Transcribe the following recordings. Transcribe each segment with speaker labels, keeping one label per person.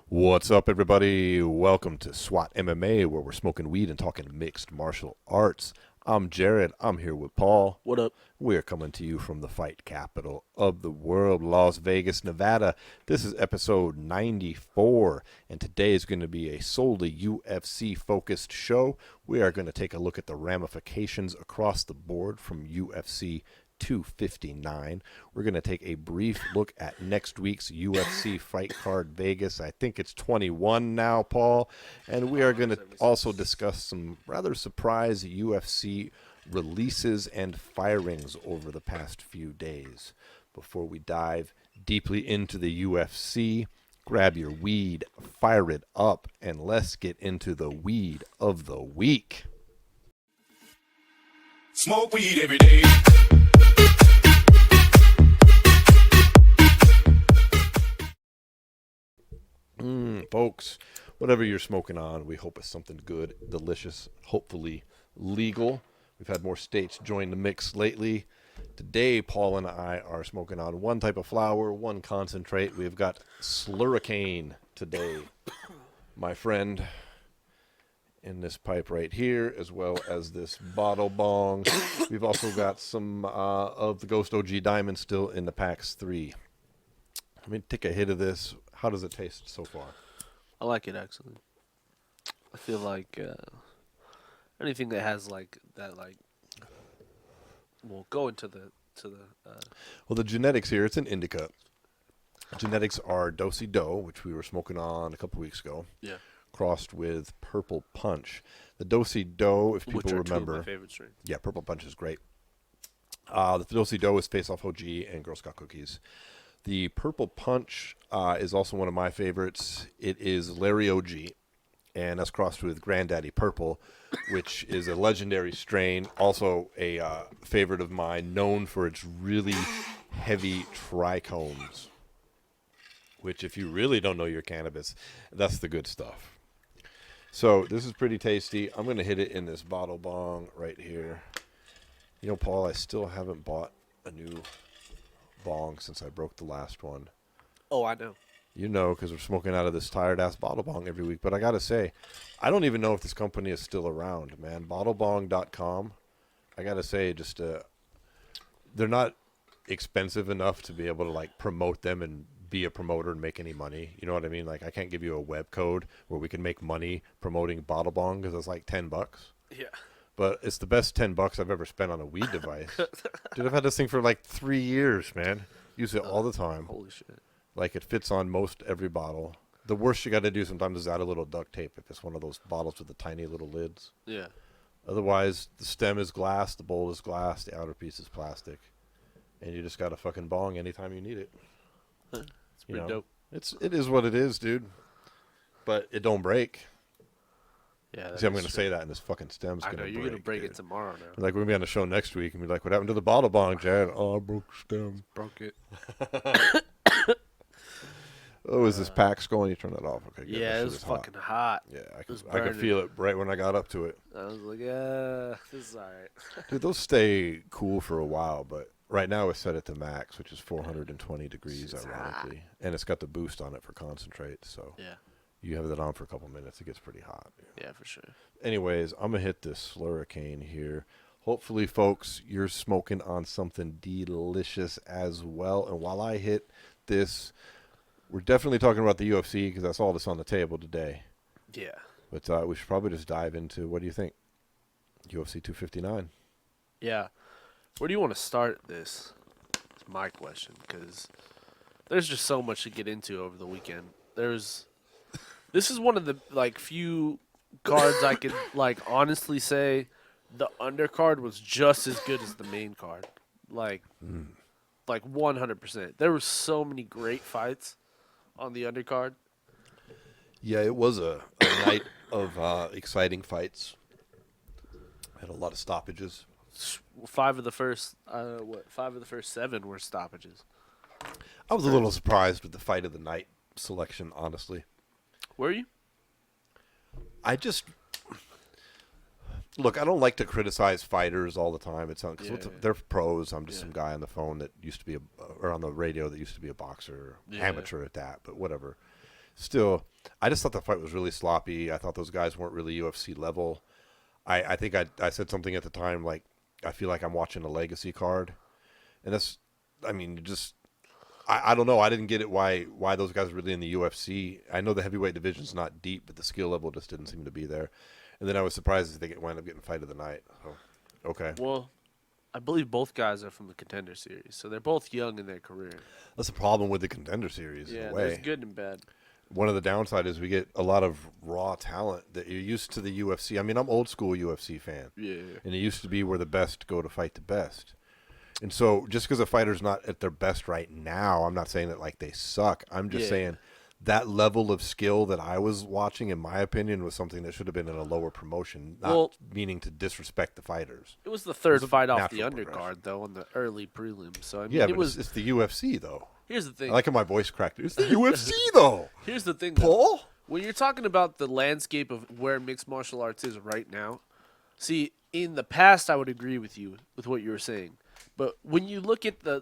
Speaker 1: What's up, everybody? Welcome to SWAT MMA, where we're smoking weed and talking mixed martial arts. I'm Jarrod. I'm here with Paul.
Speaker 2: What up?
Speaker 1: We're coming to you from the fight capital of the world, Las Vegas, Nevada. This is episode 94, and today is going to be a solely UFC-focused show. We are going to take a look at the ramifications across the board from UFC 259. We're going to take a brief look at next week's UFC fight card Vegas. I think it's 21 now, Paul. And we are going to also discuss some rather surprise UFC releases and firings over the past few days. Before we dive deeply into the UFC, grab your weed, fire it up, and let's get into the weed of the week.
Speaker 3: Smoke weed every day.
Speaker 1: Folks, whatever you're smoking on, we hope it's something good, delicious, hopefully legal. We've had more states join the mix lately. Today, Paul and I are smoking on one type of flower, one concentrate. We've got Slurricane today, my friend, in this pipe right here, as well as this bottle bong. We've also got some of the Ghost OG Diamond still in the packs 3. Let me take a hit of this. How does it taste so far?
Speaker 2: I like it, actually. I feel like anything that has like that, like, will go into the
Speaker 1: Well, the genetics here, it's an indica. Genetics are Do-si-do, which we were smoking on a couple weeks ago.
Speaker 2: Yeah.
Speaker 1: Crossed with Purple Punch. The Do-si-do, if people
Speaker 2: which are
Speaker 1: remember.
Speaker 2: two of my favorite strains.
Speaker 1: Yeah, Purple Punch is great. The Do-si-do is Face Off OG and Girl Scout Cookies. The Purple Punch is also one of my favorites. It is Larry OG, and that's crossed with Granddaddy Purple, which is a legendary strain, also a favorite of mine, known for its really heavy trichomes, which if you really don't know your cannabis, that's the good stuff. So this is pretty tasty. I'm going to hit it in this bottle bong right here. You know, Paul, I still haven't bought a new bong since I broke the last one.
Speaker 2: Oh, I know.
Speaker 1: You know, because we're smoking out of this tired-ass bottle bong every week. But I got to say, I don't even know if this company is still around, man. Bottlebong.com. I got to say, just they're not expensive enough to be able to, like, promote them and be a promoter and make any money. You know what I mean? Like, I can't give you a web code where we can make money promoting Bottle Bong because it's like $10.
Speaker 2: Yeah.
Speaker 1: But it's the best $10 I've ever spent on a weed device. Dude, I've had this thing for like 3 years, man. Use it all the time.
Speaker 2: Holy shit.
Speaker 1: Like, it fits on most every bottle. The worst you got to do sometimes is add a little duct tape if it's one of those bottles with the tiny little lids.
Speaker 2: Yeah.
Speaker 1: Otherwise, the stem is glass, the bowl is glass, the outer piece is plastic. And you just got a fucking bong anytime you need it.
Speaker 2: It's pretty dope.
Speaker 1: It is what it is, dude. But it don't break.
Speaker 2: Yeah.
Speaker 1: See, I'm going to say that, and this fucking stem's going to break.
Speaker 2: I know, you're going to break
Speaker 1: dude.
Speaker 2: it tomorrow now.
Speaker 1: Like, we're going to be on the show next week and be like, what happened to the bottle bong, Jarrod? Oh, I broke the stem.
Speaker 2: Broke it.
Speaker 1: Oh, is this PAX going? You turn that off. Okay, good.
Speaker 2: Yeah, it was fucking hot.
Speaker 1: Yeah, I could feel it right when I got up to it.
Speaker 2: I was like, this is all right.
Speaker 1: Dude, those stay cool for a while, but right now it's set at the max, which is 420 degrees,
Speaker 2: It's
Speaker 1: ironically. And it's got the boost on it for concentrate, so
Speaker 2: Yeah.
Speaker 1: you have that on for a couple minutes, it gets pretty hot.
Speaker 2: Yeah, for sure.
Speaker 1: Anyways, I'm going to hit this Slurricane here. Hopefully, folks, you're smoking on something delicious as well. And while I hit this, we're definitely talking about the UFC because that's all that's on the table today.
Speaker 2: Yeah.
Speaker 1: But we should probably just dive into, what do you think? UFC 259.
Speaker 2: Yeah. Where do you want to start this? It's my question, because there's just so much to get into over the weekend. This is one of the, like, few cards I could, like, honestly say the undercard was just as good as the main card. Like 100%. There were so many great fights on the undercard.
Speaker 1: Yeah, it was a night of exciting fights. Had a lot of stoppages.
Speaker 2: Five of the first 7 were stoppages.
Speaker 1: I was a little surprised with the fight of the night selection, honestly.
Speaker 2: Were you?
Speaker 1: Look, I don't like to criticize fighters all the time. It's because
Speaker 2: Yeah.
Speaker 1: they're pros. I'm just
Speaker 2: Yeah.
Speaker 1: some guy on the phone that used to be or on the radio that used to be a boxer,
Speaker 2: Yeah.
Speaker 1: amateur at that. But whatever. Still, I just thought the fight was really sloppy. I thought those guys weren't really UFC level. I think I said something at the time like I feel like I'm watching a legacy card, and that's I mean just I don't know. I didn't get it why those guys are really in the UFC. I know the heavyweight division's not deep, but the skill level just didn't seem to be there. And then I was surprised that they wound up getting fight of the night. Oh, okay.
Speaker 2: Well, I believe both guys are from the Contender series, so they're both young in their career.
Speaker 1: That's the problem with the Contender series in
Speaker 2: Yeah,
Speaker 1: a way.
Speaker 2: there's good and bad.
Speaker 1: One of the downside is we get a lot of raw talent that you're used to the UFC. I mean, I'm old school UFC fan.
Speaker 2: Yeah.
Speaker 1: And it used to be where the best go to fight the best. And so just because a fighter's not at their best right now, I'm not saying that like they suck. I'm just saying that level of skill that I was watching, in my opinion, was something that should have been in a lower promotion, not meaning to disrespect the fighters.
Speaker 2: It was the third fight off the
Speaker 1: natural
Speaker 2: undercard,
Speaker 1: progression.
Speaker 2: though, on the early prelims. So, I mean,
Speaker 1: Yeah,
Speaker 2: it
Speaker 1: but
Speaker 2: was.
Speaker 1: it's the UFC, though.
Speaker 2: Here's the thing.
Speaker 1: I like how my voice cracked. It's the UFC, though.
Speaker 2: Here's the thing, though.
Speaker 1: Paul?
Speaker 2: When you're talking about the landscape of where mixed martial arts is right now, see, in the past, I would agree with you with what you were saying. But when you look at the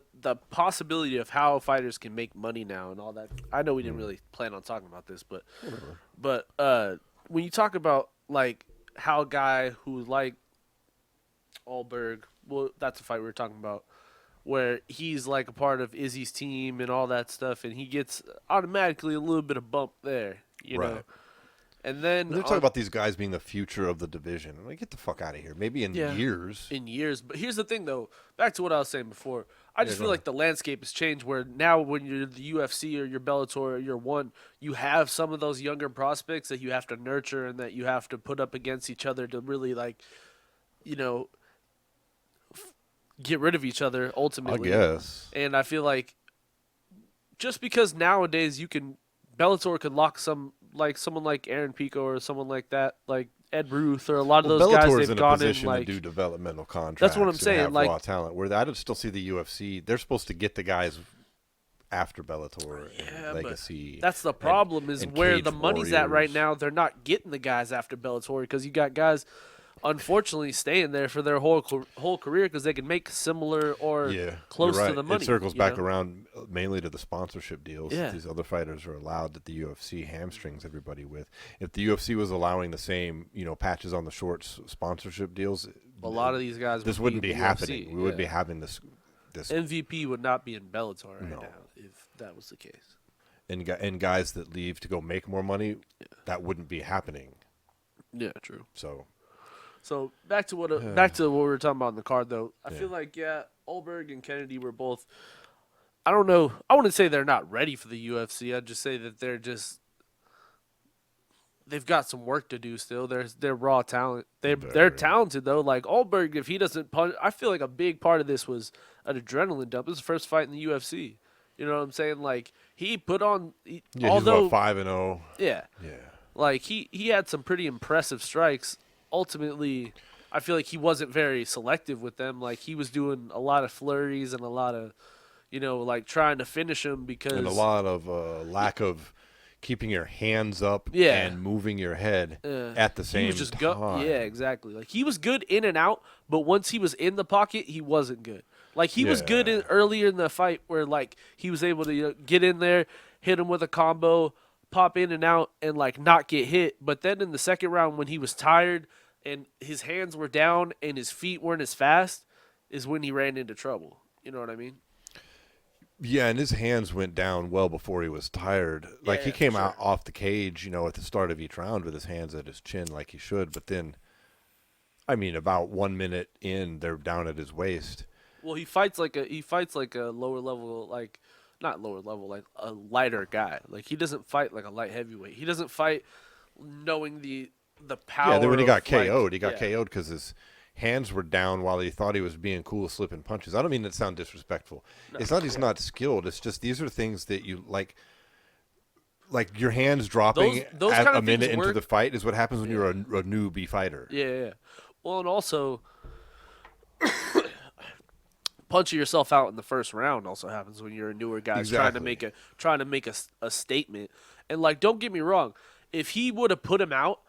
Speaker 2: possibility of how fighters can make money now and all that, I know we didn't really plan on talking about this, but when you talk about like how a guy who like Alberg, well, that's a fight we were talking about, where he's like a part of Izzy's team and all that stuff, and he gets automatically a little bit of bump there, you know. And then
Speaker 1: they're talking about these guys being the future of the division. I'm like, get the fuck out of here. Maybe in years.
Speaker 2: In years. But here's the thing, though. Back to what I was saying before. I just feel like the landscape has changed where now when you're the UFC or your Bellator or your one, you have some of those younger prospects that you have to nurture and that you have to put up against each other to really, like, you know, get rid of each other ultimately.
Speaker 1: I guess.
Speaker 2: And I feel like just because nowadays Bellator could lock someone like Aaron Pico or someone like that, like Ed Ruth or a lot of those
Speaker 1: Bellator's
Speaker 2: guys they've
Speaker 1: in a
Speaker 2: gone
Speaker 1: position
Speaker 2: in like
Speaker 1: to do developmental contracts.
Speaker 2: that's what I'm saying.
Speaker 1: And have
Speaker 2: like
Speaker 1: raw talent. Where I'd still see the UFC. They're supposed to get the guys after Bellator and Legacy.
Speaker 2: That's the problem is where
Speaker 1: Cage
Speaker 2: the money's at right
Speaker 1: Warriors.
Speaker 2: now. They're not getting the guys after Bellator because you got guys, unfortunately, staying there for their whole career because they can make similar or close
Speaker 1: you're right.
Speaker 2: to the money.
Speaker 1: It circles back
Speaker 2: know?
Speaker 1: around mainly to the sponsorship deals.
Speaker 2: Yeah.
Speaker 1: These other fighters are allowed that the UFC hamstrings everybody with. If the UFC was allowing the same, patches on the shorts sponsorship deals,
Speaker 2: A lot of these guys.
Speaker 1: this wouldn't be happening. We wouldn't be having this.
Speaker 2: MVP would not be in Bellator right now if that was the case.
Speaker 1: And guys that leave to go make more money, that wouldn't be happening.
Speaker 2: Yeah, true.
Speaker 1: So
Speaker 2: back to what we were talking about in the card, though. I feel like Olberg and Kennedy were both. I don't know. I wouldn't say they're not ready for the UFC. I'd just say that they've got some work to do still. They're raw talent. They're talented though. Like Olberg, if he doesn't punch, I feel like a big part of this was an adrenaline dump. This is the first fight in the UFC. You know what I'm saying? Like he put on. Although
Speaker 1: he's 5-0.
Speaker 2: Yeah. Like he had some pretty impressive strikes. Ultimately, I feel like he wasn't very selective with them. Like he was doing a lot of flurries and a lot of, like trying to finish him because
Speaker 1: and a lot of lack of keeping your hands up and moving your head at the same time.
Speaker 2: Yeah, exactly. Like he was good in and out, but once he was in the pocket, he wasn't good. Like he was good earlier in the fight where like he was able to get in there, hit him with a combo, pop in and out, and like not get hit. But then in the second round, when he was tired and his hands were down and his feet weren't as fast, is when he ran into trouble. You know what I mean?
Speaker 1: Yeah, and his hands went down well before he was tired. Like he came out off the cage, at the start of each round with his hands at his chin like he should. But then, I mean, about 1 minute in, they're down at his waist.
Speaker 2: Well, he fights like a lower level, like not lower level, like a lighter guy. Like he doesn't fight like a light heavyweight. He doesn't fight knowing the power.
Speaker 1: Yeah, then when he got KO'd,
Speaker 2: like,
Speaker 1: he got KO'd because his hands were down while he thought he was being cool, slipping punches. I don't mean to sound disrespectful. No, it's not he's not skilled. It's just these are things that you like your hands dropping
Speaker 2: those
Speaker 1: at
Speaker 2: kind of
Speaker 1: a minute
Speaker 2: things
Speaker 1: into
Speaker 2: work.
Speaker 1: the fight is what happens when you're a newbie fighter.
Speaker 2: Yeah. Well, and also punching yourself out in the first round also happens when you're a newer guy trying to make a statement. And like, don't get me wrong, if he would have put him out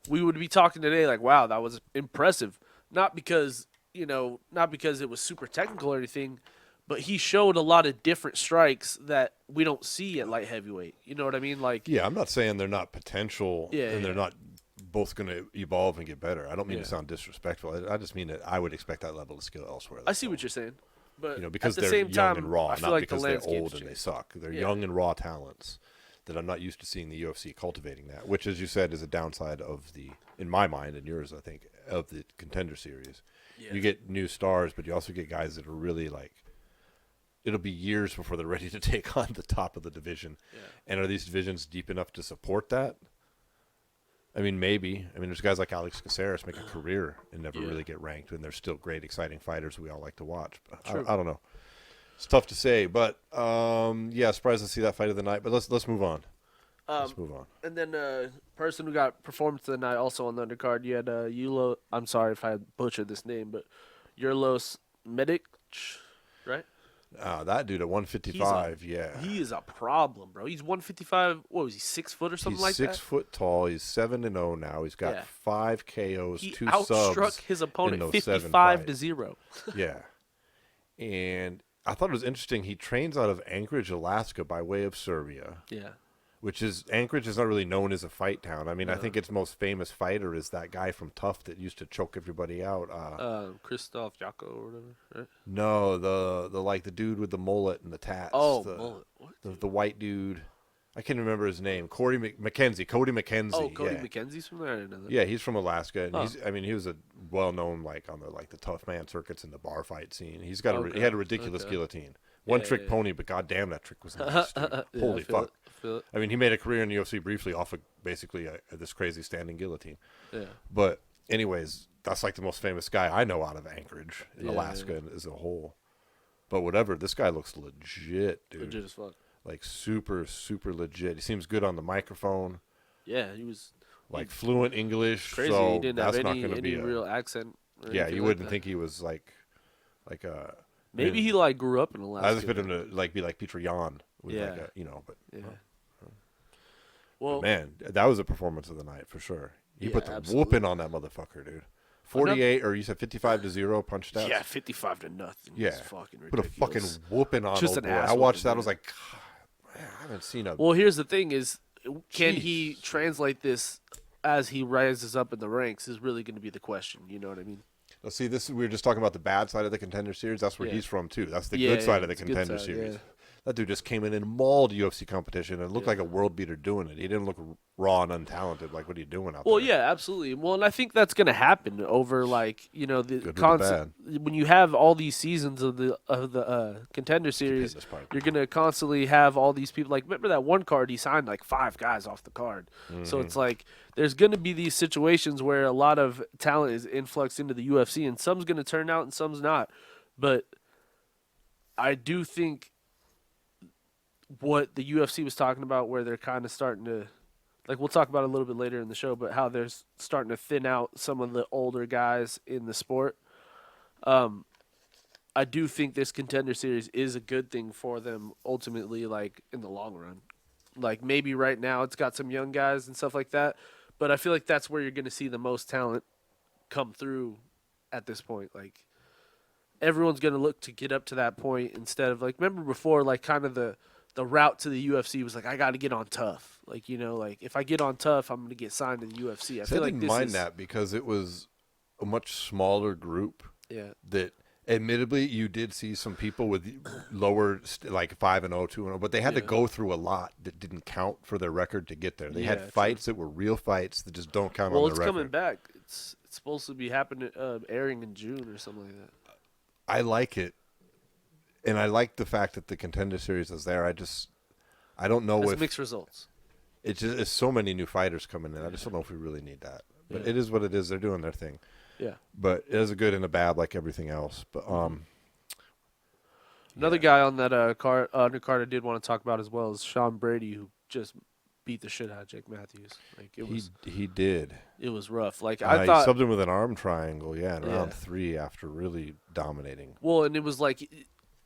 Speaker 2: we would be talking today like, wow, that was impressive. Not because it was super technical or anything, but he showed a lot of different strikes that we don't see at light heavyweight. You know what I mean? Like,
Speaker 1: Yeah, I'm not saying they're not potential and they're not both going to evolve and get better. I don't mean to sound disrespectful. I just mean that I would expect that level of skill elsewhere.
Speaker 2: I see what you're saying. But
Speaker 1: because
Speaker 2: at the
Speaker 1: they're
Speaker 2: same
Speaker 1: young
Speaker 2: time,
Speaker 1: and raw,
Speaker 2: I feel
Speaker 1: not
Speaker 2: like
Speaker 1: because
Speaker 2: the
Speaker 1: they're old
Speaker 2: changed.
Speaker 1: and they suck. They're young and raw talents that I'm not used to seeing the UFC cultivating that, which, as you said, is a downside of in my mind and yours, I think, of the Contender Series. Yeah. You get new stars, but you also get guys that are really like, it'll be years before they're ready to take on the top of the division. Yeah. And are these divisions deep enough to support that? I mean, maybe. I mean, there's guys like Alex Caceres make a career and never really get ranked, and they're still great, exciting fighters we all like to watch. But I don't know. It's tough to say, but surprised to see that fight of the night. But let's move on. Let's move on.
Speaker 2: And then person who got performance of the night also on the undercard, you had Yulo. I'm sorry if I butchered this name, but Jarrod Medic, right?
Speaker 1: That dude at 155,
Speaker 2: he is a problem, bro. He's 155. What was he, 6 foot or something like that?
Speaker 1: He's 6 foot tall. He's 7-0 now. He's got 5 KOs,
Speaker 2: he
Speaker 1: 2 subs. He
Speaker 2: outstruck his opponent 55-0.
Speaker 1: Yeah, and I thought it was interesting. He trains out of Anchorage, Alaska, by way of Serbia. Yeah. Anchorage is not really known as a fight town. I mean, I think its most famous fighter is that guy from Tough that used to choke everybody out.
Speaker 2: Christoph Jocko or whatever, right?
Speaker 1: No, the dude with the mullet and the tats.
Speaker 2: Oh, mullet. What?
Speaker 1: The white dude. I can't remember his name. Cody McKenzie.
Speaker 2: Oh, Cody McKenzie's from there? I didn't know that.
Speaker 1: Yeah, he's from Alaska, and he was a well-known on the tough man circuits in the bar fight scene. He had a ridiculous guillotine. One-trick pony, but goddamn, that trick was nice, dude. Holy fuck. I mean, he made a career in the UFC briefly off of basically this crazy standing guillotine. Yeah. But anyways, that's like the most famous guy I know out of Anchorage in Alaska as a whole. But whatever, this guy looks legit, dude.
Speaker 2: Legit as fuck.
Speaker 1: Like super, super legit. He seems good on the microphone.
Speaker 2: Yeah, he was
Speaker 1: fluent English.
Speaker 2: Crazy.
Speaker 1: So
Speaker 2: he didn't
Speaker 1: that's
Speaker 2: have
Speaker 1: not going to be
Speaker 2: any real accent.
Speaker 1: Yeah, you wouldn't think he was like a.
Speaker 2: Maybe he grew up in Alaska.
Speaker 1: I expect him to be like Petr Yan. With Well, man, that was a performance of the night for sure. He put the whooping on that motherfucker, dude. 48, or you said 55-0 punched out.
Speaker 2: Yeah, 55-0.
Speaker 1: Yeah,
Speaker 2: it's fucking ridiculous.
Speaker 1: Put a fucking whooping on.
Speaker 2: Just
Speaker 1: old
Speaker 2: an
Speaker 1: boy.
Speaker 2: ass.
Speaker 1: I watched that. I was like, man, I haven't seen a.
Speaker 2: Well, here's the thing: can he translate this as he rises up in the ranks? Is really going to be the question. You know what I mean?
Speaker 1: Let's see. We were just talking about the bad side of the Contender Series. That's where he's from too. That's the good side of the Contender Series. Yeah. That dude just came in and mauled UFC competition and looked like a world beater doing it. He didn't look raw and untalented. Like, what are you doing out there?
Speaker 2: Well, yeah, absolutely. Well, and I think that's going to happen over the constant. When you have all these seasons of the Contender Series, you're going to constantly have all these people. Like, remember that one card he signed 5 guys off the card. Mm-hmm. So it's like there's going to be these situations where a lot of talent is influxed into the UFC, and some's going to turn out and some's not. But I do think what the UFC was talking about, where they're kind of starting to, we'll talk about it a little bit later in the show, but how they're starting to thin out some of the older guys in the sport. I do think this Contender Series is a good thing for them ultimately, in the long run. Maybe right now it's got some young guys and stuff like that, but I feel like that's where you're going to see the most talent come through at this point. Everyone's going to look to get up to that point instead of, remember before, kind of the route to the UFC was I got to get on Tough. If I get on Tough, I'm going to get signed to the UFC. I
Speaker 1: didn't mind that because it was a much smaller group. Yeah. That admittedly you did see some people with lower 5-0, 2-0, but they had to go through a lot that didn't count for their record to get there. They had fights that were real fights that just don't count on the record.
Speaker 2: Well, it's coming back. It's supposed to be airing in June or something like that.
Speaker 1: I like it. And I like the fact that the Contender Series is there. I don't know if
Speaker 2: mixed results.
Speaker 1: It's so many new fighters coming in. I just don't know if we really need that. But it is what it is. They're doing their thing. Yeah. But it is a good and a bad, like everything else. But
Speaker 2: another guy on that undercard I did want to talk about as well is Sean Brady, who just beat the shit out of Jake Matthews.
Speaker 1: He did.
Speaker 2: It was rough. I
Speaker 1: thought he subbed him with an arm triangle. Yeah, in round 3 after really dominating.
Speaker 2: Well, and it was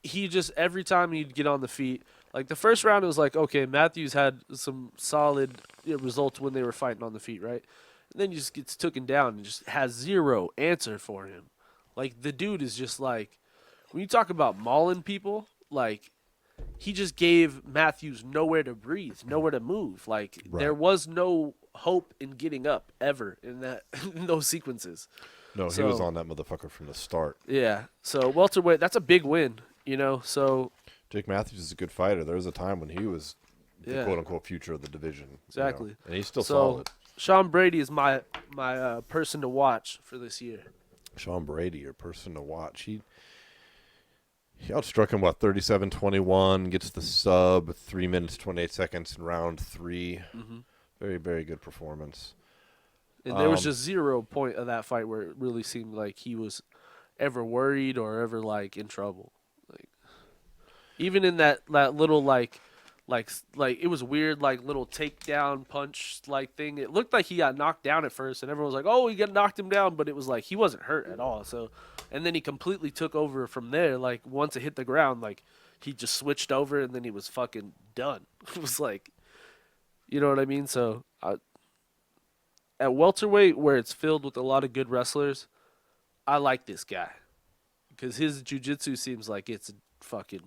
Speaker 2: he just, every time he'd get on the feet, the first round, it was okay, Matthews had some solid results when they were fighting on the feet, right? And then he just gets taken down and just has zero answer for him. Like, the dude is just like, when you talk about mauling people, like, he just gave Matthews nowhere to breathe, nowhere to move. Like, there was no hope in getting up ever in those sequences.
Speaker 1: No, he was on that motherfucker from the start.
Speaker 2: Yeah. So welterweight, that's a big win, you know. So
Speaker 1: Jake Matthews is a good fighter. There was a time when he was the quote unquote future of the division.
Speaker 2: Exactly.
Speaker 1: You know? And he's still solid.
Speaker 2: Sean Brady is my person to watch for this year.
Speaker 1: Sean Brady, your person to watch. He outstruck him, 37-21, gets the sub, 3 minutes, 28 seconds in round 3.
Speaker 2: Mm-hmm.
Speaker 1: Very, very good performance.
Speaker 2: And there was just 0 point of that fight where it really seemed like he was ever worried or ever, like, in trouble. Like, even in that little, like it was weird, like, little takedown punch, like, thing. It looked like he got knocked down at first, and everyone was like, oh, he knocked him down, but it was like he wasn't hurt at all. So, and then he completely took over from there. Like, once it hit the ground, like, he just switched over, and then he was fucking done. It was like, you know what I mean? So, at welterweight, where it's filled with a lot of good wrestlers, I like this guy. Because his jiu-jitsu seems like it's fucking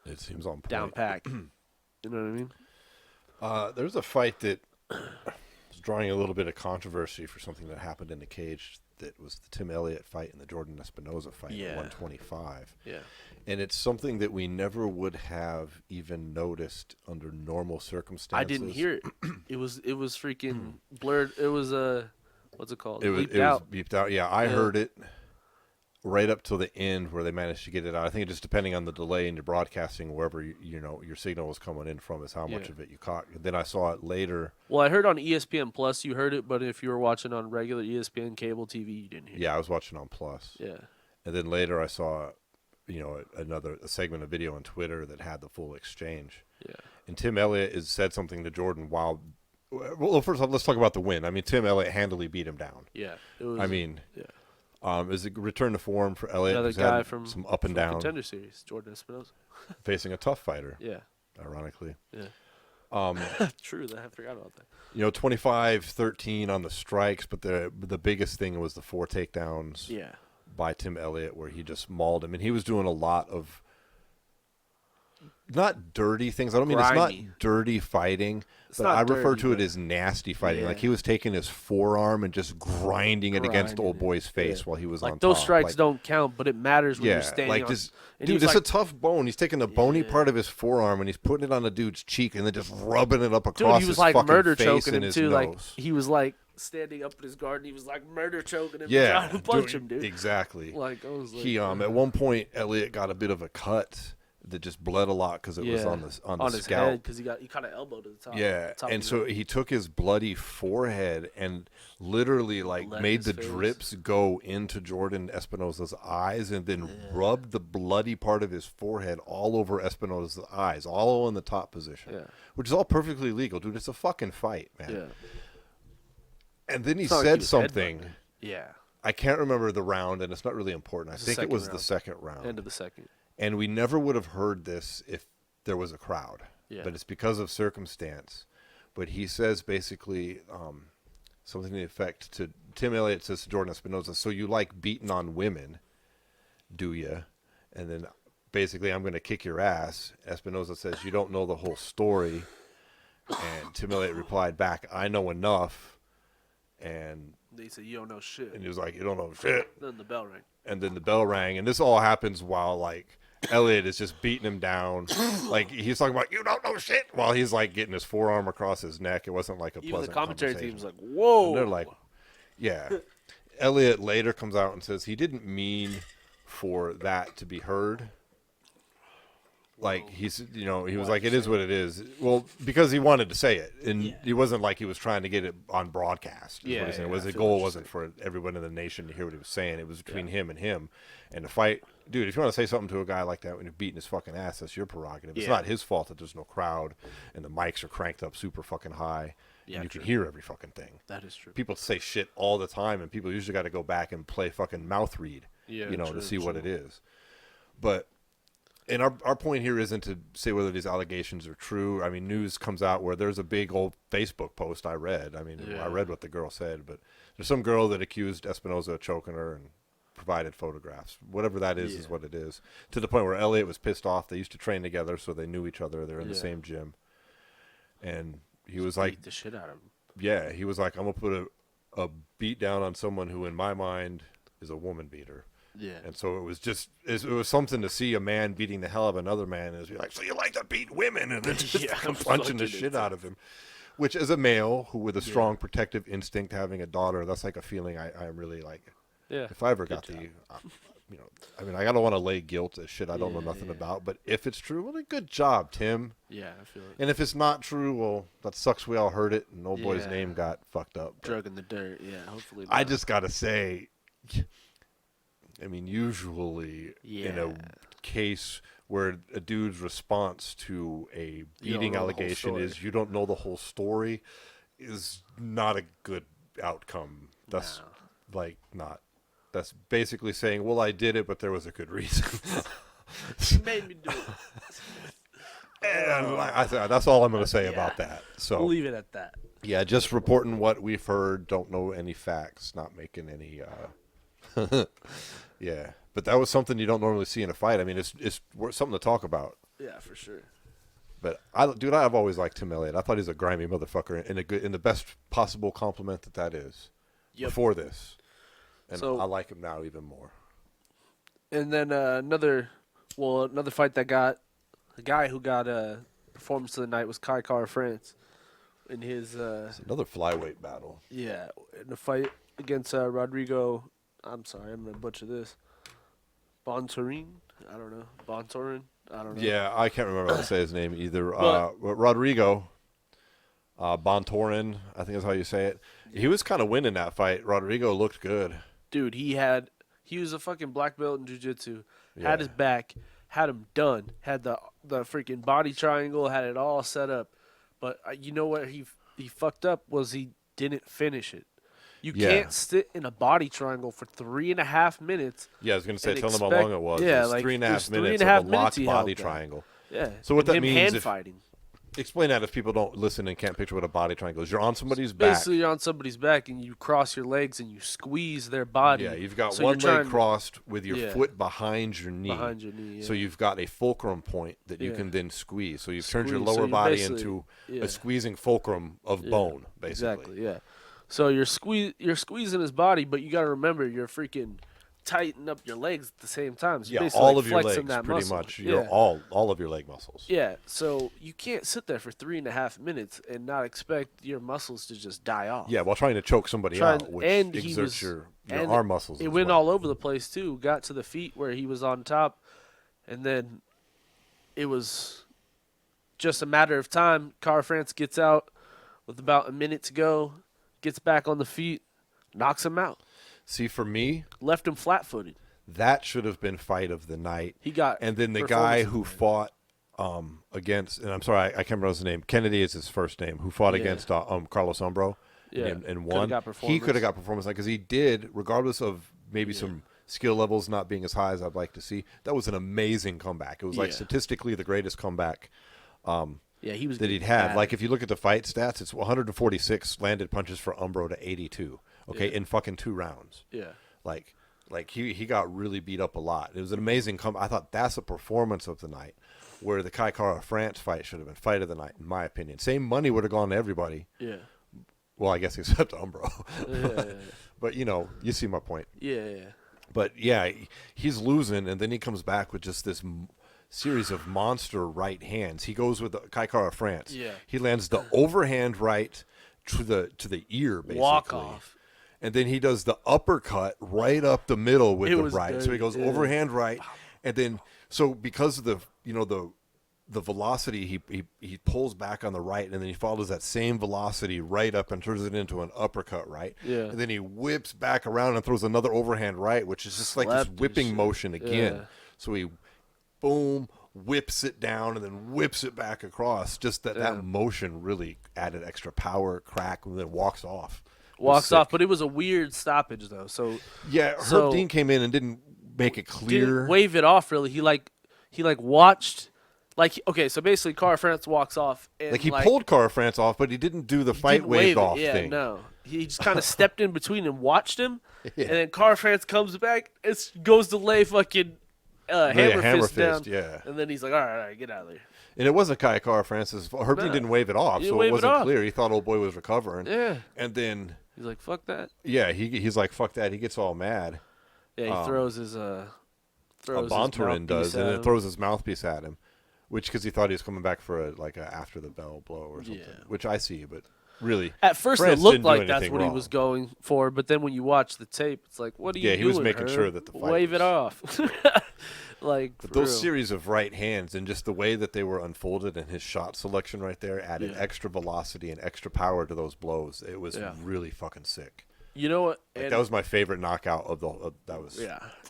Speaker 1: It seems on point.
Speaker 2: down pack. You know what I mean?
Speaker 1: There's a fight that was drawing a little bit of controversy for something that happened in the cage. That was the Tim Elliott fight and the Jordan Espinoza fight at 125.
Speaker 2: Yeah.
Speaker 1: And it's something that we never would have even noticed under normal circumstances.
Speaker 2: I didn't hear it. It was freaking blurred. It was what's it called?
Speaker 1: It was beeped out. Yeah, I heard it right up till the end where they managed to get it out. I think it just depending on the delay in your broadcasting, wherever you know your signal was coming in from, is how much of it you caught. Then I saw it later.
Speaker 2: Well, I heard on ESPN Plus you heard it, but if you were watching on regular ESPN cable TV, you didn't hear it.
Speaker 1: Yeah, I was watching on Plus.
Speaker 2: Yeah. And
Speaker 1: then later I saw, a segment of video on Twitter that had the full exchange.
Speaker 2: Yeah. And
Speaker 1: Tim Elliott said something to Jordan while. Well, first off, let's talk about the win. I mean, Tim Elliott handily beat him down.
Speaker 2: Yeah.
Speaker 1: It was, is it return to form for Elliott?
Speaker 2: Another guy from
Speaker 1: some up and down
Speaker 2: Contender series, Jordan Espinoza,
Speaker 1: facing a tough fighter.
Speaker 2: Yeah.
Speaker 1: Ironically.
Speaker 2: Yeah. True. I forgot about that.
Speaker 1: 25-13 on the strikes, but the biggest thing was the 4 takedowns.
Speaker 2: Yeah.
Speaker 1: By Tim Elliott, where he just mauled him, and he was doing a lot of not dirty things. I don't mean it's not dirty fighting, but I refer to it as nasty fighting. Yeah. Like he was taking his forearm and just grinding it against old boy's face while he was on top.
Speaker 2: Those strikes don't count, but it matters when you're standing.
Speaker 1: Like just, dude, it's a tough bone. He's taking the bony part of his forearm and he's putting it on the dude's cheek and then just rubbing it up across his fucking face. Dude, he was like murder choking him too. Like
Speaker 2: he was like standing up in his guard and he was like murder choking him, trying to punch him, dude.
Speaker 1: Exactly.
Speaker 2: Like I was like,
Speaker 1: he at one point Elliott got a bit of a cut that just bled a lot because it was on the
Speaker 2: his
Speaker 1: scalp.
Speaker 2: Head because he kind of elbowed to the top.
Speaker 1: Yeah, and so he took his bloody forehead and literally made the drips go into Jordan Espinoza's eyes and then rubbed the bloody part of his forehead all over Espinoza's eyes, all in the top position, which is all perfectly legal, dude. It's a fucking fight, man. Yeah. And then he said something.
Speaker 2: Yeah.
Speaker 1: I can't remember the round, and it's not really important. I think it was the second round.
Speaker 2: End of the second.
Speaker 1: And we never would have heard this if there was a crowd.
Speaker 2: Yeah.
Speaker 1: But it's because of circumstance. But he says basically something to the effect to Tim Elliott says to Jordan Espinoza, so you like beating on women, do you? And then basically I'm going to kick your ass. Espinoza says, you don't know the whole story. And Tim Elliott replied back, I know enough. And
Speaker 2: they said, you don't know shit.
Speaker 1: And he was like, you don't know shit.
Speaker 2: Then the bell rang.
Speaker 1: And then the bell rang. And this all happens while, Elliott is just beating him down. He's talking about, you don't know shit, while he's, getting his forearm across his neck. It wasn't, a pleasant
Speaker 2: Even the commentary
Speaker 1: team's
Speaker 2: like, whoa.
Speaker 1: And they're like, yeah. Elliott later comes out and says he didn't mean for that to be heard. He's, he was like, it is what it is. Well, because he wanted to say it. And he wasn't like he was trying to get it on broadcast. The goal wasn't for everyone in the nation to hear what he was saying. It was between him and him. And the fight, dude, if you want to say something to a guy like that when you're beating his fucking ass, that's your prerogative. It's not his fault that there's no crowd and the mics are cranked up super fucking high. And you can hear every fucking thing.
Speaker 2: That is true.
Speaker 1: People say shit all the time, and people usually got to go back and play fucking mouth read, to see what it is. But And our point here isn't to say whether these allegations are true. I mean, news comes out where there's a big old Facebook post I read. I mean, I read what the girl said, but there's some girl that accused Espinoza of choking her and provided photographs. Whatever that is what it is. To the point where Elliot was pissed off. They used to train together, so they knew each other. They're in the same gym. And he was like,
Speaker 2: beat the shit out of him.
Speaker 1: Yeah, he was like, I'm going to put a beat down on someone who, in my mind, is a woman beater.
Speaker 2: Yeah.
Speaker 1: And so it was something to see a man beating the hell out of another man and be like, so you like to beat women? And then just punching the shit out of him. Which, as a male who with a strong protective instinct, having a daughter, that's like a feeling I really like.
Speaker 2: Yeah.
Speaker 1: If I ever got to, I mean, I don't want to lay guilt as shit I don't know nothing about. But if it's true, well, good job, Tim.
Speaker 2: Yeah, I feel it.
Speaker 1: And if it's not true, well, that sucks. We all heard it, and old boy's name got fucked up.
Speaker 2: Drug in the dirt. Yeah, hopefully.
Speaker 1: I just gotta say, I mean, usually in a case where a dude's response to a beating allegation is you don't know the whole story is not a good outcome. That's not. That's basically saying, well, I did it, but there was a good reason.
Speaker 2: You made me do it.
Speaker 1: And that's all I'm going to say about that. So
Speaker 2: we'll leave it at that.
Speaker 1: Yeah, just reporting what we've heard. Don't know any facts. Not making any. Yeah, but that was something you don't normally see in a fight. I mean, it's something to talk about.
Speaker 2: Yeah, for sure.
Speaker 1: But I've always liked Tim Elliott. I thought he's a grimy motherfucker in the best possible compliment that is. Yep. Before this, and so, I like him now even more.
Speaker 2: And then another fight that got the guy who got performance of the night was Kai Kara France in his
Speaker 1: it's another flyweight battle.
Speaker 2: Yeah, in the fight against Rodrigo. I'm sorry, I'm gonna butcher this. Bontorin? I don't know. Bontorin? I don't know.
Speaker 1: Yeah, I can't remember how to say his name either. Rodrigo Bontorin, I think is how you say it. He was kind of winning that fight. Rodrigo looked good.
Speaker 2: Dude, he was a fucking black belt in jiu-jitsu. Had his back, had him done. Had the freaking body triangle, had it all set up. But you know what he fucked up was he didn't finish it. You can't sit in a body triangle for 3.5 minutes.
Speaker 1: Yeah, I was going to say, tell them how long it was.
Speaker 2: Yeah,
Speaker 1: it was
Speaker 2: like
Speaker 1: 3.5 minutes of a locked body triangle.
Speaker 2: Yeah.
Speaker 1: So what that means,
Speaker 2: hand fighting.
Speaker 1: Explain that if people don't listen and can't picture what a body triangle is. You're on somebody's back.
Speaker 2: Basically, you're on somebody's back, and you cross your legs, and you squeeze their body.
Speaker 1: Yeah, you've got one leg crossed with your foot behind your knee.
Speaker 2: Behind your knee, yeah.
Speaker 1: So you've got a fulcrum point that you can then squeeze. So you've turned your lower body into a squeezing fulcrum of bone, basically.
Speaker 2: Exactly, yeah. So you're squeezing his body, but you got to remember you're freaking tighten up your legs at the same time. So
Speaker 1: yeah, all of your legs, pretty much. All of your leg muscles.
Speaker 2: Yeah, so you can't sit there for 3.5 minutes and not expect your muscles to just die off.
Speaker 1: Yeah, while trying to choke somebody out, which exerts your arm muscles.
Speaker 2: It went all over the place too. Got to the feet where he was on top, and then it was just a matter of time. Kara France gets out with about a minute to go, gets back on the feet, knocks him out.
Speaker 1: See, for me,
Speaker 2: left him flat-footed.
Speaker 1: That should have been fight of the night. And then the guy who fought against, and I'm sorry, I can't remember his name. Kennedy is his first name. Who fought against Carlos Umbro and won. He could have got performance because he did, regardless of maybe some skill levels not being as high as I'd like to see. That was an amazing comeback. It was like statistically the greatest comeback.
Speaker 2: He was
Speaker 1: that he'd had. Like if you look at the fight stats, it's 146 landed punches for Umbro to 82. Okay, in fucking 2 rounds.
Speaker 2: Yeah.
Speaker 1: Like he got really beat up a lot. It was an amazing I thought that's a performance of the night, where the Kai Kara France fight should have been fight of the night, in my opinion. Same money would have gone to everybody.
Speaker 2: Yeah.
Speaker 1: Well, I guess except Umbro.
Speaker 2: Yeah.
Speaker 1: But you see my point.
Speaker 2: Yeah.
Speaker 1: But he's losing, and then he comes back with just this series of monster right hands. He goes with the Kai Kara France.
Speaker 2: Yeah.
Speaker 1: He lands the overhand right to the ear, basically.
Speaker 2: Walk off.
Speaker 1: And then he does the uppercut right up the middle with the right.
Speaker 2: Dirty.
Speaker 1: So he goes overhand right, and then because of the velocity, he pulls back on the right, and then he follows that same velocity right up and turns it into an uppercut right.
Speaker 2: Yeah.
Speaker 1: And then he whips back around and throws another overhand right, which is just like this whipping motion again. Yeah. So he boom, whips it down and then whips it back across. Just that motion really added extra power, crack, and then walks off.
Speaker 2: Walks off, but it was a weird stoppage though. So
Speaker 1: Herb Dean came in and didn't make it clear.
Speaker 2: Didn't wave it off really. he like watched, like okay, so basically Cara France walks off and
Speaker 1: Like he pulled Cara France off, but he didn't do the fight
Speaker 2: didn't
Speaker 1: waved
Speaker 2: wave it.
Speaker 1: off
Speaker 2: Yeah,
Speaker 1: thing.
Speaker 2: no, he just kind of stepped in between and watched him,
Speaker 1: Yeah.
Speaker 2: and then Cara France comes back, it goes to lay fucking hammer fist down,
Speaker 1: yeah.
Speaker 2: and then he's like, all right, get out of there.
Speaker 1: And it wasn't Cara France's fault. Herbie didn't wave it off, so it wasn't clear. He thought old boy was recovering.
Speaker 2: Yeah.
Speaker 1: And then
Speaker 2: He's like, fuck that.
Speaker 1: yeah, he's like, fuck that. He gets all mad.
Speaker 2: Yeah, he throws his
Speaker 1: Bontarin does, and it throws his mouthpiece at him, which because he thought he was coming back for a after the bell blow or something, which I see, but really,
Speaker 2: at first
Speaker 1: France
Speaker 2: it looked
Speaker 1: didn't do
Speaker 2: like that's
Speaker 1: anything
Speaker 2: what
Speaker 1: wrong.
Speaker 2: he was going for, but then when you watch the tape, it's like, what are you doing?
Speaker 1: Yeah, he was making
Speaker 2: Herb?
Speaker 1: sure that the fight
Speaker 2: wave
Speaker 1: was...
Speaker 2: it off. Like,
Speaker 1: but
Speaker 2: for
Speaker 1: those
Speaker 2: real.
Speaker 1: series of right hands and just the way that they were unfolded and his shot selection right there added extra velocity and extra power to those blows. It was really fucking sick.
Speaker 2: You know what?
Speaker 1: Like, that was my favorite knockout of the. That was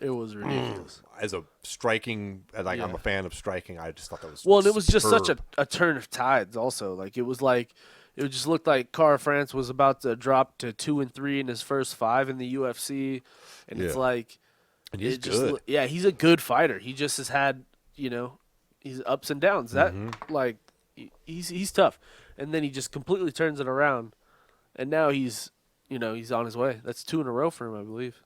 Speaker 2: it was ridiculous.
Speaker 1: As a striking, I'm a fan of striking. I just thought that was
Speaker 2: well, and it was just such
Speaker 1: superb.
Speaker 2: a turn of tides. Also, like it just looked like Cara France was about to drop to 2-3 in his first 5 in the UFC, and it's like,
Speaker 1: and he's good.
Speaker 2: He's a good fighter. He just has had he's ups and downs. That like he's tough, and then he just completely turns it around, and now he's on his way. That's 2 in a row for him, I believe.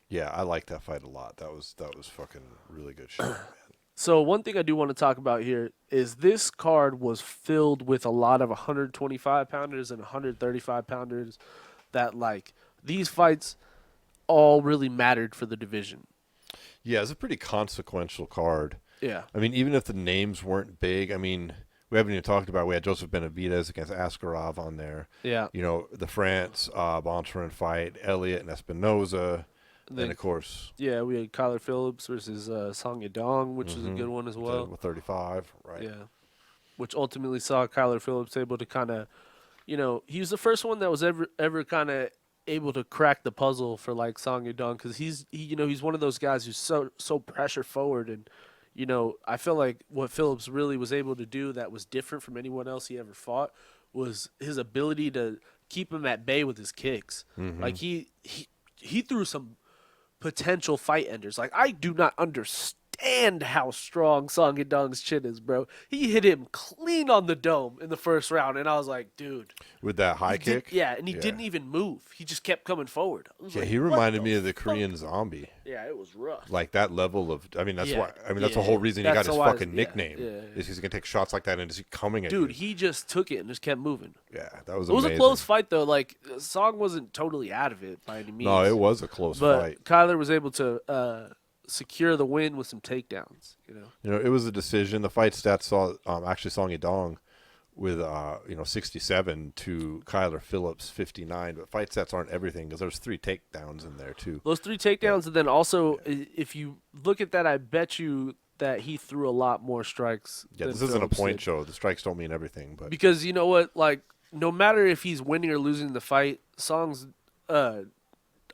Speaker 1: Yeah, I like that fight a lot. That was fucking really good shit, man.
Speaker 2: So one thing I do want to talk about here is this card was filled with a lot of 125-pounders and 135-pounders that, like, these fights all really mattered for the division.
Speaker 1: Yeah, it's a pretty consequential card.
Speaker 2: Yeah.
Speaker 1: I mean, even if the names weren't big, I mean, we haven't even talked about, we had Joseph Benavidez against Askarov on there.
Speaker 2: Yeah.
Speaker 1: The France Bontarin fight, Elliott and Espinoza. And of course,
Speaker 2: we had Kyler Phillips versus Song Yadong, which is a good one as well.
Speaker 1: With 35, right?
Speaker 2: Yeah, which ultimately saw Kyler Phillips able to kind of, he was the first one that was ever kind of able to crack the puzzle for like Song Yadong, because he's one of those guys who's so pressure forward, and I feel like what Phillips really was able to do that was different from anyone else he ever fought was his ability to keep him at bay with his kicks. Like he threw some potential fight enders. Like, I do not understand how strong Song Yadong's chin is, bro. He hit him clean on the dome in the first round, and I was like, dude.
Speaker 1: With that high kick?
Speaker 2: And he didn't even move. He just kept coming forward.
Speaker 1: Yeah, he reminded me of the Korean Zombie.
Speaker 2: Yeah, it was rough.
Speaker 1: Like that level of, I mean, that's why. I mean, that's the whole reason he got his fucking nickname. Is he's gonna take shots like that and just coming at you.
Speaker 2: Dude, he just took it and just kept moving.
Speaker 1: Yeah, that was.
Speaker 2: It was a close fight though. Like, Song wasn't totally out of it by any means.
Speaker 1: No, it was a close fight.
Speaker 2: But Kyler was able to secure the win with some takedowns.
Speaker 1: It was a decision. The fight stats saw actually Song Yadong with 67 to Kyler Phillips 59, but fight stats aren't everything because there's 3 takedowns in there too.
Speaker 2: Those 3 takedowns, and then also if you look at that, I bet you that he threw a lot more strikes.
Speaker 1: Yeah, this isn't a point show. The strikes don't mean everything, but
Speaker 2: because you know what, like, no matter if he's winning or losing the fight, Song's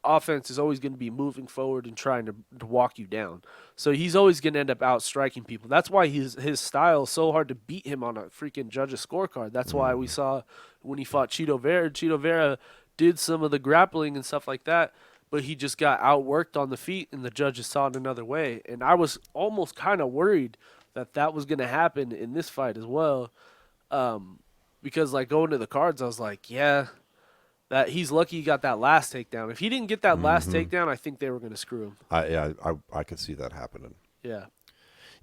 Speaker 2: offense is always going to be moving forward and trying to walk you down. So he's always going to end up out striking people. That's why his style is so hard to beat him on a freaking judge's scorecard. That's why we saw when he fought Chito Vera did some of the grappling and stuff like that, but he just got outworked on the feet, and the judges saw it another way. And I was almost kind of worried that was going to happen in this fight as well, because, like, going to the cards, I was like, yeah, that he's lucky he got that last takedown. If he didn't get that last takedown, I think they were going to screw him.
Speaker 1: I could see that happening.
Speaker 2: Yeah.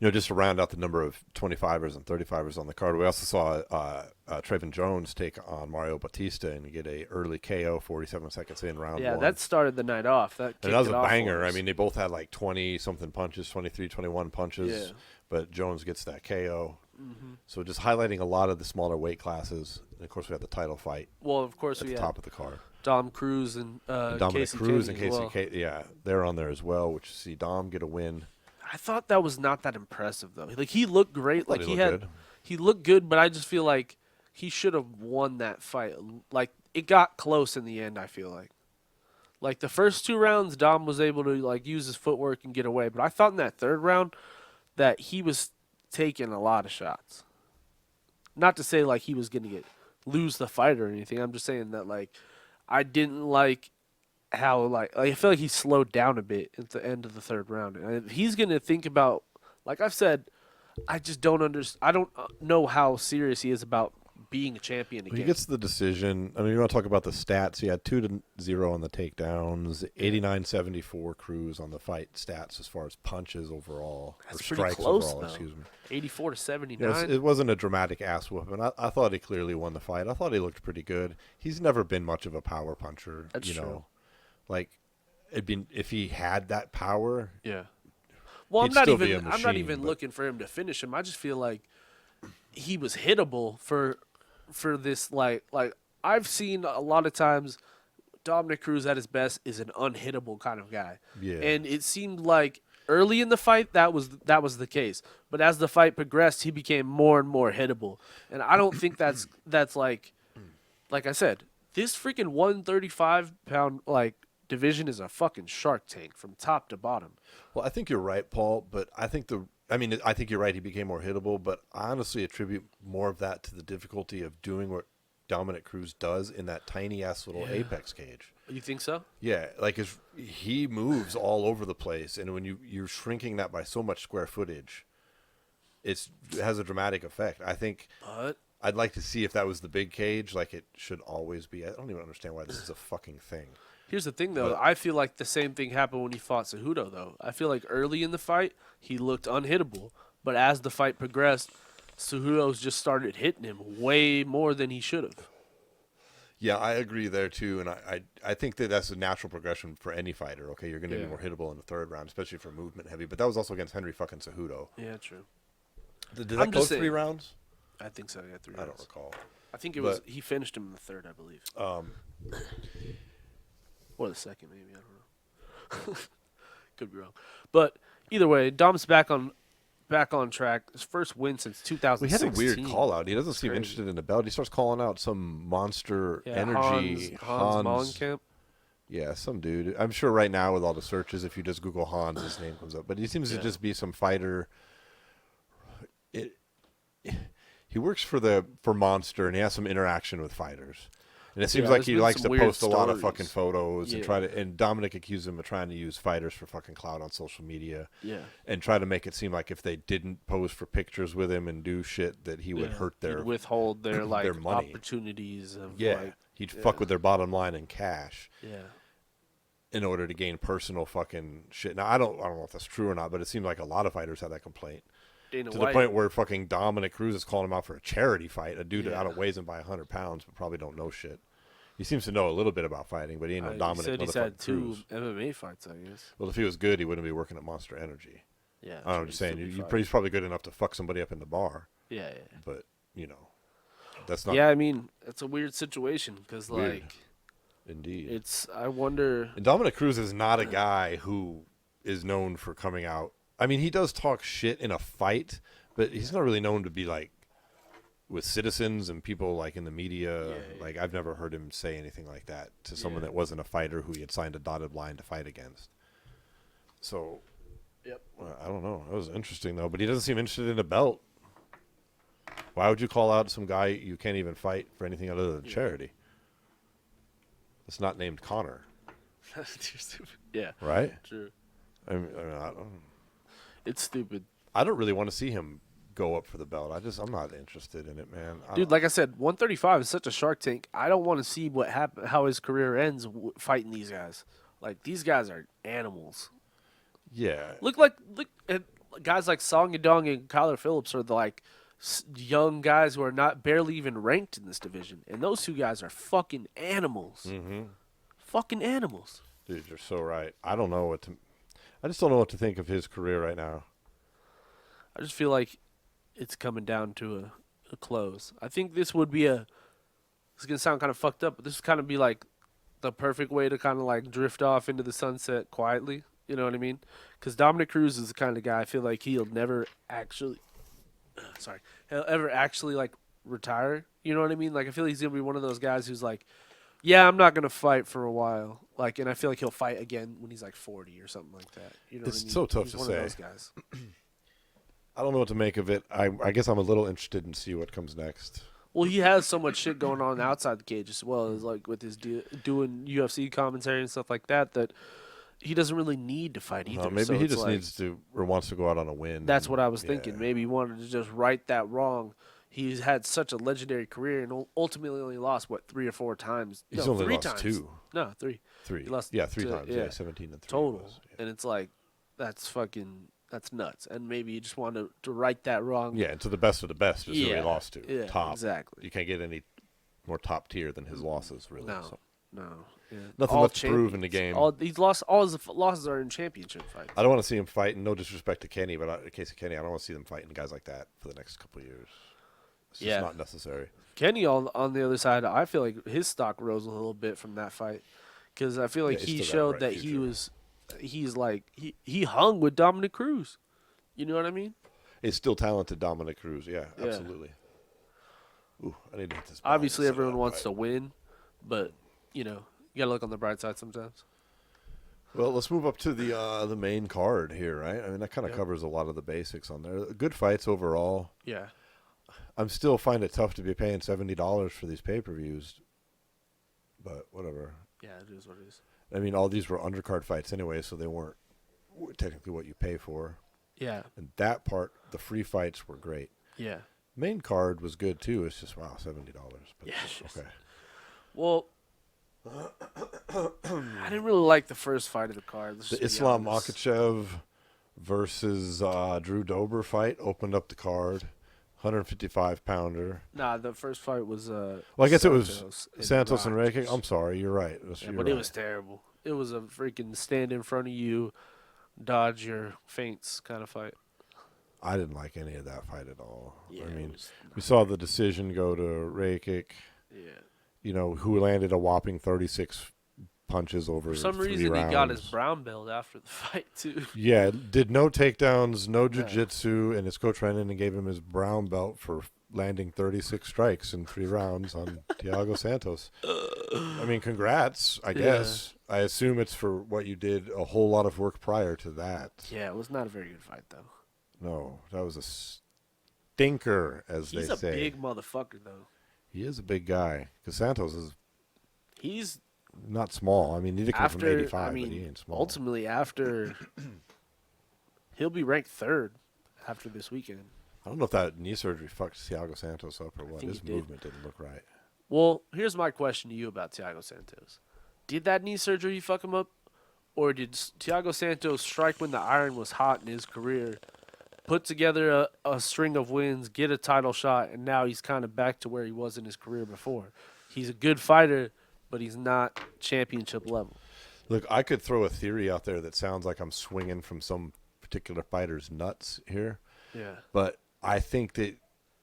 Speaker 1: Just to round out the number of 25ers and 35ers on the card, we also saw Trayvon Jones take on Mario Bautista and get a early KO 47 seconds in round 1.
Speaker 2: Yeah, that started the night off. That
Speaker 1: was a banger. I mean, they both had like 20-something punches, 23, 21 punches, but Jones gets that KO. So just highlighting a lot of the smaller weight classes. And of course, we had the title fight.
Speaker 2: Well, of course,
Speaker 1: at the top of the card.
Speaker 2: Dom Cruz and
Speaker 1: Dominic
Speaker 2: Casey
Speaker 1: Cruz
Speaker 2: King
Speaker 1: and Casey King, they're on there as well, which you see Dom get a win.
Speaker 2: I thought that was not that impressive though. Like, he looked great. Like,
Speaker 1: good.
Speaker 2: He looked good, but I just feel like he should have won that fight. Like, it got close in the end, I feel like the first 2 rounds Dom was able to, like, use his footwork and get away, but I thought in that 3rd round that he was taking a lot of shots. Not to say like he was going to lose the fight or anything. I'm just saying that, like, I didn't like how, like, I feel like he slowed down a bit at the end of the 3rd round. And if he's going to think about, like I've said, I just don't understand. I don't know how serious he is about being a champion
Speaker 1: Well,
Speaker 2: again.
Speaker 1: he gets the decision. I mean, you want to talk about the stats? He had 2-0 on the takedowns, 89-74 Cruz on the fight stats as far as punches overall,
Speaker 2: That's
Speaker 1: or
Speaker 2: pretty
Speaker 1: strikes
Speaker 2: close,
Speaker 1: overall.
Speaker 2: though.
Speaker 1: Excuse me.
Speaker 2: 84 to 79.
Speaker 1: Yeah, it wasn't a dramatic ass whooping. I thought he clearly won the fight. I thought he looked pretty good. He's never been much of a power puncher.
Speaker 2: That's
Speaker 1: you know,
Speaker 2: true.
Speaker 1: like if he had that power.
Speaker 2: Yeah. Well,
Speaker 1: He'd still be a
Speaker 2: I'm not
Speaker 1: machine,
Speaker 2: even
Speaker 1: but-
Speaker 2: looking for him to finish him. I just feel like he was hittable for this like I've seen a lot of times Dominic Cruz at his best is an unhittable kind of guy.
Speaker 1: Yeah.
Speaker 2: And it seemed like early in the fight that was the case. But as the fight progressed, he became more and more hittable. And I don't think that's like I said, this freaking 135-pound like division is a fucking shark tank from top to bottom.
Speaker 1: Well, I think you're right, Paul, but I think you're right. He became more hittable, but I honestly attribute more of that to the difficulty of doing what Dominic Cruz does in that tiny ass little apex cage.
Speaker 2: You think so?
Speaker 1: Yeah, like he moves all over the place, and when you're shrinking that by so much square footage, it has a dramatic effect. I think.
Speaker 2: But
Speaker 1: I'd like to see if that was the big cage, like it should always be. I don't even understand why this is a fucking thing.
Speaker 2: here's the thing, though.
Speaker 1: But-
Speaker 2: I feel like the same thing happened when he fought Cejudo, though. I feel like early in the fight, he looked unhittable. But as the fight progressed, Cejudo's just started hitting him way more than he should have.
Speaker 1: Yeah, I agree there too, and I think that's a natural progression for any fighter. Okay, you're going to
Speaker 2: Yeah.
Speaker 1: be more hittable in the third round, especially for movement heavy. But that was also against Henry fucking Cejudo.
Speaker 2: Yeah, true.
Speaker 1: Did
Speaker 2: I'm
Speaker 1: that go
Speaker 2: just
Speaker 1: 3
Speaker 2: saying-
Speaker 1: rounds?
Speaker 2: I think so, yeah, 3
Speaker 1: I don't
Speaker 2: rounds.
Speaker 1: recall.
Speaker 2: I think it was he finished him in the third, I believe. Or the second, maybe. I don't know. Could be wrong. But either way, Dom's back on track. His first win since
Speaker 1: We
Speaker 2: 2016.
Speaker 1: had a weird call out. He doesn't seem
Speaker 2: crazy.
Speaker 1: interested in the belt. He starts calling out some monster
Speaker 2: Yeah,
Speaker 1: energy.
Speaker 2: Hans Mollenkamp.
Speaker 1: Yeah, some dude. I'm sure right now with all the searches, if you just Google Hans, his name comes up. But he seems to just be some fighter. He works for Monster, and he has some interaction with fighters. And it seems
Speaker 2: Yeah,
Speaker 1: like
Speaker 2: there's
Speaker 1: he
Speaker 2: been
Speaker 1: likes
Speaker 2: some
Speaker 1: to
Speaker 2: weird
Speaker 1: post a lot of
Speaker 2: stories.
Speaker 1: fucking photos and
Speaker 2: Yeah.
Speaker 1: and Dominic accused him of trying to use fighters for fucking clout on social media.
Speaker 2: Yeah.
Speaker 1: And try to make it seem like if they didn't pose for pictures with him and do shit that he would hurt their
Speaker 2: He'd withhold their like
Speaker 1: their money.
Speaker 2: opportunities of
Speaker 1: yeah.
Speaker 2: like,
Speaker 1: He'd fuck with their bottom line in cash
Speaker 2: yeah.
Speaker 1: in order to gain personal fucking shit. Now I don't know if that's true or not, but it seemed like a lot of fighters had that complaint.
Speaker 2: Dana
Speaker 1: To
Speaker 2: White.
Speaker 1: the point where fucking Dominic Cruz is calling him out for a charity fight. A dude that
Speaker 2: Yeah.
Speaker 1: outweighs him by 100 pounds, but probably don't know shit. He seems to know a little bit about fighting, but he ain't no
Speaker 2: He
Speaker 1: Dominic
Speaker 2: said he's
Speaker 1: motherfucking
Speaker 2: had 2
Speaker 1: Cruz.
Speaker 2: MMA fights, I guess.
Speaker 1: Well, if he was good, he wouldn't be working at Monster Energy.
Speaker 2: Yeah.
Speaker 1: I don't know, I'm just saying, he's probably good enough to fuck somebody up in the bar,
Speaker 2: Yeah.
Speaker 1: but, that's not
Speaker 2: Yeah, I mean, it's a weird situation because
Speaker 1: Weird.
Speaker 2: like
Speaker 1: indeed.
Speaker 2: I wonder.
Speaker 1: And Dominic Cruz is not a guy who is known for coming out. I mean, he does talk shit in a fight, but he's not really known to be like with citizens and people like in the media.
Speaker 2: Yeah.
Speaker 1: Like I've never heard him say anything like that to someone
Speaker 2: Yeah.
Speaker 1: that wasn't a fighter who he had signed a dotted line to fight against. So,
Speaker 2: Yep.
Speaker 1: I don't know. That was interesting though, but he doesn't seem interested in a belt. Why would you call out some guy you can't even fight for anything other than charity? It's not named Connor,
Speaker 2: Yeah.
Speaker 1: right?
Speaker 2: True.
Speaker 1: I mean, I don't.
Speaker 2: It's stupid.
Speaker 1: I don't really want to see him go up for the belt. I'm not interested in it, man.
Speaker 2: Dude, like I said, 135 is such a shark tank. I don't want to see how his career ends fighting these guys. Like these guys are animals.
Speaker 1: yeah,
Speaker 2: Look at guys like Song Yadong and Kyler Phillips are the like young guys who are not barely even ranked in this division, and those 2 guys are fucking animals.
Speaker 1: mm-hmm.
Speaker 2: Fucking animals.
Speaker 1: Dude, you're so right. I just don't know what to think of his career right now.
Speaker 2: I just feel like it's coming down to a close. I think this would be This is gonna sound kind of fucked up, but this would kind of be like the perfect way to kind of like drift off into the sunset quietly. You know what I mean? Because Dominic Cruz is the kind of guy I feel like he'll never actually, he'll ever actually like retire. You know what I mean? Like I feel like he's gonna be one of those guys who's like, yeah, I'm not gonna fight for a while. Like, and I feel like he'll fight again when he's like 40 or something like that. You know
Speaker 1: It's
Speaker 2: what I mean?
Speaker 1: so tough
Speaker 2: He's
Speaker 1: to
Speaker 2: one
Speaker 1: say.
Speaker 2: of those guys.
Speaker 1: I don't know what to make of it. I guess I'm a little interested in see what comes next.
Speaker 2: Well, he has so much shit going on outside the cage as well as like with his doing UFC commentary and stuff like that. That he doesn't really need to fight either.
Speaker 1: No, maybe
Speaker 2: so
Speaker 1: he
Speaker 2: it's
Speaker 1: just
Speaker 2: like,
Speaker 1: needs to or wants to go out on a win.
Speaker 2: That's
Speaker 1: and-
Speaker 2: what I was
Speaker 1: yeah.
Speaker 2: thinking. Maybe he wanted to just right that wrong. He's had such a legendary career and ultimately only lost, 3 or 4 times?
Speaker 1: He's
Speaker 2: No,
Speaker 1: only
Speaker 2: 3
Speaker 1: lost
Speaker 2: times.
Speaker 1: 2.
Speaker 2: No, 3.
Speaker 1: 3.
Speaker 2: He lost
Speaker 1: yeah, 3
Speaker 2: to-
Speaker 1: times.
Speaker 2: yeah.
Speaker 1: Yeah, 17 and 3.
Speaker 2: Total.
Speaker 1: was, yeah.
Speaker 2: And it's like, that's nuts. And maybe you just wanted to right that wrong.
Speaker 1: Yeah, and to the best of the best is who he
Speaker 2: Yeah,
Speaker 1: lost to.
Speaker 2: yeah,
Speaker 1: Top.
Speaker 2: exactly.
Speaker 1: You can't get any more top tier than his losses, really.
Speaker 2: No.
Speaker 1: So.
Speaker 2: No. Yeah.
Speaker 1: Nothing
Speaker 2: All
Speaker 1: left to prove in the
Speaker 2: champions.
Speaker 1: game.
Speaker 2: He's lost. All his losses are in championship fights.
Speaker 1: I don't want to see him fight, and no disrespect to Kenny, but in case of Kenny, I don't want to see them fighting guys like that for the next couple of years. It's just not necessary.
Speaker 2: Kenny, on the other side, I feel like his stock rose a little bit from that fight because I feel like
Speaker 1: Yeah,
Speaker 2: he
Speaker 1: he's still got a
Speaker 2: showed
Speaker 1: bright
Speaker 2: that
Speaker 1: future.
Speaker 2: he hung with Dominic Cruz. You know what I mean?
Speaker 1: He's still talented, Dominic Cruz. Yeah,
Speaker 2: Yeah.
Speaker 1: absolutely. Ooh, I need to hit this ball
Speaker 2: Obviously,
Speaker 1: instead of
Speaker 2: everyone
Speaker 1: that
Speaker 2: wants
Speaker 1: fight.
Speaker 2: to win, but you gotta look on the bright side sometimes.
Speaker 1: Well, let's move up to the main card here, right? I mean, that kind of
Speaker 2: Yep.
Speaker 1: covers a lot of the basics on there. Good fights overall.
Speaker 2: Yeah.
Speaker 1: I'm still find it tough to be paying $70 for these pay-per-views, but whatever.
Speaker 2: Yeah, it is what it is.
Speaker 1: I mean, all these were undercard fights anyway, so they weren't technically what you pay for.
Speaker 2: Yeah.
Speaker 1: And that part, the free fights were great.
Speaker 2: Yeah.
Speaker 1: Main card was good too. It's just wow, $70. But
Speaker 2: Yeah, it's just-
Speaker 1: okay.
Speaker 2: Well, I didn't really like the first fight of the card. Let's
Speaker 1: The
Speaker 2: just be
Speaker 1: Islam
Speaker 2: honest.
Speaker 1: Makhachev versus Drew Dober fight opened up the card. 155-pounder.
Speaker 2: Nah, the first fight was
Speaker 1: Well, I guess it was
Speaker 2: and
Speaker 1: Santos and
Speaker 2: Rogers.
Speaker 1: Rake. I'm sorry, you're right.
Speaker 2: Yeah, but it was terrible. It was a freaking stand in front of you, dodge your feints kind of fight.
Speaker 1: I didn't like any of that fight at all.
Speaker 2: Yeah,
Speaker 1: I
Speaker 2: it
Speaker 1: mean,
Speaker 2: was
Speaker 1: we saw the decision go to Rakic,
Speaker 2: Yeah.
Speaker 1: Who landed a whopping 36 punches over
Speaker 2: For some
Speaker 1: 3
Speaker 2: reason,
Speaker 1: rounds.
Speaker 2: he got his brown belt after the fight too.
Speaker 1: Yeah, did no takedowns, no
Speaker 2: Yeah.
Speaker 1: jiu-jitsu, and his coach ran in and gave him his brown belt for landing 36 strikes in 3 rounds on Thiago Santos. I mean, congrats, I guess. I assume it's for what you did a whole lot of work prior to that.
Speaker 2: Yeah, it was not a very good fight though.
Speaker 1: No, that was a stinker, as
Speaker 2: He's
Speaker 1: they
Speaker 2: a
Speaker 1: say.
Speaker 2: big motherfucker though.
Speaker 1: He is a big guy. Because Santos is
Speaker 2: He's
Speaker 1: not small. I mean, he did come from
Speaker 2: after.
Speaker 1: 85,
Speaker 2: I mean,
Speaker 1: but he ain't small.
Speaker 2: ultimately after he'll be ranked 3rd after this weekend.
Speaker 1: I don't know if that knee surgery fucked Thiago Santos up or what.
Speaker 2: think
Speaker 1: His
Speaker 2: he did.
Speaker 1: movement didn't look right.
Speaker 2: Well, here's my question to you about Thiago Santos. Did that knee surgery fuck him up? Or did Thiago Santos strike when the iron was hot in his career, put together a string of wins, get a title shot, and now he's kind of back to where he was in his career before? He's a good fighter, but he's not championship level.
Speaker 1: Look, I could throw a theory out there that sounds like I'm swinging from some particular fighter's nuts here,
Speaker 2: Yeah.
Speaker 1: but I think that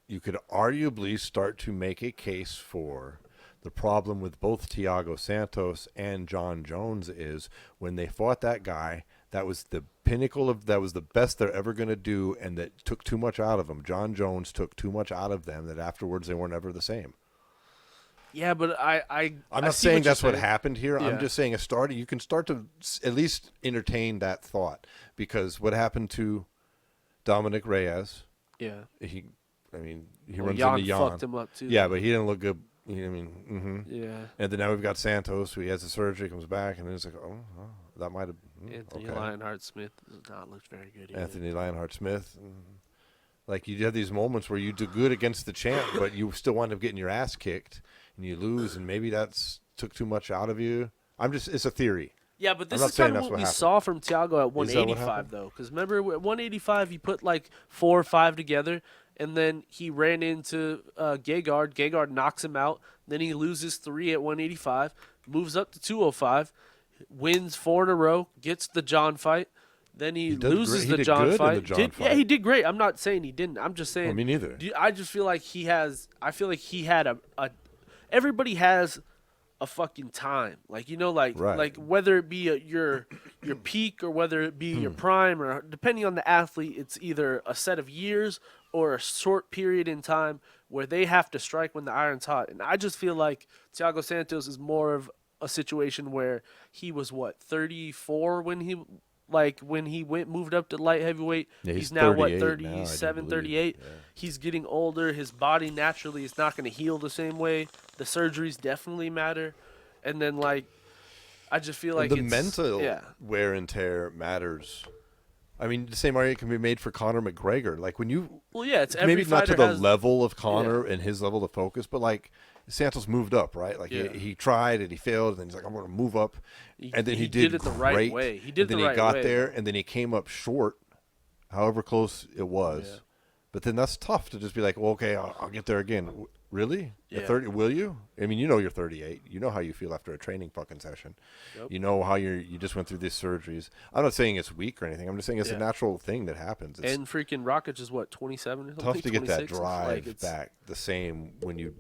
Speaker 1: you could arguably start to make a case for the problem with both Thiago Santos and John Jones is when they fought that guy, that was the pinnacle of, that was the best they're ever going to do, and that took too much out of them. John Jones took too much out of them that afterwards they weren't ever the same.
Speaker 2: Yeah, but
Speaker 1: I'm not saying that's what happened here.
Speaker 2: Yeah.
Speaker 1: I'm just saying you can start to at least entertain that thought, because what happened to Dominic Reyes,
Speaker 2: Yeah.
Speaker 1: he
Speaker 2: Well,
Speaker 1: runs
Speaker 2: Yan
Speaker 1: into Yan.
Speaker 2: fucked him up too.
Speaker 1: Yeah, but he didn't look good. Yeah.
Speaker 2: Yeah.
Speaker 1: And then now we've got Santos, who he has the surgery, comes back, and then it's like, that might have.
Speaker 2: Anthony
Speaker 1: okay.
Speaker 2: Lionheart Smith does not look very good either.
Speaker 1: Anthony Lionheart Smith. Like, you have these moments where you do good against the champ, but you still wind up getting your ass kicked, and you lose, and maybe that's took too much out of you. It's a theory.
Speaker 2: Yeah, but this
Speaker 1: not
Speaker 2: is
Speaker 1: saying
Speaker 2: kind of
Speaker 1: that's
Speaker 2: what we
Speaker 1: what happened.
Speaker 2: saw from Thiago at
Speaker 1: Is that what
Speaker 2: 185,
Speaker 1: happened?
Speaker 2: though. Because remember, at 185, he put like 4 or 5 together, and then he ran into Gegard. Gegard knocks him out. Then he loses 3 at 185, moves up to 205, wins 4 in a row, gets the John fight. Then he
Speaker 1: did
Speaker 2: loses
Speaker 1: great. He
Speaker 2: the
Speaker 1: did
Speaker 2: John
Speaker 1: good in
Speaker 2: fight.
Speaker 1: the John
Speaker 2: Yeah,
Speaker 1: fight.
Speaker 2: he did great. I'm not saying he didn't. I'm just saying.
Speaker 1: Me neither.
Speaker 2: I just feel like he has. I feel like he had a. Everybody has a fucking time, like
Speaker 1: Right.
Speaker 2: like whether it be your peak or whether it be your prime, or depending on the athlete, it's either a set of years or a short period in time where they have to strike when the iron's hot. And I just feel like Thiago Santos is more of a situation where he was 34 when he moved up to light heavyweight.
Speaker 1: Yeah,
Speaker 2: he's now
Speaker 1: 38 now, I do
Speaker 2: 37,
Speaker 1: believe.
Speaker 2: 38.
Speaker 1: Yeah.
Speaker 2: He's getting older. His body naturally is not going to heal the same way. The surgeries definitely matter. And then I just feel like
Speaker 1: the
Speaker 2: it's,
Speaker 1: mental
Speaker 2: yeah.
Speaker 1: wear and tear matters. I mean, the same argument can be made for Conor McGregor. Like when you,
Speaker 2: Well, yeah, it's every
Speaker 1: maybe not to
Speaker 2: fighter
Speaker 1: the
Speaker 2: has,
Speaker 1: level of Conor and his level of focus, but like Santos moved up, right? Like
Speaker 2: Yeah.
Speaker 1: he tried and he failed, and then he's like, I'm going to move up, and then he
Speaker 2: did it the right
Speaker 1: great.
Speaker 2: way. He did it
Speaker 1: and then
Speaker 2: the right
Speaker 1: he got
Speaker 2: way,
Speaker 1: there,
Speaker 2: though.
Speaker 1: and then he came up short, however close it was.
Speaker 2: Yeah.
Speaker 1: But then that's tough to just be like, well, okay, I'll get there again. Really?
Speaker 2: Yeah.
Speaker 1: At 30, will you? I mean, you know you're 38. You know how you feel after a training fucking session.
Speaker 2: Yep.
Speaker 1: You know how you just went through these surgeries. I'm not saying it's weak or anything. I'm just saying it's
Speaker 2: Yeah.
Speaker 1: a natural thing that happens. It's
Speaker 2: And freaking Rockets is what, 27 or something?
Speaker 1: tough to get that
Speaker 2: 26?
Speaker 1: drive
Speaker 2: Like,
Speaker 1: back the same when you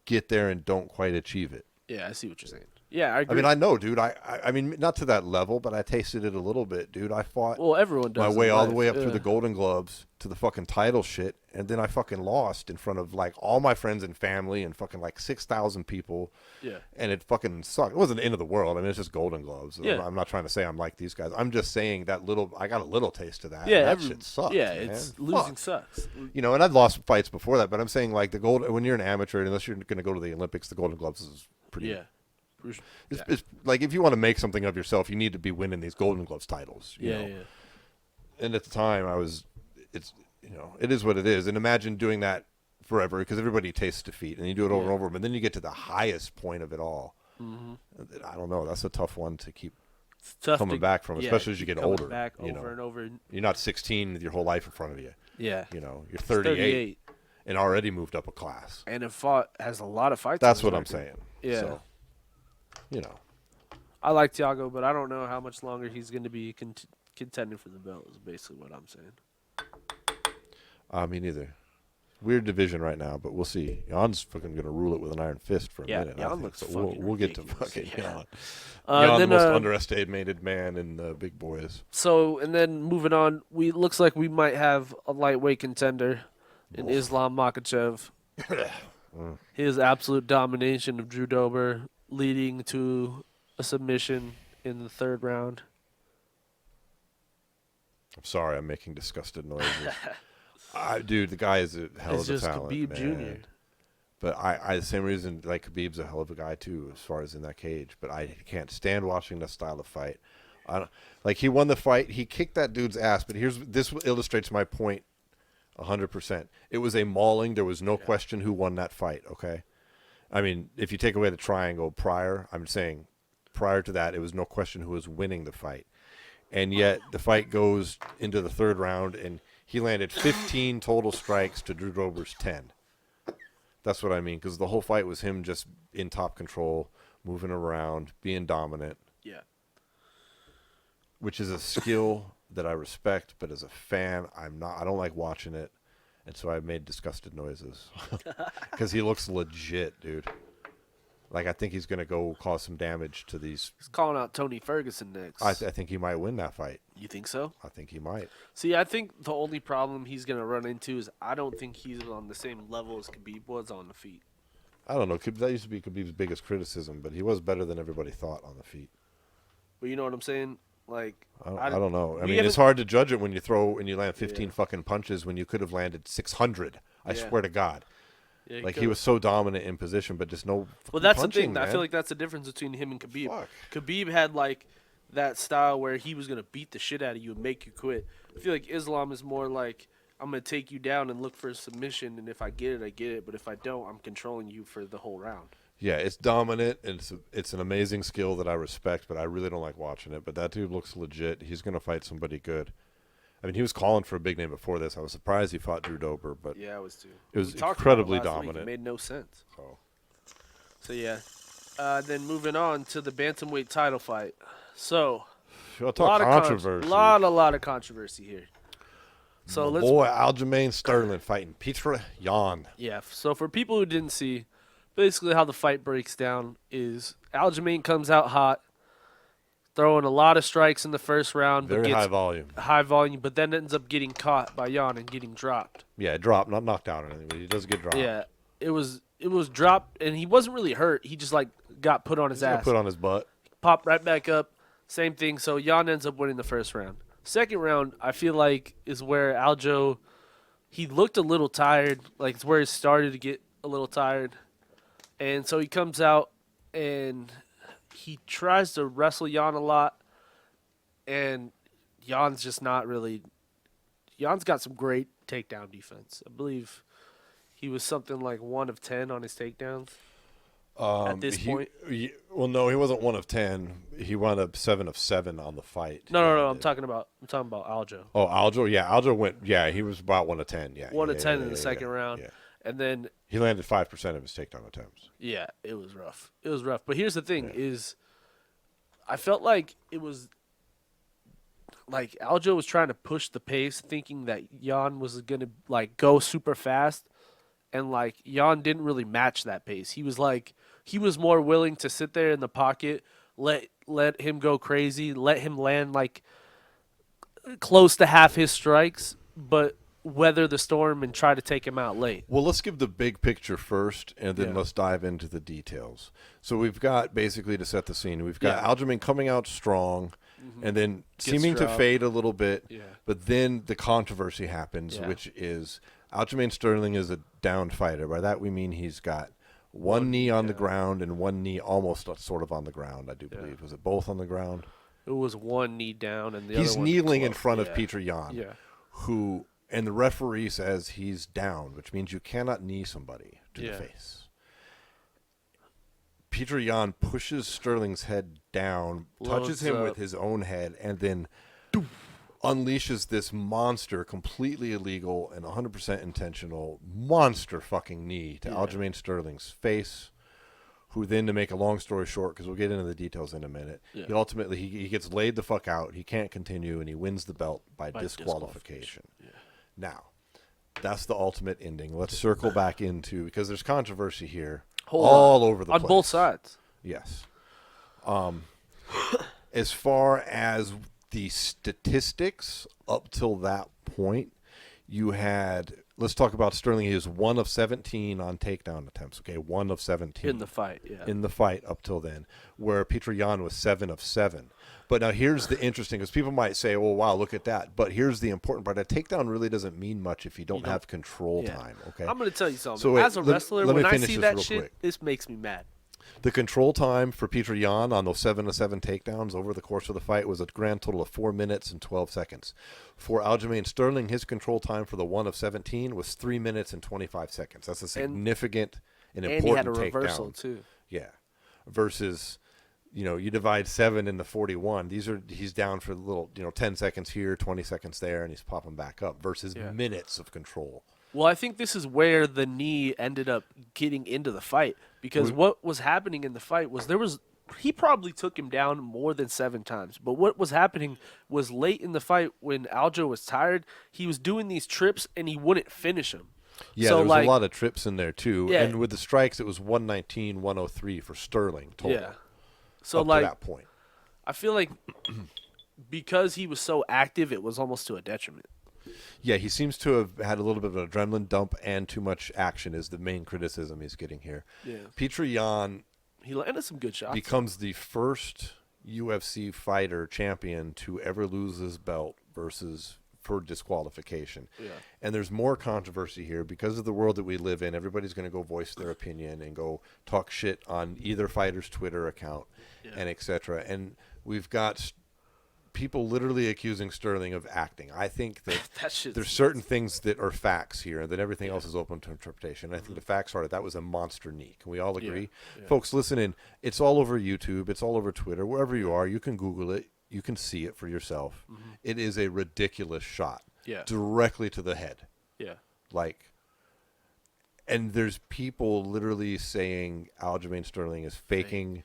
Speaker 1: get there and don't quite achieve it.
Speaker 2: Yeah, I see what you're saying. Yeah, I
Speaker 1: I
Speaker 2: agree.
Speaker 1: mean, I know, dude. I mean, not to that level, but I tasted it a little bit, dude. I fought
Speaker 2: well, everyone does
Speaker 1: my
Speaker 2: in
Speaker 1: way all the
Speaker 2: life.
Speaker 1: way up
Speaker 2: Yeah.
Speaker 1: through the Golden Gloves to the fucking title shit, and then I fucking lost in front of like all my friends and family and fucking like 6,000 people.
Speaker 2: Yeah.
Speaker 1: And it fucking sucked. It wasn't the end of the world. I mean, it's just Golden Gloves.
Speaker 2: Yeah.
Speaker 1: I'm not trying to say I'm like these guys. I'm just saying that I got a little taste of that.
Speaker 2: Yeah,
Speaker 1: and that shit sucks.
Speaker 2: yeah,
Speaker 1: man.
Speaker 2: it's
Speaker 1: Fuck.
Speaker 2: losing sucks.
Speaker 1: You know, and I'd lost fights before that, but I'm saying like when you're an amateur, unless you're going to go to the Olympics, the Golden Gloves is pretty.
Speaker 2: Yeah.
Speaker 1: It's like if you want to make something of yourself, you need to be winning these Golden Gloves titles. You
Speaker 2: Yeah,
Speaker 1: know?
Speaker 2: yeah.
Speaker 1: And at the time, it is what it is. And imagine doing that forever because everybody tastes defeat, and you do it over and over, but then you get to the highest point of it all. Mm-hmm. I don't know. That's a tough one to keep
Speaker 2: It's tough
Speaker 1: coming back from, especially as you get older.
Speaker 2: Back
Speaker 1: you
Speaker 2: over
Speaker 1: know,
Speaker 2: and over.
Speaker 1: you're not 16 with your whole life in front of you.
Speaker 2: Yeah.
Speaker 1: You know, you're 38 and already moved up a class.
Speaker 2: And has a lot of fights.
Speaker 1: That's
Speaker 2: on his
Speaker 1: what I'm
Speaker 2: record.
Speaker 1: saying.
Speaker 2: Yeah.
Speaker 1: So, you know.
Speaker 2: I like Thiago, but I don't know how much longer he's going to be contending for the belt is basically what I'm saying.
Speaker 1: Me neither. Weird division right now, but we'll see. Jan's fucking going to rule it with an iron fist for a minute.
Speaker 2: Jan
Speaker 1: I think.
Speaker 2: looks
Speaker 1: So
Speaker 2: fucking
Speaker 1: we'll get to
Speaker 2: ridiculous.
Speaker 1: fucking
Speaker 2: Yeah.
Speaker 1: Jan.
Speaker 2: Then,
Speaker 1: Jan, the most underestimated man in the big boys.
Speaker 2: So, and then moving on, looks like we might have a lightweight contender in Islam Makhachev. His absolute domination of Drew Dober leading to a submission in the third round.
Speaker 1: I'm sorry, I'm making disgusted noises. Dude, the guy is a hell
Speaker 2: It's
Speaker 1: of a
Speaker 2: just
Speaker 1: talent,
Speaker 2: Khabib
Speaker 1: man.
Speaker 2: Jr.
Speaker 1: But I the same reason, like, Khabib's a hell of a guy, too, as far as in that cage. But I can't stand watching that style of fight. Like, he won the fight. He kicked that dude's ass. But this illustrates my point 100%. It was a mauling. There was no question who won that fight, okay? I mean, if you take away the triangle prior, I'm saying prior to that, it was no question who was winning the fight. And yet the fight goes into the third round, and he landed 15 total strikes to Drew Dober's 10. That's what I mean, because the whole fight was him just in top control, moving around, being dominant.
Speaker 2: Yeah.
Speaker 1: Which is a skill that I respect, but as a fan, I don't like watching it, and so I made disgusted noises. Because he looks legit, dude. Like, I think he's going to go cause some damage to these.
Speaker 2: He's calling out Tony Ferguson next.
Speaker 1: I think he might win that fight.
Speaker 2: You think so?
Speaker 1: I think he might.
Speaker 2: See, I think the only problem he's going to run into is I don't think he's on the same level as Khabib was on the feet.
Speaker 1: I don't know. That used to be Khabib's biggest criticism, but he was better than everybody thought on the feet.
Speaker 2: But you know what I'm saying? Like,
Speaker 1: I don't know. I
Speaker 2: we
Speaker 1: mean, it's
Speaker 2: haven't-
Speaker 1: hard to judge it when you land 15 fucking punches when you could have landed 600. I
Speaker 2: Yeah.
Speaker 1: swear to God.
Speaker 2: Yeah,
Speaker 1: Like, he
Speaker 2: could've.
Speaker 1: was so dominant in position, but just no
Speaker 2: Well, that's
Speaker 1: punching,
Speaker 2: the thing. I
Speaker 1: man.
Speaker 2: feel like that's the difference between him and Khabib.
Speaker 1: Fuck.
Speaker 2: Khabib had like that style where he was gonna beat the shit out of you and make you quit. I feel like Islam is more like I'm gonna take you down and look for a submission, and if I get it, I get it. But if I don't, I'm controlling you for the whole round.
Speaker 1: Yeah, it's dominant, and it's an amazing skill that I respect, but I really don't like watching it. But that dude looks legit. He's going to fight somebody good. I mean, he was calling for a big name before this. I was surprised he fought Drew Dober, but
Speaker 2: Yeah, I was too.
Speaker 1: it was
Speaker 2: We talked about
Speaker 1: incredibly
Speaker 2: last week.
Speaker 1: dominant.
Speaker 2: It made no sense.
Speaker 1: So,
Speaker 2: So yeah. Then moving on to the bantamweight title fight. So
Speaker 1: I'll
Speaker 2: a
Speaker 1: talk
Speaker 2: lot of
Speaker 1: controversy.
Speaker 2: lot of controversy here. So
Speaker 1: My
Speaker 2: let's
Speaker 1: boy Aljamain Sterling fighting Petr Yan.
Speaker 2: Yeah. So for people who didn't see, basically how the fight breaks down is Aljamain comes out hot, throwing a lot of strikes in the first round, but
Speaker 1: Very
Speaker 2: gets
Speaker 1: high volume.
Speaker 2: but then ends up getting caught by Yan and getting dropped.
Speaker 1: Yeah, dropped, not knocked out or anything, but he does get dropped.
Speaker 2: Yeah. It was dropped, and he wasn't really hurt. He just like got put on his
Speaker 1: He's gonna
Speaker 2: ass,
Speaker 1: put on his butt.
Speaker 2: popped right back up. Same thing. So Yan ends up winning the first round. Second round, I feel like is where Aljo, he looked a little tired. Like it's where he started to get a little tired. And so he comes out and he tries to wrestle Yan a lot, and Yan's just not really. Jan's got some great takedown defense. I believe he was something like 1 of 10 on his takedowns at this point.
Speaker 1: Well, no, he wasn't 1 of 10. He wound up 7 of 7 on the fight.
Speaker 2: No. I'm talking about Aljo.
Speaker 1: Oh, Aljo, yeah, Aljo went. Yeah, he was about 1 of 10. Yeah,
Speaker 2: 1 of 10 in the second round, and then
Speaker 1: he landed 5% of his takedown attempts.
Speaker 2: Yeah, it was rough. But here's the thing: is I felt like it was. Like Aljo was trying to push the pace, thinking that Yan was gonna like go super fast, and like Yan didn't really match that pace. He was more willing to sit there in the pocket, let him go crazy, let him land like close to half his strikes, but weather the storm and try to take him out late.
Speaker 1: Well, let's give the big picture first, and then let's dive into the details. So we've got, basically to set the scene, we've got Aljamain coming out strong. And then seeming to fade a little bit, but then the controversy happens, which is Aljamain Sterling is a downed fighter. By that we mean he's got one knee on the ground and one knee almost sort of on the ground, I do believe. Was it both on the ground?
Speaker 2: It was one knee down, and
Speaker 1: he's kneeling in front of Petr Yan, who, and the referee says he's down, which means you cannot knee somebody to the face. Petr Yan pushes Sterling's head down, touches him with his own head, and then unleashes this monster, completely illegal and 100% intentional, monster fucking knee to Aljamain Sterling's face, who then, to make a long story short, because we'll get into the details in a minute, he ultimately he gets laid the fuck out, he can't continue, and he wins the belt by disqualification. Now, that's the ultimate ending. Let's circle back into, because there's controversy here. All over the place.
Speaker 2: On both sides.
Speaker 1: Yes. As far as the statistics up till that point, you had, let's talk about Sterling. He was 1 of 17 on takedown attempts. Okay, 1 of 17.
Speaker 2: In the fight,
Speaker 1: In the fight up till then, where Petr Yan was 7 of 7. But now here's the interesting, because people might say, well, wow, look at that. But here's the important part. A takedown really doesn't mean much if you don't have control time. Okay,
Speaker 2: I'm going to tell you something. So as a wrestler, when I see that shit, this makes me mad.
Speaker 1: The control time for Petr Yan on those 7 of 7 takedowns over the course of the fight was a grand total of 4 minutes and 12 seconds. For Aljamain Sterling, his control time for the 1 of 17 was 3 minutes and 25 seconds. That's a significant and important takedown. And he had a reversal too. Yeah, versus, you divide 7 into 41. He's down for a little, 10 seconds here, 20 seconds there, and he's popping back up versus minutes of control.
Speaker 2: Well, I think this is where the knee ended up getting into the fight, because what was happening in the fight was he probably took him down more than 7 times. But what was happening was late in the fight when Aljo was tired, he was doing these trips and he wouldn't finish him.
Speaker 1: Yeah, so there was a lot of trips in there too. Yeah. And with the strikes, it was 119, 103 for Sterling total. Yeah.
Speaker 2: So
Speaker 1: up to that point.
Speaker 2: I feel like because he was so active, it was almost to a detriment.
Speaker 1: Yeah, he seems to have had a little bit of an adrenaline dump and too much action is the main criticism he's getting here. Yeah. Petr Yan,
Speaker 2: he landed some good shots.
Speaker 1: Becomes the first UFC fighter champion to ever lose his belt for disqualification. Yeah. And there's more controversy here because of the world that we live in. Everybody's going to go voice their opinion and go talk shit on either fighter's Twitter account and etc. And we've got people literally accusing Sterling of acting. I think that there's certain things that are facts here and that everything else is open to interpretation. I think the facts are that was a monster knee. Can we all agree? Yeah. Folks, listen in. It's all over YouTube. It's all over Twitter. Wherever you are, you can Google it. You can see it for yourself. Mm-hmm. It is a ridiculous shot. Yeah. Directly to the head. Yeah. And there's people literally saying Aljamain Sterling is faking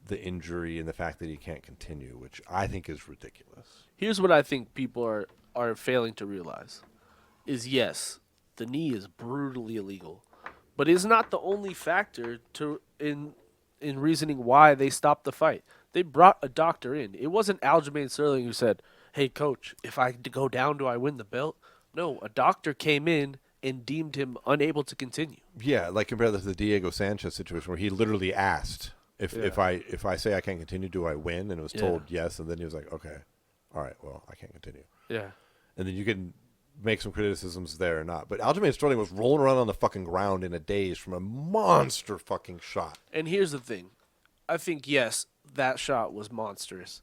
Speaker 1: the injury and the fact that he can't continue, which I think is ridiculous.
Speaker 2: Here's what I think people are failing to realize is, yes, the knee is brutally illegal, but it's not the only factor in reasoning why they stopped the fight. They brought a doctor in. It wasn't Aljamain Sterling who said, hey, coach, if I go down, do I win the belt? No, a doctor came in and deemed him unable to continue.
Speaker 1: Yeah, like compared to the Diego Sanchez situation where he literally asked, If I say I can't continue, do I win? And it was told yes, and then he was like, okay, all right, well, I can't continue. Yeah. And then you can make some criticisms there or not. But Aljamain Sterling was rolling around on the fucking ground in a daze from a monster fucking shot.
Speaker 2: And here's the thing. I think yes, that shot was monstrous,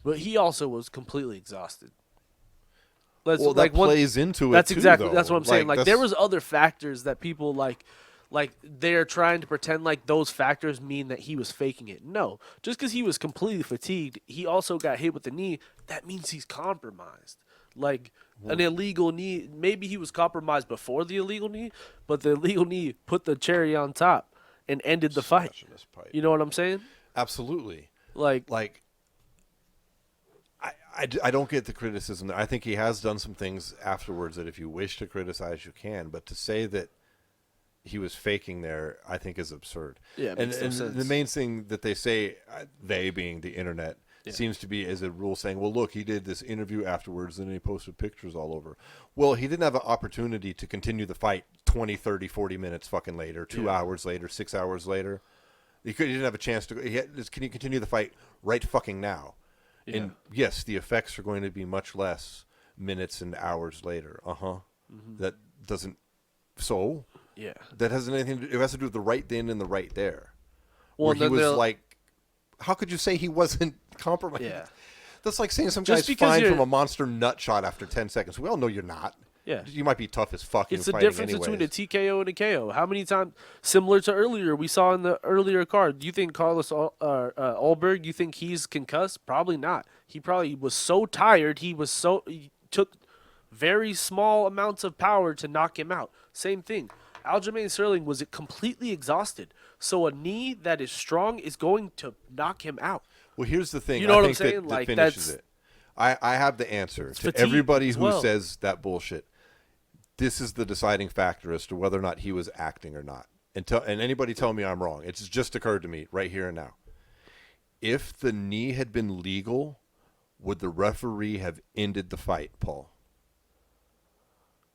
Speaker 2: but he also was completely exhausted.
Speaker 1: Well, that plays into it.
Speaker 2: That's
Speaker 1: too,
Speaker 2: exactly.
Speaker 1: though.
Speaker 2: That's what I'm saying. Like there
Speaker 1: that's-
Speaker 2: was other factors that people like they're trying to pretend like those factors mean that he was faking it. No, just because he was completely fatigued, he also got hit with the knee. That means he's compromised. Like an illegal knee. Maybe he was compromised before the illegal knee, but the illegal knee put the cherry on top and ended the fight.
Speaker 1: Smashing this pipe.
Speaker 2: You know what I'm saying?
Speaker 1: Absolutely.
Speaker 2: Like
Speaker 1: I don't get the criticism. I think he has done some things afterwards that if you wish to criticize, you can. But to say that he was faking there, I think is absurd.
Speaker 2: Yeah, it
Speaker 1: and,
Speaker 2: makes no
Speaker 1: and
Speaker 2: sense.
Speaker 1: the main thing that they say, they being the internet, seems to be as a rule saying, well, look, he did this interview afterwards and he posted pictures all over. Well, he didn't have an opportunity to continue the fight 20, 30, 40 minutes fucking later, 2 hours later, 6 hours later. He didn't have a chance to. Can you continue the fight right fucking now?
Speaker 2: Yeah.
Speaker 1: And yes, the effects are going to be much less minutes and hours later. That doesn't. So
Speaker 2: yeah.
Speaker 1: that has anything. It has to do with the right then and the right there.
Speaker 2: Well,
Speaker 1: Where he
Speaker 2: then
Speaker 1: was
Speaker 2: they'll-
Speaker 1: like, how could you say he wasn't compromised?
Speaker 2: Yeah.
Speaker 1: That's like saying some
Speaker 2: Just
Speaker 1: guy's
Speaker 2: because
Speaker 1: fine
Speaker 2: you're-
Speaker 1: from a monster nut shot after 10 seconds. We all know you're not.
Speaker 2: Yeah.
Speaker 1: You might be tough as fuck.
Speaker 2: It's the
Speaker 1: fighting
Speaker 2: difference
Speaker 1: anyways.
Speaker 2: between a TKO and a KO. How many times, similar to earlier, we saw in the earlier card, do you think Carlos Ulberg, you think he's concussed? Probably not. He probably was so tired, he took very small amounts of power to knock him out. Same thing. Aljamain Sterling was completely exhausted. So a knee that is strong is going to knock him out.
Speaker 1: Well, here's the thing.
Speaker 2: You know
Speaker 1: I
Speaker 2: what I'm
Speaker 1: think
Speaker 2: saying?
Speaker 1: That
Speaker 2: Like,
Speaker 1: finishes
Speaker 2: that's-
Speaker 1: it. I have the answer to
Speaker 2: fatigue
Speaker 1: everybody
Speaker 2: as
Speaker 1: who
Speaker 2: well.
Speaker 1: says that bullshit. This is the deciding factor as to whether or not he was acting or not. And anybody tell me I'm wrong. It's just occurred to me right here and now. If the knee had been legal, would the referee have ended the fight, Paul?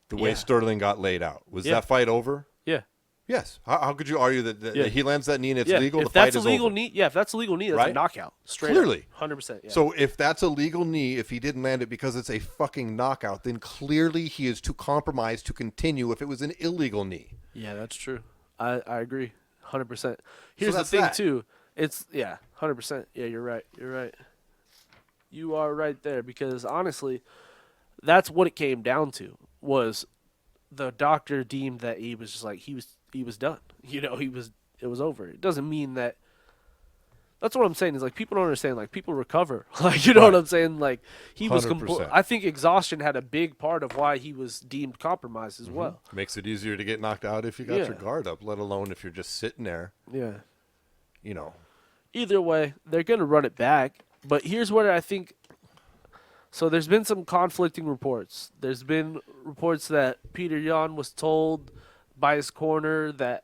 Speaker 1: The way
Speaker 2: Yeah.
Speaker 1: Sterling got laid out. Was
Speaker 2: Yeah.
Speaker 1: that fight over?
Speaker 2: Yeah.
Speaker 1: Yes. How could you argue that
Speaker 2: Yeah.
Speaker 1: he lands that knee and it's
Speaker 2: Yeah.
Speaker 1: legal?
Speaker 2: If
Speaker 1: The fight
Speaker 2: that's a
Speaker 1: is
Speaker 2: legal
Speaker 1: over.
Speaker 2: knee, if that's a legal knee, that's
Speaker 1: Right?
Speaker 2: a knockout. Straight
Speaker 1: Clearly.
Speaker 2: up. 100%. Yeah.
Speaker 1: So if that's a legal knee, if he didn't land it because it's a fucking knockout, then clearly he is too compromised to continue if it was an illegal knee.
Speaker 2: Yeah, that's true. I agree, 100%. Here's the
Speaker 1: that's
Speaker 2: thing
Speaker 1: that.
Speaker 2: too. It's 100%. Yeah, you're right. You're right. You are right there because honestly, that's what it came down to. Was the doctor deemed that he was just like he was done. You know, it was over. It doesn't mean that. That's what I'm saying is like people don't understand. Like people recover. Like you know what
Speaker 1: Right.
Speaker 2: I'm saying. Like he was.
Speaker 1: 100%.
Speaker 2: I think exhaustion had a big part of why he was deemed compromised as well.
Speaker 1: Makes it easier to get knocked out if you got
Speaker 2: Yeah.
Speaker 1: your guard up, let alone if you're just sitting there,
Speaker 2: Yeah.
Speaker 1: you know.
Speaker 2: Either way, they're going to run it back. But here's what I think. So there's been some conflicting reports. There's been reports that Petr Yan was told by his corner that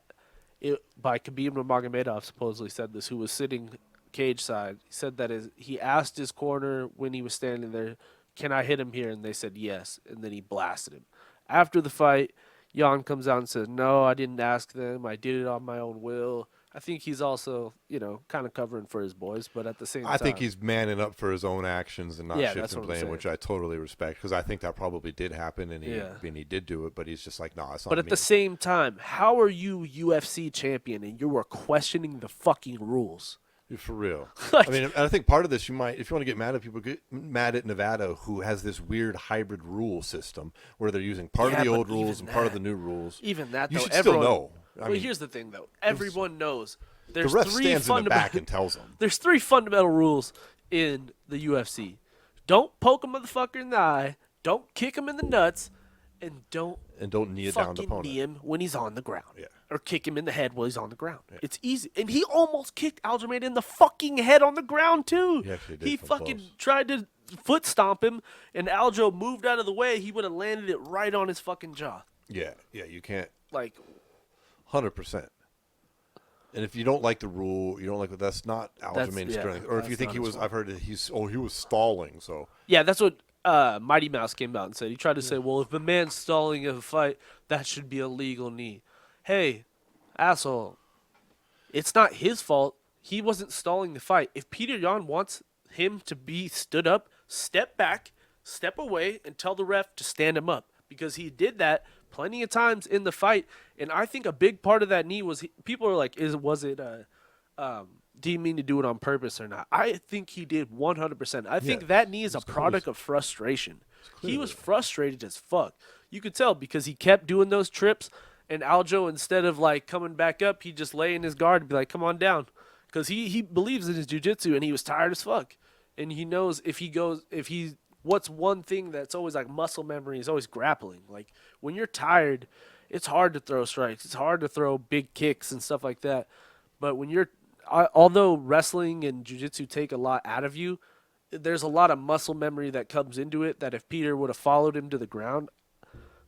Speaker 2: by Khabib Nurmagomedov supposedly said this, who was sitting cage side. He said that he asked his corner when he was standing there, "Can I hit him here?" And they said yes, and then he blasted him. After the fight, Yan comes out and says, "No, I didn't ask them. I did it on my own will." I think he's also, kind of covering for his boys, but at the same time,
Speaker 1: I think he's manning up for his own actions and not
Speaker 2: Yeah, that's
Speaker 1: shifting
Speaker 2: what I'm
Speaker 1: blame,
Speaker 2: saying.
Speaker 1: which I totally respect because I think that probably did happen and he did do it, but he's just like, no, it's not
Speaker 2: But at
Speaker 1: me.
Speaker 2: the same time, how are you UFC champion and you are questioning the fucking rules?
Speaker 1: For real.
Speaker 2: Like-
Speaker 1: I mean, I think part of this, if you want to get mad at people, get mad at Nevada, who has this weird hybrid rule system where they're using part
Speaker 2: Yeah,
Speaker 1: of the
Speaker 2: but
Speaker 1: old rules
Speaker 2: even
Speaker 1: and part of
Speaker 2: that-
Speaker 1: the new rules.
Speaker 2: Even that,
Speaker 1: You
Speaker 2: though,
Speaker 1: should
Speaker 2: everyone
Speaker 1: still know. I
Speaker 2: Well,
Speaker 1: mean,
Speaker 2: here's the thing, though. Everyone knows
Speaker 1: the
Speaker 2: there's
Speaker 1: ref
Speaker 2: three
Speaker 1: stands in the back
Speaker 2: fundamental.
Speaker 1: and tells them.
Speaker 2: There's three fundamental rules in the UFC: don't poke a motherfucker in the eye, don't kick him in the nuts, and don't
Speaker 1: And don't knee it down the
Speaker 2: fucking
Speaker 1: opponent.
Speaker 2: knee him when he's on the ground.
Speaker 1: Yeah.
Speaker 2: Or kick him in the head while he's on the ground. It's easy. And he almost kicked Aljamain in the fucking head on the ground, too.
Speaker 1: He actually did
Speaker 2: He
Speaker 1: come
Speaker 2: fucking
Speaker 1: close.
Speaker 2: tried to foot stomp him, and Aljo moved out of the way. He would have landed it right on his fucking jaw.
Speaker 1: Yeah, you can't.
Speaker 2: Like,
Speaker 1: 100%. And if you don't like the rule, you don't like that's not
Speaker 2: That's-
Speaker 1: Aljamain
Speaker 2: yeah,
Speaker 1: Sterling. Or if
Speaker 2: that's
Speaker 1: you think
Speaker 2: not
Speaker 1: he
Speaker 2: his
Speaker 1: was,
Speaker 2: fault.
Speaker 1: I've heard that he was stalling. So
Speaker 2: yeah, that's what Mighty Mouse came out and said. He tried to say, well, if a man's stalling a fight, that should be a legal knee. Hey, asshole. It's not his fault. He wasn't stalling the fight. If Petr Yan wants him to be stood up, step back, step away, and tell the ref to stand him up. Because he did that plenty of times in the fight. And I think a big part of that knee was people are like, was it did he mean to do it on purpose or not? I think he did 100%. I think
Speaker 1: Yeah,
Speaker 2: that knee is a product of frustration. He was frustrated as fuck. You could tell because he kept doing those trips, and Aljo, instead of like coming back up, he'd just lay in his guard and be like, come on down. Because he believes in his jiu-jitsu, and he was tired as fuck. And he knows what's one thing that's always like muscle memory is always grappling. Like when you're tired, it's hard to throw strikes. It's hard to throw big kicks and stuff like that. But when although wrestling and jiu-jitsu take a lot out of you, there's a lot of muscle memory that comes into it that if Peter would have followed him to the ground,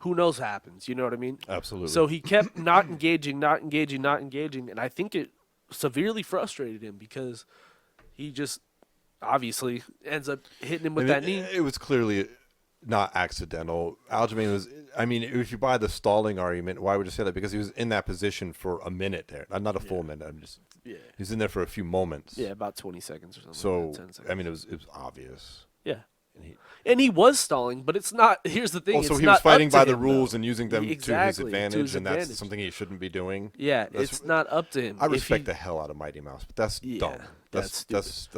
Speaker 2: who knows what happens. You know what I mean?
Speaker 1: Absolutely.
Speaker 2: So he kept not engaging, and I think it severely frustrated him because he just obviously ends up hitting him with that knee.
Speaker 1: It was clearly not accidental. Aljamain was, I mean, if you buy the stalling argument, why would you say that? Because he was in that position for a minute there. Not a full minute. He's in there for a few moments.
Speaker 2: Yeah, about 20 seconds or something.
Speaker 1: So,
Speaker 2: like that, 10 seconds.
Speaker 1: I mean, it was obvious.
Speaker 2: Yeah. And he was stalling, but it's not. Here's the thing.
Speaker 1: Also,
Speaker 2: it's
Speaker 1: he
Speaker 2: not
Speaker 1: was fighting
Speaker 2: up to
Speaker 1: by the
Speaker 2: him,
Speaker 1: rules
Speaker 2: though.
Speaker 1: and using them to his advantage, and that's something he shouldn't be doing.
Speaker 2: Yeah, it's not up to him.
Speaker 1: I respect the hell out of Mighty Mouse, but that's dumb. That's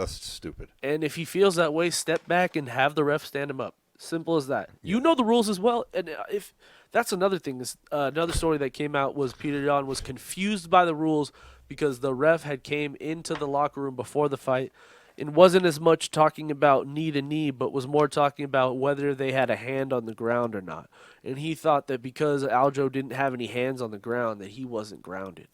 Speaker 1: stupid.
Speaker 2: And if he feels that way, step back and have the ref stand him up. Simple as that. Yeah. You know the rules as well. And if that's another thing, is another story that came out was Petr Yan was confused by the rules because the ref had came into the locker room before the fight and wasn't as much talking about knee to knee, but was more talking about whether they had a hand on the ground or not. And he thought that because Aljo didn't have any hands on the ground, that he wasn't grounded.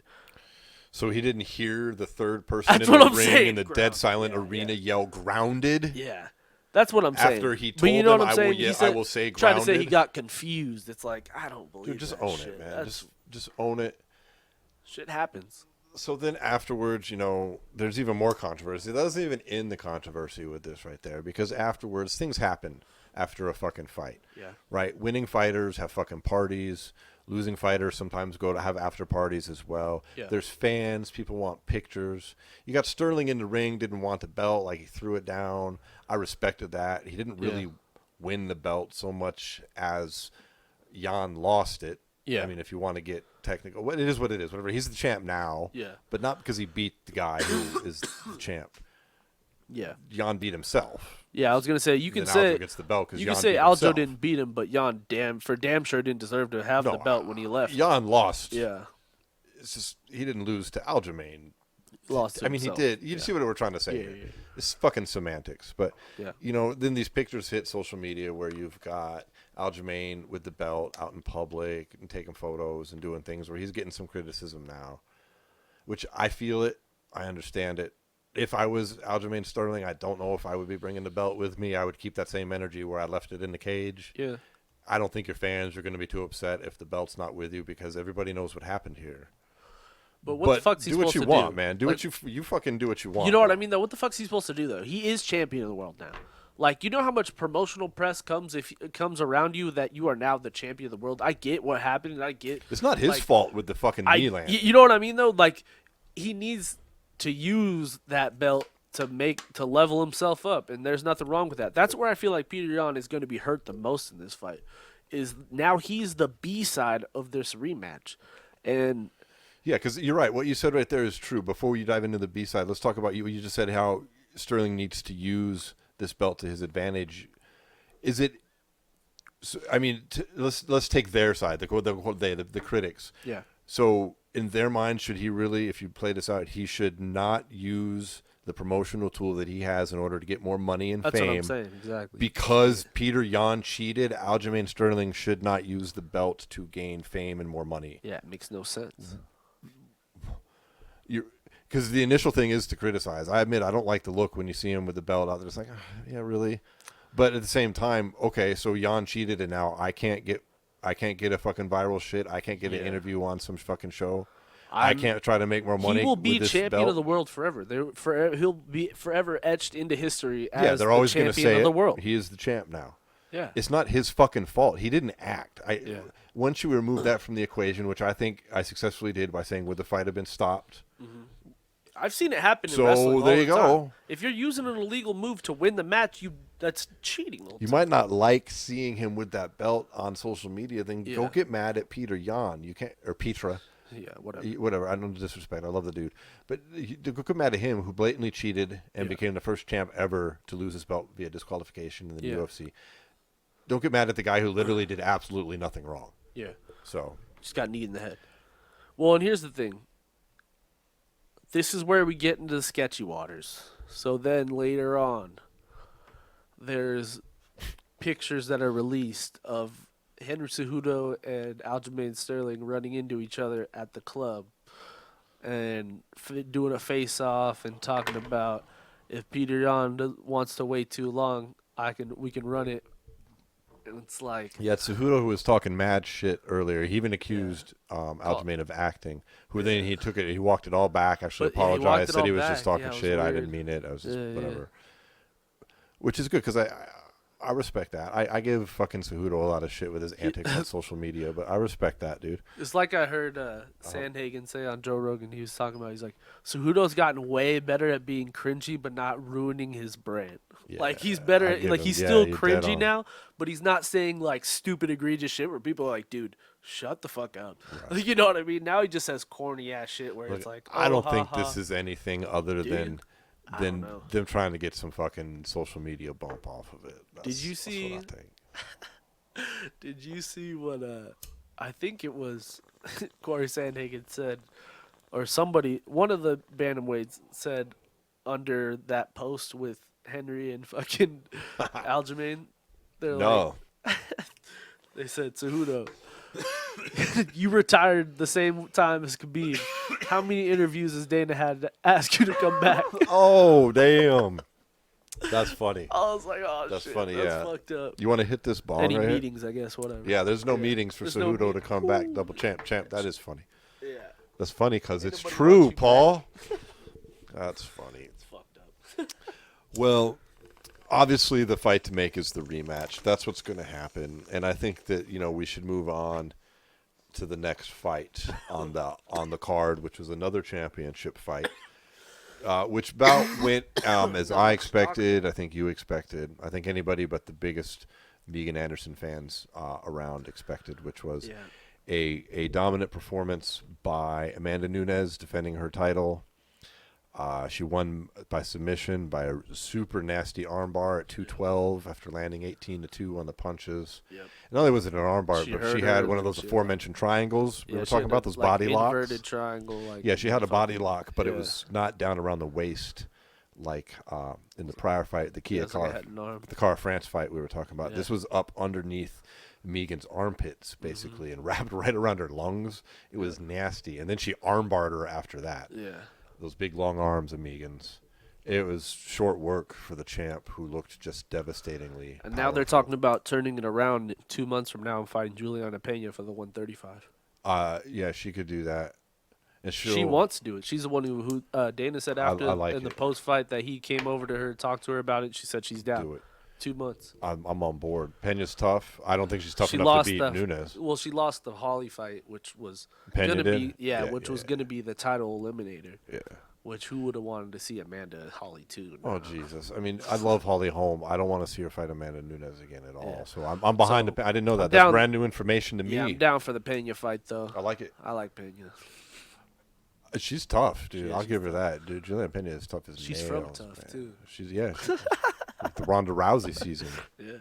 Speaker 1: So he didn't hear the third person in the ring in the dead silent arena yell grounded?
Speaker 2: Yeah. That's what I'm saying.
Speaker 1: After he told
Speaker 2: but you know
Speaker 1: him,
Speaker 2: what I'm saying?
Speaker 1: I will say grounded.
Speaker 2: Trying to say he got confused. It's like, I don't believe
Speaker 1: Dude, just
Speaker 2: that
Speaker 1: own
Speaker 2: shit.
Speaker 1: it, man. Just own it.
Speaker 2: Shit happens.
Speaker 1: So then afterwards, there's even more controversy. That doesn't even end the controversy with this right there, because afterwards, things happen after a fucking fight.
Speaker 2: Yeah.
Speaker 1: Right? Winning fighters have fucking parties. Losing fighters sometimes go to have after parties as well.
Speaker 2: Yeah.
Speaker 1: There's fans. People want pictures. You got Sterling in the ring, didn't want the belt. Like, he threw it down. I respected that. He didn't really win the belt so much as Yan lost it.
Speaker 2: Yeah.
Speaker 1: I mean, if you want to get technical, it is what it is. Whatever. He's the champ now.
Speaker 2: Yeah.
Speaker 1: But not because he beat the guy who is the champ.
Speaker 2: Yeah.
Speaker 1: Yan beat himself.
Speaker 2: Yeah, I was gonna say you can
Speaker 1: say Aljo gets the belt because
Speaker 2: you can say Aljo didn't beat him, but Yan damn sure didn't deserve to have the belt when he left.
Speaker 1: Yan lost.
Speaker 2: Yeah.
Speaker 1: It's just he didn't lose to Aljamain.
Speaker 2: Lost.
Speaker 1: I mean, he did. You see what we're trying to say here.
Speaker 2: Yeah.
Speaker 1: It's fucking semantics. But then these pictures hit social media where you've got Aljamain with the belt out in public and taking photos and doing things where he's getting some criticism now, which I feel it. I understand it. If I was Aljamain Sterling, I don't know if I would be bringing the belt with me. I would keep that same energy where I left it in the cage.
Speaker 2: Yeah.
Speaker 1: I don't think your fans are going to be too upset if the belt's not with you because everybody knows what happened here.
Speaker 2: But what the fuck's he supposed to do?
Speaker 1: Do what you want, man. Do what you fucking do what you want.
Speaker 2: You know what I mean, though? What the fuck's he supposed to do, though? He is champion of the world now. Like, you know how much promotional press comes around you that you are now the champion of the world? I get what happened, and I get...
Speaker 1: It's not his fault with the fucking knee land.
Speaker 2: You know what I mean, though? Like, he needs to use that belt to level himself up, and there's nothing wrong with that. That's where I feel like Petr Yan is going to be hurt the most in this fight, is now he's the B side of this rematch. And...
Speaker 1: Yeah, because you're right. What you said right there is true. Before you dive into the B side, let's talk about you just said how Sterling needs to use this belt to his advantage. Is it? I mean, let's take their side, the critics.
Speaker 2: Yeah.
Speaker 1: So in their mind, should he really, if you play this out, he should not use the promotional tool that he has in order to get more money and fame.
Speaker 2: That's what I'm saying, exactly.
Speaker 1: Because Petr Yan cheated, Aljamain Sterling should not use the belt to gain fame and more money.
Speaker 2: Yeah, it makes no sense.
Speaker 1: Because the initial thing is to criticize. I admit I don't like the look when you see him with the belt out there. It's like, yeah, really. But at the same time, okay, so Yan cheated, and now I can't get a fucking viral shit. I can't get an interview on some fucking show. I can't try to make more money.
Speaker 2: He will be
Speaker 1: with this
Speaker 2: champion
Speaker 1: belt.
Speaker 2: of the world forever. He'll be forever etched into history as
Speaker 1: they're always
Speaker 2: the
Speaker 1: going to
Speaker 2: champion
Speaker 1: say
Speaker 2: of the world.
Speaker 1: He is the champ now.
Speaker 2: Yeah,
Speaker 1: it's not his fucking fault. He didn't act. Once you remove that from the equation, which I think I successfully did by saying, would the fight have been stopped?
Speaker 2: Mm-hmm. I've seen it happen in wrestling.
Speaker 1: So there you go.
Speaker 2: Time. If you're using an illegal move to win the match, that's cheating.
Speaker 1: You might not like seeing him with that belt on social media. Then go get mad at Petr Yan. You can't, or Petra.
Speaker 2: Yeah, whatever.
Speaker 1: Whatever. I don't disrespect. I love the dude. But don't get mad at him, who blatantly cheated and became the first champ ever to lose his belt via disqualification in the UFC. Don't get mad at the guy who literally did absolutely nothing wrong.
Speaker 2: Yeah.
Speaker 1: So
Speaker 2: Just got kneed in the head. Well, and here's the thing. This is where we get into the sketchy waters. So then later on, there's pictures that are released of Henry Cejudo and Aljamain Sterling running into each other at the club and doing a face-off and talking about if Petr Yan wants to wait too long, we can run it. And it's like...
Speaker 1: Yeah, Cejudo, who was talking mad shit earlier, he even accused Aljamain of acting, who then he walked it all back, actually apologized, said he was just talking shit, I didn't mean it, I was just whatever. Which is good, because I respect that. I give fucking Cejudo a lot of shit with his antics on social media, but I respect that, dude.
Speaker 2: It's like I heard Sandhagen say on Joe Rogan. He was talking about, he's like, Cejudo's gotten way better at being cringy, but not ruining his brand.
Speaker 1: Yeah,
Speaker 2: like, he's better. He's still cringy now, but he's not saying, like, stupid, egregious shit where people are like, dude, shut the fuck up. Right. You know what I mean? Now he just says corny-ass shit where it's like,
Speaker 1: I don't think this is anything other than them trying to get some fucking social media bump off of it.
Speaker 2: Did you see?
Speaker 1: That's what I think.
Speaker 2: Did you see what? I think it was Corey Sandhagen said, or somebody, one of the bantamweights said under that post with Henry and fucking Aljamain. They said, Cejudo, you retired the same time as Khabib. How many interviews has Dana had to ask you to come back?
Speaker 1: Oh, damn. That's funny.
Speaker 2: I was like, oh,
Speaker 1: that's
Speaker 2: shit.
Speaker 1: Funny,
Speaker 2: That's fucked up.
Speaker 1: You want to hit this ball
Speaker 2: Any
Speaker 1: right
Speaker 2: meetings, I guess, whatever.
Speaker 1: Yeah, there's no meetings for Cejudo to come back. Double champ. That is funny.
Speaker 2: Yeah.
Speaker 1: That's funny because it's true, Paul. That's funny.
Speaker 2: It's fucked up.
Speaker 1: Well, obviously the fight to make is the rematch. That's what's going to happen. And I think that, we should move on to the next fight on the card, which was another championship fight. Which bout went as I expected. I think you expected. I think anybody but the biggest Megan Anderson fans around expected, which was a dominant performance by Amanda Nunes defending her title. She won by submission by a super nasty armbar at 212 after landing 18-2 on the punches. Yep. Not only was it an armbar, but she had one of those aforementioned triangles. We were talking about those body locks.
Speaker 2: Inverted triangle.
Speaker 1: She had a body lock, but it was not down around the waist like in the prior fight, the the Cara France fight we were talking about. Yeah. This was up underneath Megan's armpits, basically, and wrapped right around her lungs. It was nasty. And then she armbarred her after that. Yeah. Those big long arms of Megan's. It was short work for the champ, who looked just devastatingly
Speaker 2: And now they're talking about turning it around 2 months from now and fighting Juliana Pena for the 135.
Speaker 1: Yeah, she could do that. And
Speaker 2: she wants to do it. She's the one who Dana said after in the post-fight that he came over to her, talked to her about it. She said she's down. Do it. 2 months.
Speaker 1: I'm on board. Pena's tough. I don't think she's tough enough to beat Nunes.
Speaker 2: Well, she lost the Holly fight, which was going to be was going to be the title eliminator. Yeah. Which who would have wanted to see Amanda Holly too?
Speaker 1: Oh Jesus! I mean, I love Holly Holm. I don't want to see her fight Amanda Nunes again at all. Yeah. So I'm behind. I didn't know that. That's brand new information to me.
Speaker 2: Yeah, I'm down for the Pena fight though.
Speaker 1: I like it.
Speaker 2: I like Pena.
Speaker 1: She's tough, dude. I'll give her that, dude. Juliana Pena is tough as nails.
Speaker 2: She's from tough too.
Speaker 1: She's like the Ronda Rousey season.
Speaker 2: Yeah,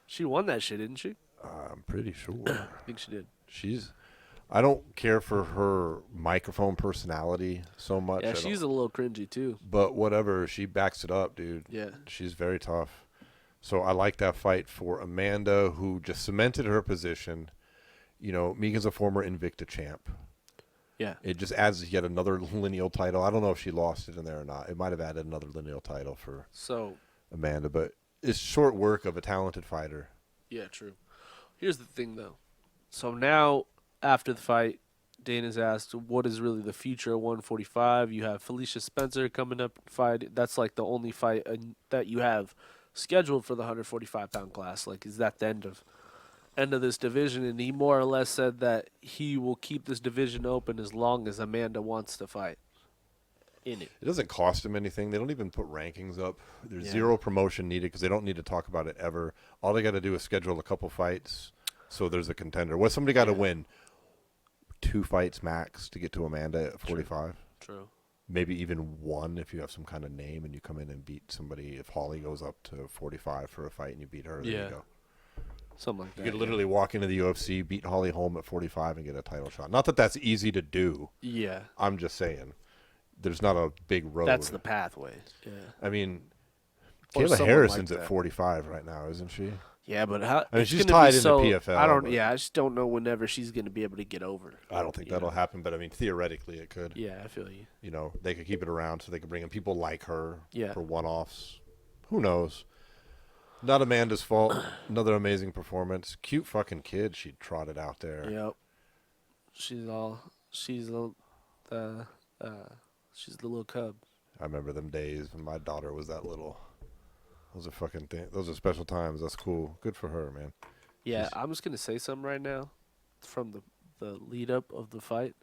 Speaker 2: she won that shit, didn't she?
Speaker 1: I'm pretty sure.
Speaker 2: I think she did.
Speaker 1: I don't care for her microphone personality so much.
Speaker 2: Yeah, she's a little cringy too.
Speaker 1: But whatever, she backs it up, dude.
Speaker 2: Yeah,
Speaker 1: she's very tough. So I like that fight for Amanda, who just cemented her position. Megan's a former Invicta champ.
Speaker 2: Yeah.
Speaker 1: It just adds yet another lineal title. I don't know if she lost it in there or not. It might have added another lineal title for Amanda, but it's short work of a talented fighter.
Speaker 2: Yeah, true. Here's the thing, though. So now, after the fight, Dana's asked, what is really the future of 145? You have Felicia Spencer coming up to fight. That's like the only fight that you have scheduled for the 145-pound class. Like, is that the end of this division? And he more or less said that he will keep this division open as long as Amanda wants to fight in it.
Speaker 1: It doesn't cost him anything. They don't even put rankings up. There's zero promotion needed because they don't need to talk about it ever. All they got to do is schedule a couple fights so there's a contender. Somebody got to win 2 fights max to get to Amanda at 45.
Speaker 2: True.
Speaker 1: Maybe even 1 if you have some kind of name and you come in and beat somebody. If Holly goes up to 45 for a fight and you beat her, there you go.
Speaker 2: Something like that.
Speaker 1: You could literally walk into the UFC, beat Holly Holm at 45, and get a title shot. Not that that's easy to do.
Speaker 2: Yeah.
Speaker 1: I'm just saying. There's not a big road.
Speaker 2: That's the pathway. Yeah.
Speaker 1: I mean,
Speaker 2: Or
Speaker 1: Kayla
Speaker 2: someone
Speaker 1: Harrison's
Speaker 2: like
Speaker 1: at
Speaker 2: that.
Speaker 1: 45 right now, isn't she?
Speaker 2: Yeah, but how?
Speaker 1: I mean,
Speaker 2: it's
Speaker 1: she's
Speaker 2: gonna be
Speaker 1: tied into
Speaker 2: so,
Speaker 1: PFL,
Speaker 2: I don't.
Speaker 1: but-
Speaker 2: Yeah, I just don't know whenever she's going to be able to get over.
Speaker 1: I don't think that'll happen, but I mean, theoretically it could.
Speaker 2: Yeah, I feel you.
Speaker 1: You know, they could keep it around so they could bring in people like her
Speaker 2: Yeah.
Speaker 1: for one-offs. Who knows? Not Amanda's fault. Another amazing performance. Cute fucking kid she trotted out there.
Speaker 2: Yep. She's the little cub.
Speaker 1: I remember them days when my daughter was that little. Those are fucking things. Those are special times. That's cool. Good for her, man.
Speaker 2: Yeah, I'm just gonna say something right now, from the lead up of the fight,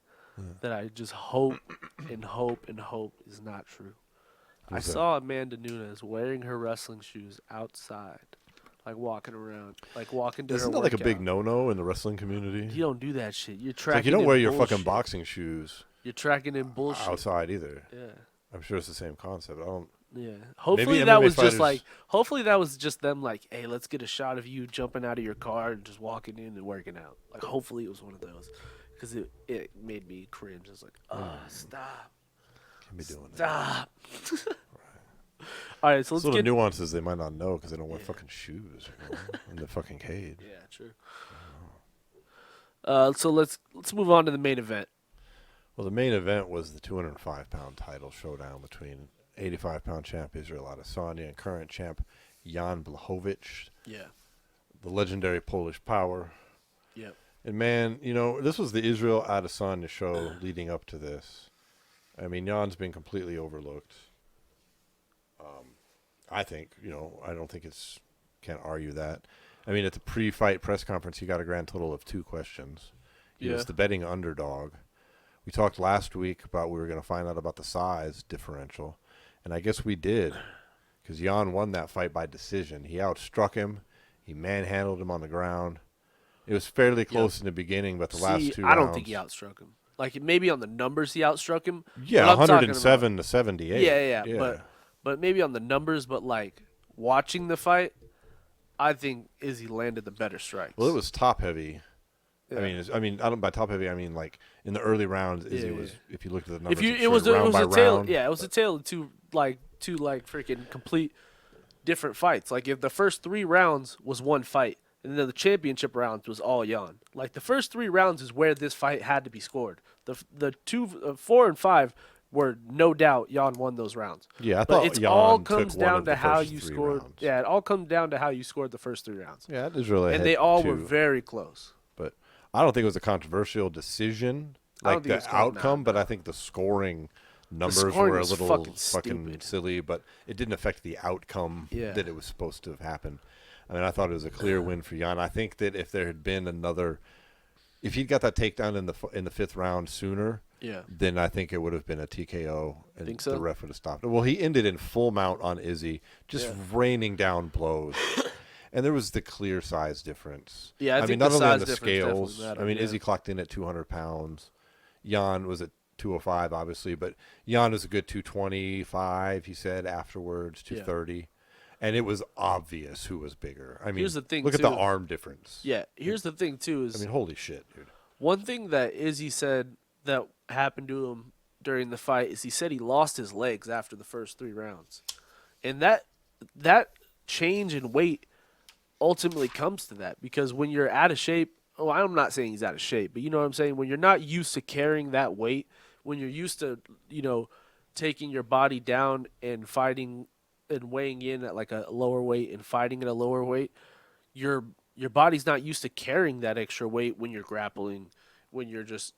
Speaker 2: that I just hope and hope and hope is not true. I
Speaker 1: Who's that?
Speaker 2: saw Amanda Nunes wearing her wrestling shoes outside, like walking around, like walking to
Speaker 1: Isn't
Speaker 2: her
Speaker 1: that like a
Speaker 2: workout.
Speaker 1: big no-no in the wrestling community?
Speaker 2: You don't do that shit. You're
Speaker 1: It's
Speaker 2: tracking.
Speaker 1: like you don't
Speaker 2: in
Speaker 1: wear your
Speaker 2: bullshit.
Speaker 1: fucking boxing shoes
Speaker 2: You're tracking in bullshit.
Speaker 1: outside either.
Speaker 2: Yeah.
Speaker 1: I'm sure it's the same concept. I don't.
Speaker 2: Yeah. Hopefully
Speaker 1: Maybe
Speaker 2: that
Speaker 1: MMA
Speaker 2: was just
Speaker 1: fighters-
Speaker 2: like. Hopefully that was just them like, hey, let's get a shot of you jumping out of your car and just walking in and working out. Like, hopefully it was one of those, because it made me cringe. I was like, oh, stop,
Speaker 1: Can't be doing that.
Speaker 2: stop. All right, so let's
Speaker 1: Those little
Speaker 2: get.
Speaker 1: nuances they might not know because they don't wear fucking shoes in the fucking cage.
Speaker 2: Yeah, true. So let's move on to the main event.
Speaker 1: Well, the main event was the 205-pound title showdown between 85-pound champ Israel Adesanya and current champ Jan Blachowicz,
Speaker 2: Yeah.
Speaker 1: the legendary Polish power.
Speaker 2: Yep.
Speaker 1: And man, you know, this was the Israel Adesanya show leading up to this. I mean, Jan's been completely overlooked. I think, you know, I don't think can't argue that. I mean, at the pre-fight press conference, he got a grand total of 2 questions. He
Speaker 2: Yeah.
Speaker 1: was the betting underdog. We talked last week about we were going to find out about the size differential, and I guess we did, because Jan won that fight by decision. He outstruck him. He manhandled him on the ground. It was fairly close in the beginning, but the last 2 rounds.
Speaker 2: I don't think he outstruck him. Like, maybe on the numbers he outstruck him.
Speaker 1: Yeah,
Speaker 2: but I'm talking
Speaker 1: 107 to 78.
Speaker 2: Yeah. But maybe on the numbers, but like watching the fight, I think Izzy landed the better strikes.
Speaker 1: Well, it was top heavy.
Speaker 2: Yeah.
Speaker 1: I mean, I don't by top heavy. I mean, like in the early rounds, Izzy
Speaker 2: Yeah,
Speaker 1: was.
Speaker 2: yeah.
Speaker 1: If you looked at the numbers,
Speaker 2: it was a
Speaker 1: round by
Speaker 2: tale.
Speaker 1: round.
Speaker 2: Yeah, it was a tale of two freaking complete different fights. Like, if the first 3 rounds was one fight, and then the championship rounds was all Jan. Like, the first 3 rounds is where this fight had to be scored. The 4 and 5 were no doubt Jan won those rounds.
Speaker 1: Yeah, I
Speaker 2: But
Speaker 1: thought
Speaker 2: it
Speaker 1: Jan
Speaker 2: all
Speaker 1: took
Speaker 2: comes
Speaker 1: one
Speaker 2: down
Speaker 1: of
Speaker 2: to
Speaker 1: the
Speaker 2: how
Speaker 1: first
Speaker 2: you
Speaker 1: 3
Speaker 2: scored.
Speaker 1: rounds.
Speaker 2: Yeah, it all comes down to how you scored the first 3 rounds.
Speaker 1: Yeah, Israel
Speaker 2: And
Speaker 1: had
Speaker 2: they all
Speaker 1: 2,
Speaker 2: were very close.
Speaker 1: But I don't think it was a controversial decision,
Speaker 2: I don't
Speaker 1: like
Speaker 2: think it
Speaker 1: the
Speaker 2: was
Speaker 1: outcome. But I think the scoring numbers
Speaker 2: scoring
Speaker 1: were a
Speaker 2: was
Speaker 1: little
Speaker 2: fucking
Speaker 1: fucking
Speaker 2: stupid.
Speaker 1: silly, but it didn't affect the outcome
Speaker 2: Yeah.
Speaker 1: that it was supposed to have happened. I mean, I thought it was a clear win for Jan. I think that if there had been if he'd got that takedown in the 5th round sooner,
Speaker 2: Yeah.
Speaker 1: then I think it would have been a TKO, and
Speaker 2: Think so?
Speaker 1: the ref would have stopped it. Well, he ended in full mount on Izzy, just raining down blows, and there was the clear size difference.
Speaker 2: Yeah, I
Speaker 1: mean,
Speaker 2: think
Speaker 1: not
Speaker 2: the
Speaker 1: only on
Speaker 2: size
Speaker 1: the
Speaker 2: difference definitely
Speaker 1: scales.
Speaker 2: mattered,
Speaker 1: I mean,
Speaker 2: yeah.
Speaker 1: Izzy clocked in at 200 pounds. Jan was at 205, obviously, but Jan was a good 225. He said afterwards, 230. And it was obvious who was bigger. I mean,
Speaker 2: Here's the thing,
Speaker 1: look at the
Speaker 2: too.
Speaker 1: arm difference.
Speaker 2: Yeah. Here's the thing too is
Speaker 1: I mean, holy shit, dude.
Speaker 2: one thing that Izzy said that happened to him during the fight is he said he lost his legs after the first 3 rounds. And that change in weight ultimately comes to that, because when you're out of shape, I'm not saying he's out of shape, but you know what I'm saying? When you're not used to carrying that weight, when you're used to, taking your body down and fighting and weighing in at like a lower weight and fighting at a lower weight, your body's not used to carrying that extra weight when you're grappling, when you're just,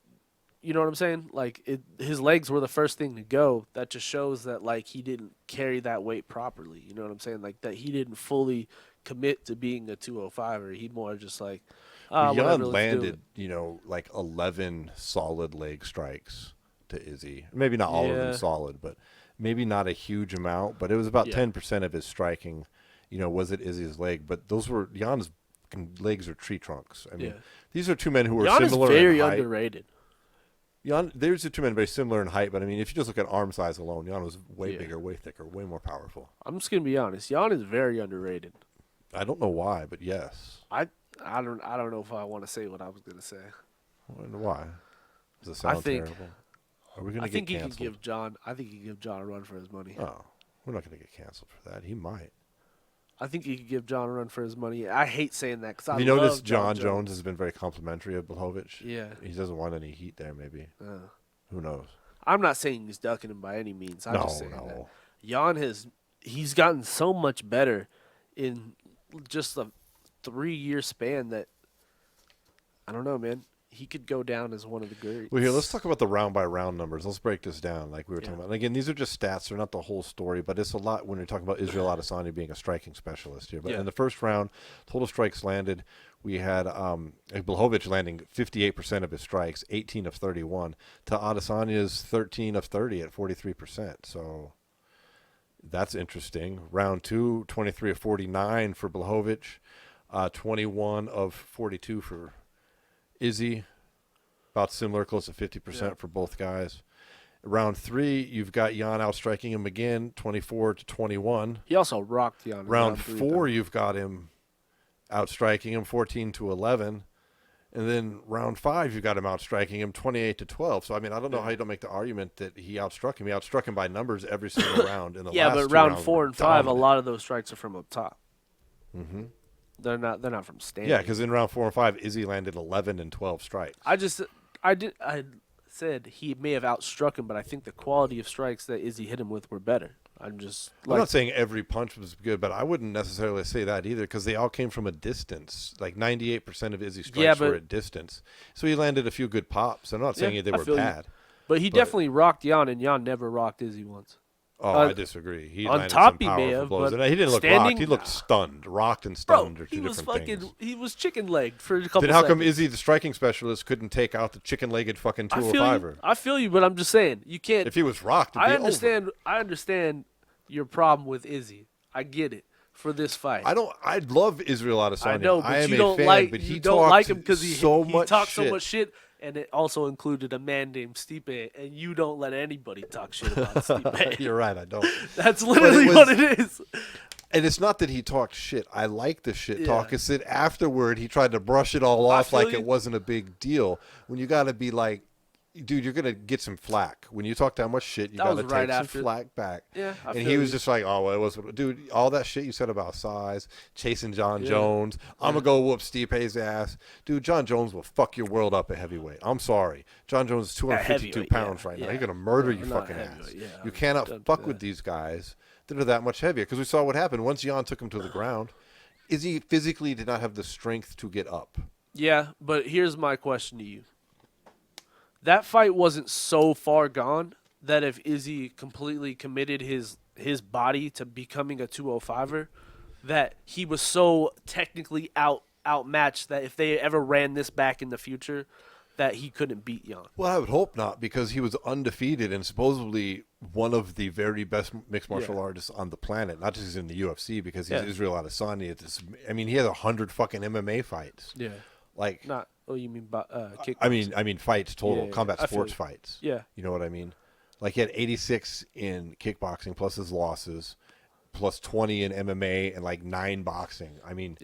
Speaker 2: you know what I'm saying? Like, his legs were the first thing to go. That just shows that, like, he didn't carry that weight properly. You know what I'm saying? Like, that he didn't fully commit to being a 205er. He more just like,
Speaker 1: Jan
Speaker 2: whatever, let's do
Speaker 1: landed,
Speaker 2: it.
Speaker 1: like 11 solid leg strikes to Izzy. Maybe not all of them
Speaker 2: Yeah.
Speaker 1: solid, but maybe not a huge amount. But it was about
Speaker 2: Yeah.
Speaker 1: 10% of his striking, was at Izzy's leg. But those were Jan's legs are tree trunks. I mean,
Speaker 2: Yeah.
Speaker 1: these are 2 men who were
Speaker 2: Jan is
Speaker 1: similar
Speaker 2: very
Speaker 1: in height.
Speaker 2: underrated.
Speaker 1: Yan, there's the two men very similar in height, but I mean, if you just look at arm size alone, Yan was way
Speaker 2: Yeah.
Speaker 1: bigger, way thicker, way more powerful.
Speaker 2: I'm just gonna be honest. Yan is very underrated.
Speaker 1: I don't know why, but yes.
Speaker 2: I don't know if I want to say what I was gonna say.
Speaker 1: I wonder why. Does it sound
Speaker 2: think-
Speaker 1: terrible? Are we going
Speaker 2: I
Speaker 1: to get
Speaker 2: think he
Speaker 1: canceled?
Speaker 2: could give John. I think he could give John a run for his money.
Speaker 1: Oh, we're not going to get canceled for that. He might.
Speaker 2: I think he could give John a run for his money. I hate saying that because I
Speaker 1: Have you
Speaker 2: love
Speaker 1: noticed
Speaker 2: John
Speaker 1: John Jones has been very complimentary of Blachowicz?
Speaker 2: Yeah.
Speaker 1: He doesn't want any heat there, maybe. Who knows?
Speaker 2: I'm not saying he's ducking him by any means. I'm just saying that
Speaker 1: No.
Speaker 2: Jan he's gotten so much better in just a 3-year span that I don't know, man. He could go down as one of the greats.
Speaker 1: Well, here, let's talk about the round-by-round numbers. Let's break this down like we were talking
Speaker 2: Yeah.
Speaker 1: about. And again, these are just stats. They're not the whole story, but it's a lot when you're talking about Israel Adesanya being a striking specialist here. But
Speaker 2: Yeah.
Speaker 1: in the first round, total strikes landed, we had Blachowicz landing 58% of his strikes, 18 of 31, to Adesanya's 13 of 30 at 43%. So that's interesting. Round 2, 23 of 49 for Blachowicz, 21 of 42 for Izzy, about similar, close to 50% for both guys. Round 3, you've got Yan outstriking him again, 24 to 21.
Speaker 2: He also rocked Jan. in
Speaker 1: Round
Speaker 2: 3,
Speaker 1: 4, you've got him outstriking him 14 to 11. And then round 5, you've got him outstriking him 28 to 12. So, I mean, I don't know how you don't make the argument that he outstruck him. He outstruck him by numbers every single round in the
Speaker 2: Yeah,
Speaker 1: last
Speaker 2: but
Speaker 1: two
Speaker 2: round
Speaker 1: rounds
Speaker 2: 4
Speaker 1: were
Speaker 2: and 5, a
Speaker 1: dominant.
Speaker 2: lot of those strikes are from up top.
Speaker 1: Mm-hmm.
Speaker 2: They're not from standing.
Speaker 1: Yeah, because in round 4 and 5, Izzy landed 11 and 12 strikes.
Speaker 2: I said he may have outstruck him, but I think the quality of strikes that Izzy hit him with were better. I'm
Speaker 1: not saying every punch was good, but I wouldn't necessarily say that either because they all came from a distance. Like 98% of Izzy's strikes were at distance. So he landed a few good pops. I'm not saying they were bad.
Speaker 2: But he definitely rocked Jan, and Jan never rocked Izzy once.
Speaker 1: Oh, I disagree. He
Speaker 2: on
Speaker 1: landed
Speaker 2: top
Speaker 1: some
Speaker 2: he may
Speaker 1: powerful
Speaker 2: have,
Speaker 1: blows.
Speaker 2: but
Speaker 1: And he didn't look
Speaker 2: standing,
Speaker 1: rocked. He looked stunned. Rocked and
Speaker 2: Bro,
Speaker 1: stunned are two
Speaker 2: he was
Speaker 1: different things.
Speaker 2: he was chicken legged for a couple
Speaker 1: Then how come
Speaker 2: seconds.
Speaker 1: Izzy, the striking specialist, couldn't take out the chicken-legged fucking 205er?
Speaker 2: I feel you, but I'm just saying you can't.
Speaker 1: If he was rocked, it'd be over.
Speaker 2: I understand your problem with Izzy. I get it for this fight.
Speaker 1: I love Israel Adesanya.
Speaker 2: I know, but
Speaker 1: I am
Speaker 2: you
Speaker 1: a
Speaker 2: don't
Speaker 1: fan,
Speaker 2: like
Speaker 1: but he
Speaker 2: you don't like him
Speaker 1: because
Speaker 2: he
Speaker 1: much
Speaker 2: talks
Speaker 1: shit.
Speaker 2: so much shit, and it also included a man named Stipe, and you don't let anybody talk shit about Stipe.
Speaker 1: You're right, I don't.
Speaker 2: That's literally what it is.
Speaker 1: And it's not that he talked shit. I like the shit talk. It's that afterward he tried to brush it all off like it wasn't a big deal. When you got to be like, dude, you're going to get some flack. When you talk that much shit, you got to take some flack back.
Speaker 2: Yeah,
Speaker 1: and he was just like, oh, well, it was, dude, all that shit you said about size, chasing John Jones. I'm going to go whoop Stipe's ass. Dude, John Jones will fuck your world up at heavyweight. I'm sorry. John Jones is 252 pounds right now. He's going to murder your fucking ass. You cannot fuck with these guys that are that much heavier. Because we saw what happened. Once Jan took him to the ground, Izzy physically did not have the strength to get up.
Speaker 2: Yeah, but here's my question to you. That fight wasn't so far gone that if Izzy completely committed his body to becoming a 205er, that he was so technically outmatched that if they ever ran this back in the future, that he couldn't beat Jan.
Speaker 1: Well, I would hope not, because he was undefeated and supposedly one of the very best mixed martial artists on the planet. Not just in the UFC, because he's Israel Adesanya. I mean, he has 100 fucking MMA fights.
Speaker 2: Yeah,
Speaker 1: like
Speaker 2: not. Oh, you mean
Speaker 1: kickboxing? I mean fights total, combat sports
Speaker 2: you.
Speaker 1: fights.
Speaker 2: Yeah,
Speaker 1: you know what I mean. Like he had 86 in kickboxing plus his losses, plus 20 in MMA and like 9 boxing. I mean,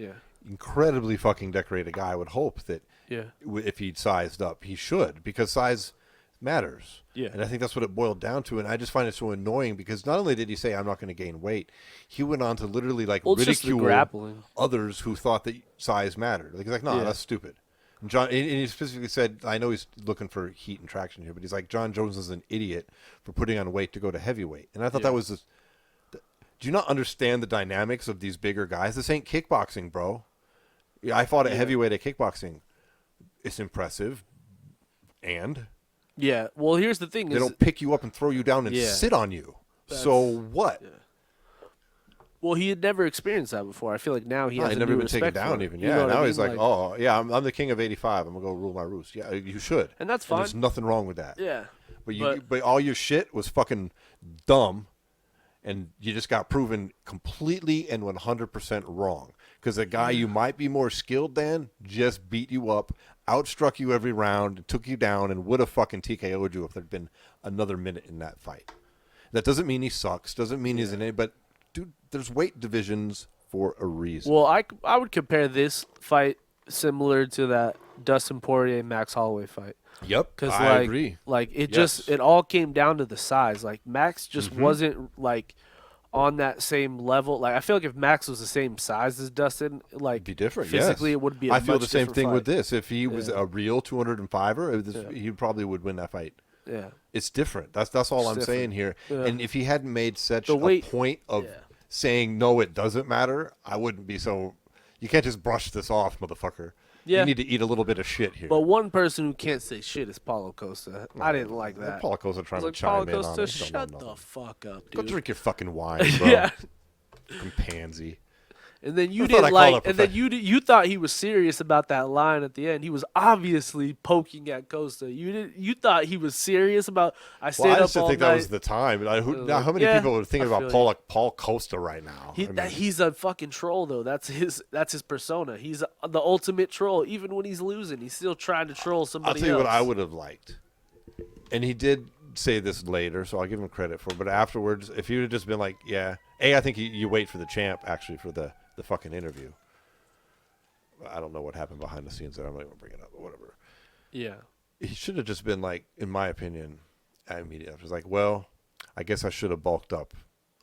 Speaker 1: incredibly fucking decorated guy. I would hope that if he'd sized up, he should, because size matters. Yeah, and I think that's what it boiled down to. And I just find it so annoying because not only did he say I'm not going to gain weight, he went on to literally like ridicule others who thought that size mattered. Like he's like, no, that's stupid. And John, and he specifically said, I know he's looking for heat and traction here, but he's like, John Jones is an idiot for putting on weight to go to heavyweight. And I thought that was do you not understand the dynamics of these bigger guys? This ain't kickboxing, bro. Yeah, I fought at heavyweight at kickboxing. It's impressive. And?
Speaker 2: Yeah, well, here's the thing.
Speaker 1: They don't pick you up and throw you down and sit on you. So what?
Speaker 2: Yeah. Well, he had never experienced that before. I feel like now he has
Speaker 1: never been taken down even. Yeah, now he's like, oh, yeah, I'm the king of 85. I'm going to go rule my roost. Yeah, you should.
Speaker 2: And that's fine.
Speaker 1: There's nothing wrong with that.
Speaker 2: Yeah.
Speaker 1: But all your shit was fucking dumb, and you just got proven completely and 100% wrong. Because a guy you might be more skilled than just beat you up, outstruck you every round, took you down, and would have fucking TKO'd you if there'd been another minute in that fight. That doesn't mean he sucks. Doesn't mean he's in it. But, dude, there's weight divisions for a reason.
Speaker 2: Well, I would compare this fight similar to that Dustin Poirier Max Holloway fight.
Speaker 1: Yep,
Speaker 2: Because
Speaker 1: I agree.
Speaker 2: Like it all came down to the size. Like Max just wasn't like on that same level. Like I feel like if Max was the same size as Dustin, like
Speaker 1: Be different.
Speaker 2: physically,
Speaker 1: yes.
Speaker 2: it would be. A
Speaker 1: I feel
Speaker 2: much
Speaker 1: the same
Speaker 2: different
Speaker 1: thing
Speaker 2: fight.
Speaker 1: with this. If he was a real 205er, he probably would win that fight.
Speaker 2: Yeah,
Speaker 1: It's different. That's all I'm
Speaker 2: different.
Speaker 1: saying here.
Speaker 2: Yeah.
Speaker 1: And if he hadn't made such
Speaker 2: The weight-
Speaker 1: a point of saying no, it doesn't matter, I wouldn't be so. You can't just brush this off, motherfucker.
Speaker 2: Yeah.
Speaker 1: You need to eat a little bit of shit here.
Speaker 2: but one person who can't say shit is Paulo Costa. I didn't like that.
Speaker 1: Paul Costa trying
Speaker 2: I was
Speaker 1: to
Speaker 2: like,
Speaker 1: chime
Speaker 2: Paulo
Speaker 1: in
Speaker 2: Costa,
Speaker 1: on it. Don't know
Speaker 2: shut
Speaker 1: nothing.
Speaker 2: the fuck up,
Speaker 1: Go
Speaker 2: dude.
Speaker 1: drink your fucking wine, bro.
Speaker 2: Yeah.
Speaker 1: Fucking pansy.
Speaker 2: And then you
Speaker 1: I thought I
Speaker 2: didn't
Speaker 1: called
Speaker 2: like,
Speaker 1: it
Speaker 2: and then you thought he was serious about that line at the end. He was obviously poking at Costa. You thought he was serious about. I stayed
Speaker 1: Well, I
Speaker 2: up
Speaker 1: just didn't
Speaker 2: all
Speaker 1: think
Speaker 2: night.
Speaker 1: that was the time. Now, how many
Speaker 2: Yeah,
Speaker 1: people are thinking
Speaker 2: I
Speaker 1: about
Speaker 2: feel
Speaker 1: Paul Costa right now? I mean,
Speaker 2: He's a fucking troll though. That's his persona. He's the ultimate troll. Even when he's losing, he's still trying to troll
Speaker 1: I'll
Speaker 2: somebody
Speaker 1: tell you
Speaker 2: else.
Speaker 1: what I would have liked. And he did say this later, so I'll give him credit for it. But afterwards, if he would have just been like, yeah. I think you wait for the champ, actually, for the fucking interview. I don't know what happened behind the scenes there. I'm not going to bring it up, but whatever.
Speaker 2: Yeah.
Speaker 1: He should have just been like, in my opinion, immediately. I was like, well, I guess I should have bulked up.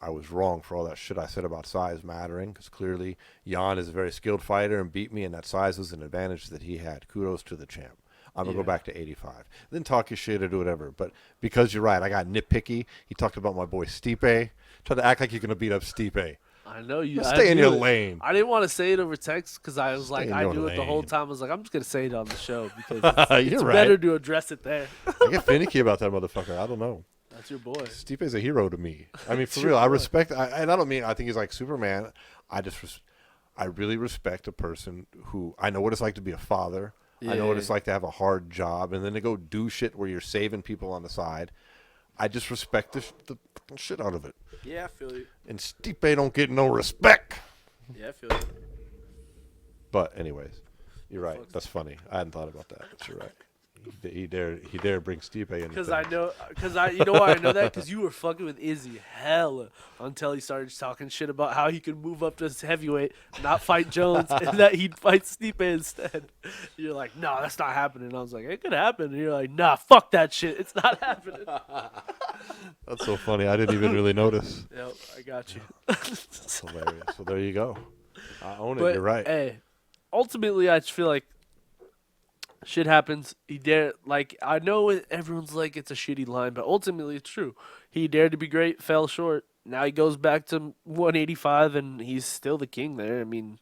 Speaker 1: I was wrong for all that shit I said about size mattering, because clearly Yan is a very skilled fighter and beat me, and that size was an advantage that he had. Kudos to the champ. I'm going to go back to 85. Then talk your shit or do whatever. But because you're right, I got nitpicky. He talked about my boy Stipe. Tried to act like you're going to beat up Stipe.
Speaker 2: I know you.
Speaker 1: Stay
Speaker 2: I
Speaker 1: in
Speaker 2: knew
Speaker 1: your
Speaker 2: it.
Speaker 1: lane.
Speaker 2: I didn't want to say it over text because I was like,
Speaker 1: in
Speaker 2: I
Speaker 1: your
Speaker 2: knew it the whole
Speaker 1: lane.
Speaker 2: time. I was like, I'm just gonna say it on the show because
Speaker 1: You're
Speaker 2: it's
Speaker 1: right.
Speaker 2: better to address it there.
Speaker 1: I get finicky about that motherfucker. I don't know.
Speaker 2: That's your boy.
Speaker 1: Stipe's a hero to me. I mean, for
Speaker 2: your
Speaker 1: real, I
Speaker 2: boy.
Speaker 1: respect. And I don't mean I think he's like Superman. I really respect a person who I know what it's like to be a father. I know what it's like to have a hard job, and then to go do shit where you're saving people on the side. I just respect the shit out of it.
Speaker 2: Yeah, I feel you.
Speaker 1: And Stipe don't get no respect.
Speaker 2: Yeah, I feel you.
Speaker 1: But anyways, you're right. That's funny. I hadn't thought about that. But you're right. He dared bring Stipe in.
Speaker 2: Because you know why I know that? Because you were fucking with Izzy hella until he started talking shit about how he could move up to heavyweight, not fight Jones, and that he'd fight Stipe instead. You're like, no, that's not happening. I was like, it could happen. And you're like, nah, fuck that shit. It's not happening.
Speaker 1: That's so funny. I didn't even really notice.
Speaker 2: Yep, I got you.
Speaker 1: That's hilarious. So there you go. I own it.
Speaker 2: But,
Speaker 1: You're right.
Speaker 2: Hey, ultimately, I just feel like shit happens. He dared, like, I know everyone's like it's a shitty line, but ultimately it's true. He dared to be great, fell short. Now he goes back to 185, and he's still the king there. I mean,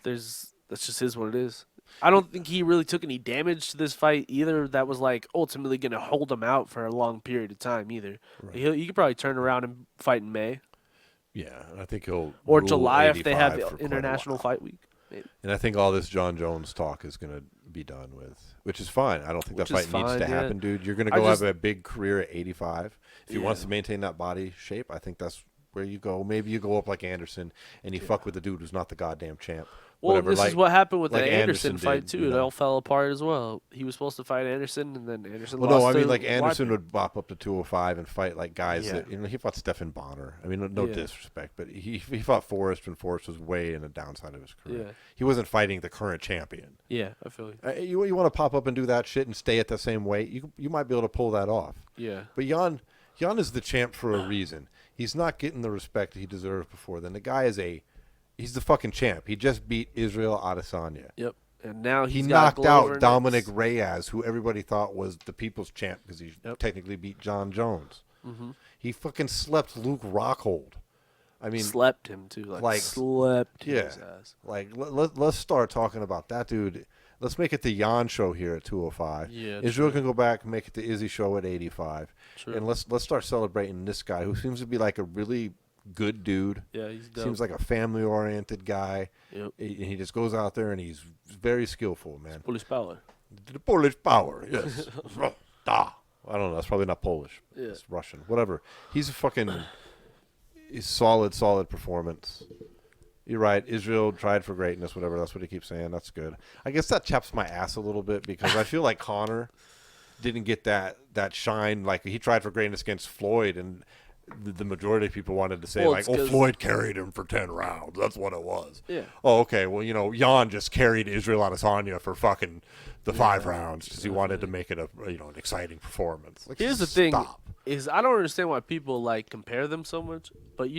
Speaker 2: that's just is what it is. I don't think he really took any damage to this fight either. That was like ultimately going to hold him out for a long period of time either.
Speaker 1: Right.
Speaker 2: He could probably turn around and fight in May
Speaker 1: Yeah, and I think he'll
Speaker 2: or
Speaker 1: rule
Speaker 2: July if they have
Speaker 1: 85
Speaker 2: the
Speaker 1: for quite a
Speaker 2: international
Speaker 1: while.
Speaker 2: fight week. Maybe.
Speaker 1: And I think all this John Jones talk is going to be done with, which is fine. I don't think that
Speaker 2: Which is
Speaker 1: fight needs
Speaker 2: fine,
Speaker 1: to
Speaker 2: yeah.
Speaker 1: happen, dude. You're going to
Speaker 2: I
Speaker 1: go
Speaker 2: just-
Speaker 1: have a big career at 85. If he wants
Speaker 2: Yeah.
Speaker 1: to maintain that body shape, I think that's where you go. Maybe you go up like Anderson and you fuck with the dude who's not the goddamn champ.
Speaker 2: Well,
Speaker 1: Whatever,
Speaker 2: this
Speaker 1: like-
Speaker 2: is what happened with
Speaker 1: like
Speaker 2: the Anderson fight
Speaker 1: did,
Speaker 2: too.
Speaker 1: you
Speaker 2: It
Speaker 1: know.
Speaker 2: all fell apart as well. He was supposed to fight Anderson, and then Anderson
Speaker 1: Well,
Speaker 2: lost.
Speaker 1: no, I mean,
Speaker 2: to
Speaker 1: like Anderson
Speaker 2: Weidman.
Speaker 1: would bop up to 205 and fight like guys
Speaker 2: Yeah.
Speaker 1: that, he fought Stephan Bonner. I mean, no
Speaker 2: Yeah.
Speaker 1: disrespect, but he fought Forrest when Forrest was way in the downside of his career.
Speaker 2: Yeah.
Speaker 1: He wasn't fighting the current champion.
Speaker 2: Yeah, I feel you.
Speaker 1: You want to pop up and do that shit and stay at the same weight, you might be able to pull that off.
Speaker 2: Yeah,
Speaker 1: But Yan is the champ for a reason. He's not getting the respect he deserved before then. The guy he's the fucking champ. He just beat Israel Adesanya.
Speaker 2: yep. And now
Speaker 1: He
Speaker 2: he's got
Speaker 1: knocked out
Speaker 2: Glover
Speaker 1: Dominic
Speaker 2: next.
Speaker 1: Reyes, who everybody thought was the people's champ because he
Speaker 2: Yep.
Speaker 1: technically beat John Jones.
Speaker 2: Mm-hmm.
Speaker 1: He fucking slept Luke Rockhold. I mean,
Speaker 2: Slept him too, like slept
Speaker 1: yeah.
Speaker 2: his ass.
Speaker 1: like let's start talking about that dude. Let's make it the Yan show here at 205.
Speaker 2: Yeah,
Speaker 1: Israel
Speaker 2: true.
Speaker 1: can go back and make it the Izzy show at 85.
Speaker 2: True.
Speaker 1: And let's start celebrating this guy who seems to be like a really good dude.
Speaker 2: Yeah, he's dope.
Speaker 1: Seems like a family-oriented guy.
Speaker 2: Yep.
Speaker 1: He just goes out there and he's very skillful, man.
Speaker 2: Police power.
Speaker 1: The Polish power, yes. I don't know. That's probably not Polish.
Speaker 2: Yeah.
Speaker 1: It's Russian. Whatever. He's a fucking solid performance. You're right. Israel tried for greatness, whatever. That's what he keeps saying. That's good. I guess that chaps my ass a little bit because I feel like Conor didn't get that shine. Like he tried for greatness against Floyd, and the majority of people wanted to say Floyd carried him for 10 rounds. That's what it was.
Speaker 2: Yeah.
Speaker 1: Oh, okay. Well, Yan just carried Israel Adesanya for fucking the 5 rounds because he wanted to make it an exciting performance. Like,
Speaker 2: here's the thing: is I don't understand why people compare them so much. But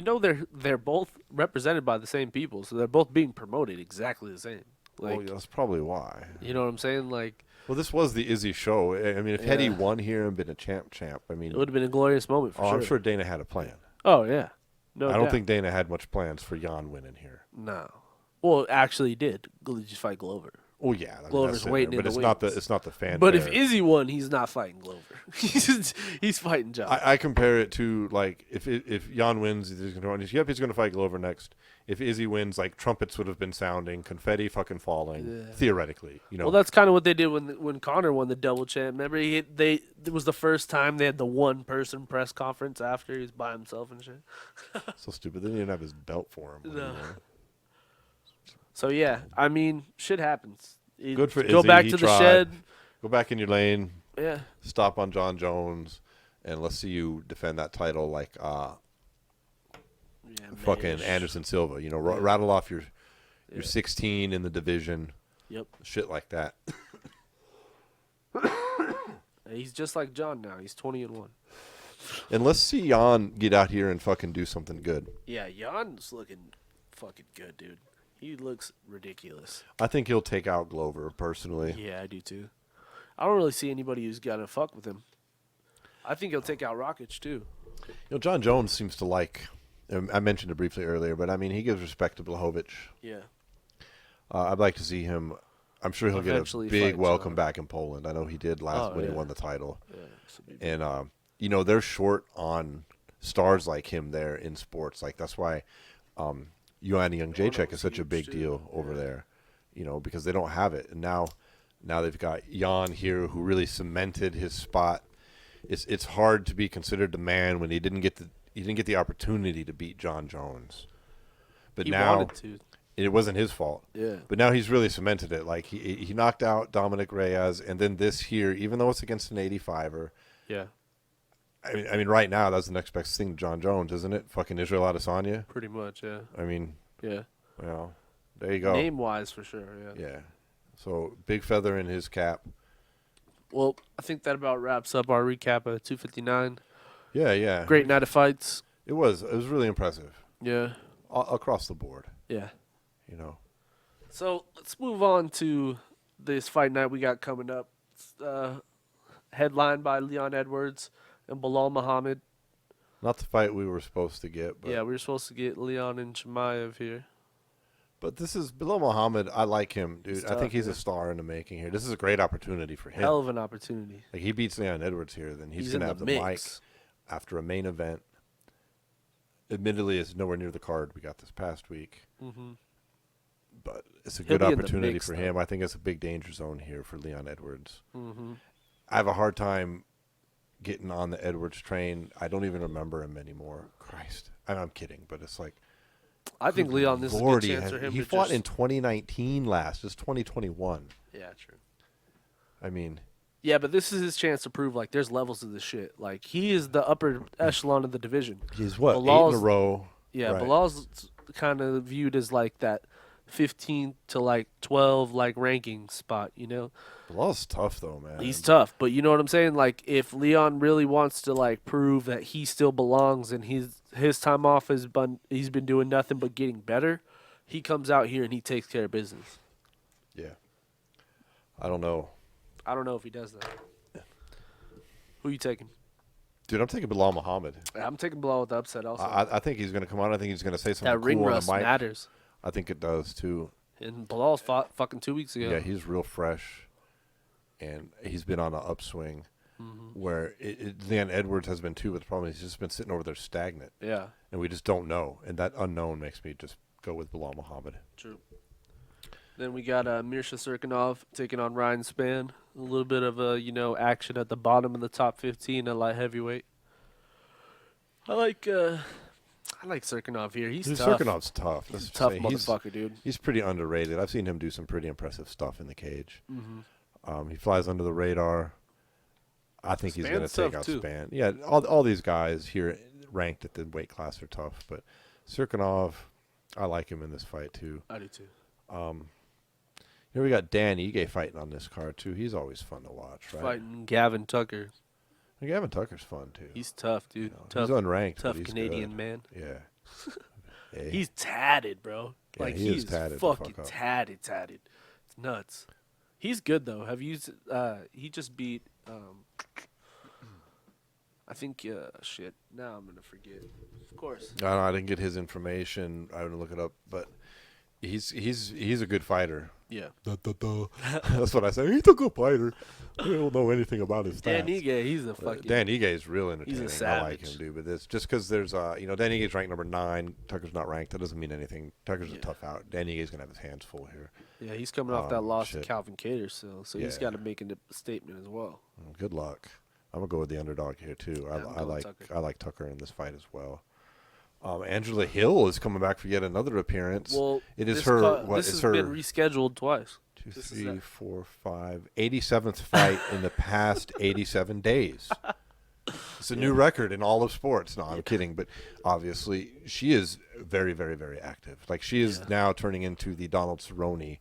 Speaker 2: they're both represented by the same people, so they're both being promoted exactly the same.
Speaker 1: Well, that's probably why.
Speaker 2: You know what I'm saying?
Speaker 1: Well, this was the Izzy show. I mean, if Hetty won here and been a champ, I mean,
Speaker 2: it would have been a glorious moment for sure.
Speaker 1: I'm sure Dana had a plan.
Speaker 2: Oh yeah, no.
Speaker 1: I don't think Dana had much plans for Yan winning here.
Speaker 2: No. Well, actually, he did. Just fight Glover.
Speaker 1: Oh yeah,
Speaker 2: Glover's waiting,
Speaker 1: but it's not the fan.
Speaker 2: But if Izzy won, he's not fighting Glover. he's fighting John.
Speaker 1: I compare it to if Yan wins, he's going to fight Glover next. If Izzy wins, trumpets would have been sounding, confetti fucking falling, theoretically.
Speaker 2: Well, that's kind of what they did when Conor won the double champ. Remember, it was the first time they had the one person press conference after he was by himself and shit.
Speaker 1: So stupid. They didn't even have his belt for him.
Speaker 2: No. So yeah, I mean, shit happens.
Speaker 1: Good for Izzy.
Speaker 2: Go back to the shed.
Speaker 1: Go back in your lane.
Speaker 2: Yeah.
Speaker 1: Stop on John Jones, and let's see you defend that title fucking Anderson Silva. Rattle off your 16 in the division.
Speaker 2: Yep.
Speaker 1: Shit like that.
Speaker 2: He's just like John now. He's 20-1.
Speaker 1: And let's see Yan get out here and fucking do something good.
Speaker 2: Yeah, Jan's looking fucking good, dude. He looks ridiculous.
Speaker 1: I think he'll take out Glover, personally.
Speaker 2: Yeah, I do too. I don't really see anybody who's gonna fuck with him. I think he'll take out Rakic too.
Speaker 1: John Jones seems to like. I mentioned it briefly earlier, but I mean he gives respect to Blachowicz.
Speaker 2: Yeah.
Speaker 1: I'd like to see him. I'm sure he'll
Speaker 2: Eventually
Speaker 1: get a big welcome back in Poland. I know he did when he won the title. Yeah, and they're short on stars like him there in sports. That's why Joanna Jędrzejczyk is such a big deal over there. Because they don't have it, and now they've got Yan here who really cemented his spot. It's hard to be considered the man when he didn't get the opportunity to beat John Jones. But now
Speaker 2: wanted to.
Speaker 1: It wasn't his fault.
Speaker 2: Yeah.
Speaker 1: But now he's really cemented it. He knocked out Dominic Reyes, and then this here, even though it's against an 85er.
Speaker 2: Yeah.
Speaker 1: I mean, right now that's the next best thing to John Jones, isn't it? Fucking Israel Adesanya.
Speaker 2: Pretty much, yeah.
Speaker 1: I mean.
Speaker 2: Yeah.
Speaker 1: Well, there you go.
Speaker 2: Name-wise, for sure, yeah.
Speaker 1: Yeah. So, big feather in his cap.
Speaker 2: Well, I think that about wraps up our recap of 259.
Speaker 1: Yeah.
Speaker 2: Great night of fights.
Speaker 1: It was really impressive.
Speaker 2: Yeah.
Speaker 1: Across the board.
Speaker 2: Yeah.
Speaker 1: So,
Speaker 2: let's move on to this fight night we got coming up. Headlined by Leon Edwards and Bilal Muhammad.
Speaker 1: Not the fight we were supposed to get. But
Speaker 2: yeah, we were supposed to get Leon and Chimaev here.
Speaker 1: But this is Bilal Muhammad. I like him, dude. I think he's a star in the making here. This is a great opportunity for him.
Speaker 2: Hell of an opportunity.
Speaker 1: He beats Leon Edwards here, then he's going to have the mic after a main event. Admittedly, it's nowhere near the card we got this past week.
Speaker 2: Mm-hmm.
Speaker 1: But it's a good opportunity for him. I think it's a big danger zone here for Leon Edwards.
Speaker 2: Mm-hmm.
Speaker 1: I have a hard time getting on the Edwards train. I don't even remember him anymore. Christ. I'm kidding, but it's like.
Speaker 2: I think Leon, this is a good chance for him.
Speaker 1: He fought in 2019 last. It's 2021.
Speaker 2: Yeah, true.
Speaker 1: I mean.
Speaker 2: Yeah, but this is his chance to prove, there's levels to this shit. He is the upper echelon of the division.
Speaker 1: He's what, Bilal's, 8 in a row?
Speaker 2: Yeah, right. Bilal's kind of viewed as that 15 to 12 ranking spot,
Speaker 1: Bilal's tough though, man.
Speaker 2: He's tough, but you know what I'm saying? If Leon really wants to prove that he still belongs and his time off he's been doing nothing but getting better, he comes out here and he takes care of business.
Speaker 1: Yeah. I don't know
Speaker 2: if he does that. Yeah. Who you taking?
Speaker 1: Dude, I'm taking Bilal Muhammad.
Speaker 2: I'm taking Bilal with the upset also.
Speaker 1: I think he's going to come out. I think he's going to say something
Speaker 2: that ring
Speaker 1: cool
Speaker 2: rust
Speaker 1: on the mic.
Speaker 2: Matters.
Speaker 1: I think it does, too.
Speaker 2: And Bilal's fought fucking 2 weeks ago.
Speaker 1: Yeah, he's real fresh. And he's been on an upswing where Leon Edwards has been, too. But the problem is he's just been sitting over there stagnant.
Speaker 2: Yeah.
Speaker 1: And we just don't know. And that unknown makes me just go with Bilal Muhammad.
Speaker 2: True. Then we got Mirsha Sirkanov taking on Ryan Spann. A little bit of action at the bottom of the top 15 at light heavyweight. I I like Sirkanov here. He's
Speaker 1: Dude,
Speaker 2: tough.
Speaker 1: Sirkanov's tough.
Speaker 2: He's a tough motherfucker, dude.
Speaker 1: He's pretty underrated. I've seen him do some pretty impressive stuff in the cage.
Speaker 2: Mm-hmm.
Speaker 1: He flies under the radar. I think he's going to take out
Speaker 2: too.
Speaker 1: Spann. Yeah, all these guys here ranked at the weight class are tough, but Sirkanov, I like him in this fight too.
Speaker 2: I do too.
Speaker 1: Here we got Dan Ige fighting on this card too. He's always fun to watch, right?
Speaker 2: Fighting Gavin Tucker.
Speaker 1: And Gavin Tucker's fun too.
Speaker 2: He's tough, dude.
Speaker 1: You know,
Speaker 2: Tough,
Speaker 1: he's unranked,
Speaker 2: tough
Speaker 1: but he's
Speaker 2: Canadian
Speaker 1: good.
Speaker 2: man.
Speaker 1: Yeah. Hey.
Speaker 2: He's tatted, bro.
Speaker 1: Yeah,
Speaker 2: Like
Speaker 1: he is
Speaker 2: he's
Speaker 1: tatted the
Speaker 2: fucking
Speaker 1: fuck up.
Speaker 2: tatted. It's nuts. He's good though. Have you? He just beat. I think. Shit. Now I'm gonna forget. Of course.
Speaker 1: I didn't get his information. I would look it up, but he's a good fighter.
Speaker 2: Yeah.
Speaker 1: That's what I say. He's a good fighter. I don't know anything about his stats.
Speaker 2: Dan Ige, he's a fucking.
Speaker 1: Dan Ige is real entertaining.
Speaker 2: He's a
Speaker 1: I like
Speaker 2: savage.
Speaker 1: him, dude. But it's just because there's Dan Ige's ranked number 9. Tucker's not ranked. That doesn't mean anything. Tucker's a tough out. Dan Ige's gonna have his hands full here.
Speaker 2: Yeah, he's coming off that loss
Speaker 1: shit.
Speaker 2: to Calvin Cater still, so he's
Speaker 1: Yeah.
Speaker 2: got to make a statement as well.
Speaker 1: Good luck. I'm gonna go with the underdog here too.
Speaker 2: Yeah, I'm going Tucker.
Speaker 1: I like Tucker in this fight as well. Angela Hill is coming back for yet another appearance.
Speaker 2: Well,
Speaker 1: it is
Speaker 2: this
Speaker 1: her.
Speaker 2: this has been rescheduled twice.
Speaker 1: 2,
Speaker 2: This is
Speaker 1: 3,
Speaker 2: that.
Speaker 1: 4, 5, 87th fight in the past 87 days. It's a new record in all of sports. No, I'm kidding, but obviously she is very, very, very active. Like she is now turning into the Donald Cerrone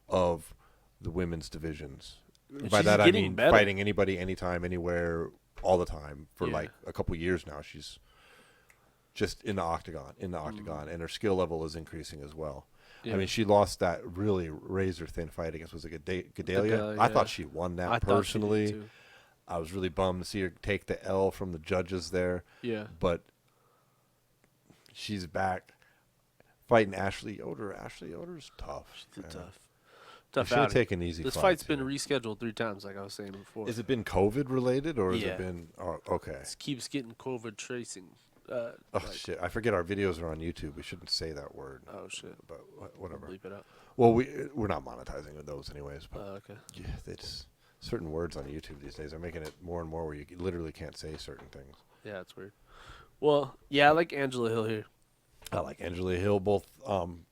Speaker 1: of the women's divisions.
Speaker 2: And
Speaker 1: By
Speaker 2: she's
Speaker 1: that I
Speaker 2: getting
Speaker 1: mean
Speaker 2: better.
Speaker 1: fighting anybody, anytime, anywhere, all the time for
Speaker 2: Yeah.
Speaker 1: like a couple years now. She's just in the octagon, and her skill level is increasing as well.
Speaker 2: Yeah.
Speaker 1: I mean, she lost that really razor-thin fight against, was it Gedalia?
Speaker 2: Gedalia,
Speaker 1: I
Speaker 2: yeah.
Speaker 1: thought she won that
Speaker 2: I thought she did
Speaker 1: personally.
Speaker 2: too.
Speaker 1: I was really bummed to see her take the L from the judges there.
Speaker 2: Yeah.
Speaker 1: But she's back fighting Ashley Yoder. Ashley Yoder's tough.
Speaker 2: She's a
Speaker 1: man.
Speaker 2: tough
Speaker 1: Should have
Speaker 2: outing.
Speaker 1: taken easy
Speaker 2: This
Speaker 1: fights
Speaker 2: fight's been
Speaker 1: here.
Speaker 2: rescheduled 3 times, like I was saying before.
Speaker 1: Has it been COVID related or has
Speaker 2: Yeah.
Speaker 1: it been? Oh, okay.
Speaker 2: It keeps getting COVID tracing.
Speaker 1: Oh shit! I forget our videos are on YouTube. We shouldn't say that word.
Speaker 2: Oh shit!
Speaker 1: But whatever.
Speaker 2: Bleep it out.
Speaker 1: Well, we're not monetizing with those anyways. But
Speaker 2: Okay.
Speaker 1: yeah, they just certain words on YouTube these days are making it more and more where you literally can't say certain things.
Speaker 2: Yeah, it's weird. Well, yeah, I like Angela Hill here.
Speaker 1: I like Angela Hill both from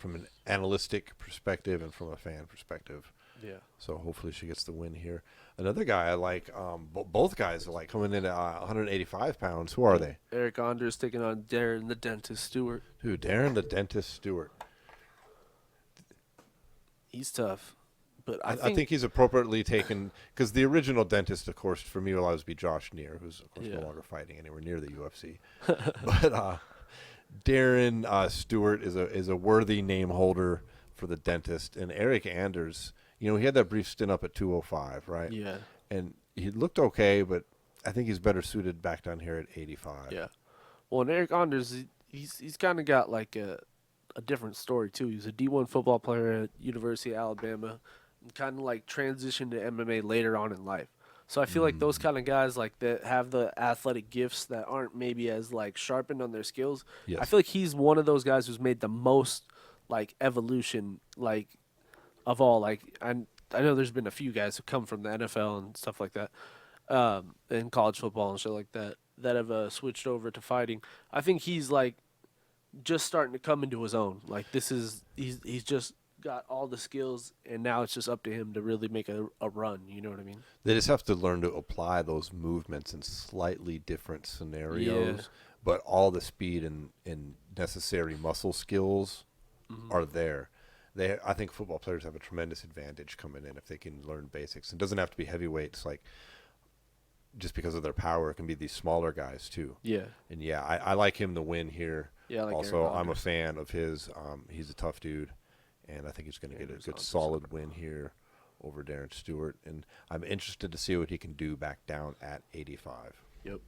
Speaker 1: an analytic perspective and from a fan perspective.
Speaker 2: Yeah.
Speaker 1: So hopefully she gets the win here. Another guy I like, both guys are like coming in at 185 pounds. Who are they?
Speaker 2: Eric Anders taking on Darren the Dentist Stewart.
Speaker 1: Dude, Darren the Dentist Stewart.
Speaker 2: He's tough, but
Speaker 1: I think he's appropriately taken because the original dentist, of course, for me will always be Josh Neer, who's of course no longer fighting anywhere near the UFC. But Darren Stewart is a worthy name holder for the dentist, and Eric Anders, he had that brief stint up at 205, right?
Speaker 2: Yeah.
Speaker 1: And he looked okay, but I think he's better suited back down here at 85.
Speaker 2: Yeah. Well, and Eric Anders, he's kind of got like a different story too. He's a D1 football player at University of Alabama, and kind of like transitioned to MMA later on in life. So I feel like those kind of guys like that have the athletic gifts that aren't maybe as like sharpened on their skills.
Speaker 1: Yes.
Speaker 2: I feel like he's one of those guys who's made the most like evolution like of all. Like I know there's been a few guys who come from the NFL and stuff like that, and college football and shit like that have switched over to fighting. I think he's like just starting to come into his own. Like he's just got all the skills, and now it's just up to him to really make a run. You know what I mean?
Speaker 1: They just have to learn to apply those movements in slightly different scenarios,
Speaker 2: Yeah.
Speaker 1: but all the speed and necessary muscle skills are there. I think football players have a tremendous advantage coming in if they can learn basics. It doesn't have to be heavyweights, like just because of their power. It can be these smaller guys too.
Speaker 2: Yeah.
Speaker 1: And yeah, I like him to win here.
Speaker 2: Yeah. I like
Speaker 1: also,
Speaker 2: Eric
Speaker 1: I'm a
Speaker 2: Anders.
Speaker 1: fan of his. He's a tough dude, and I think he's going to get a
Speaker 2: Anders
Speaker 1: good
Speaker 2: Anders.
Speaker 1: solid win here over Darren Stewart. And I'm interested to see what he can do back down at 85.
Speaker 2: Yep.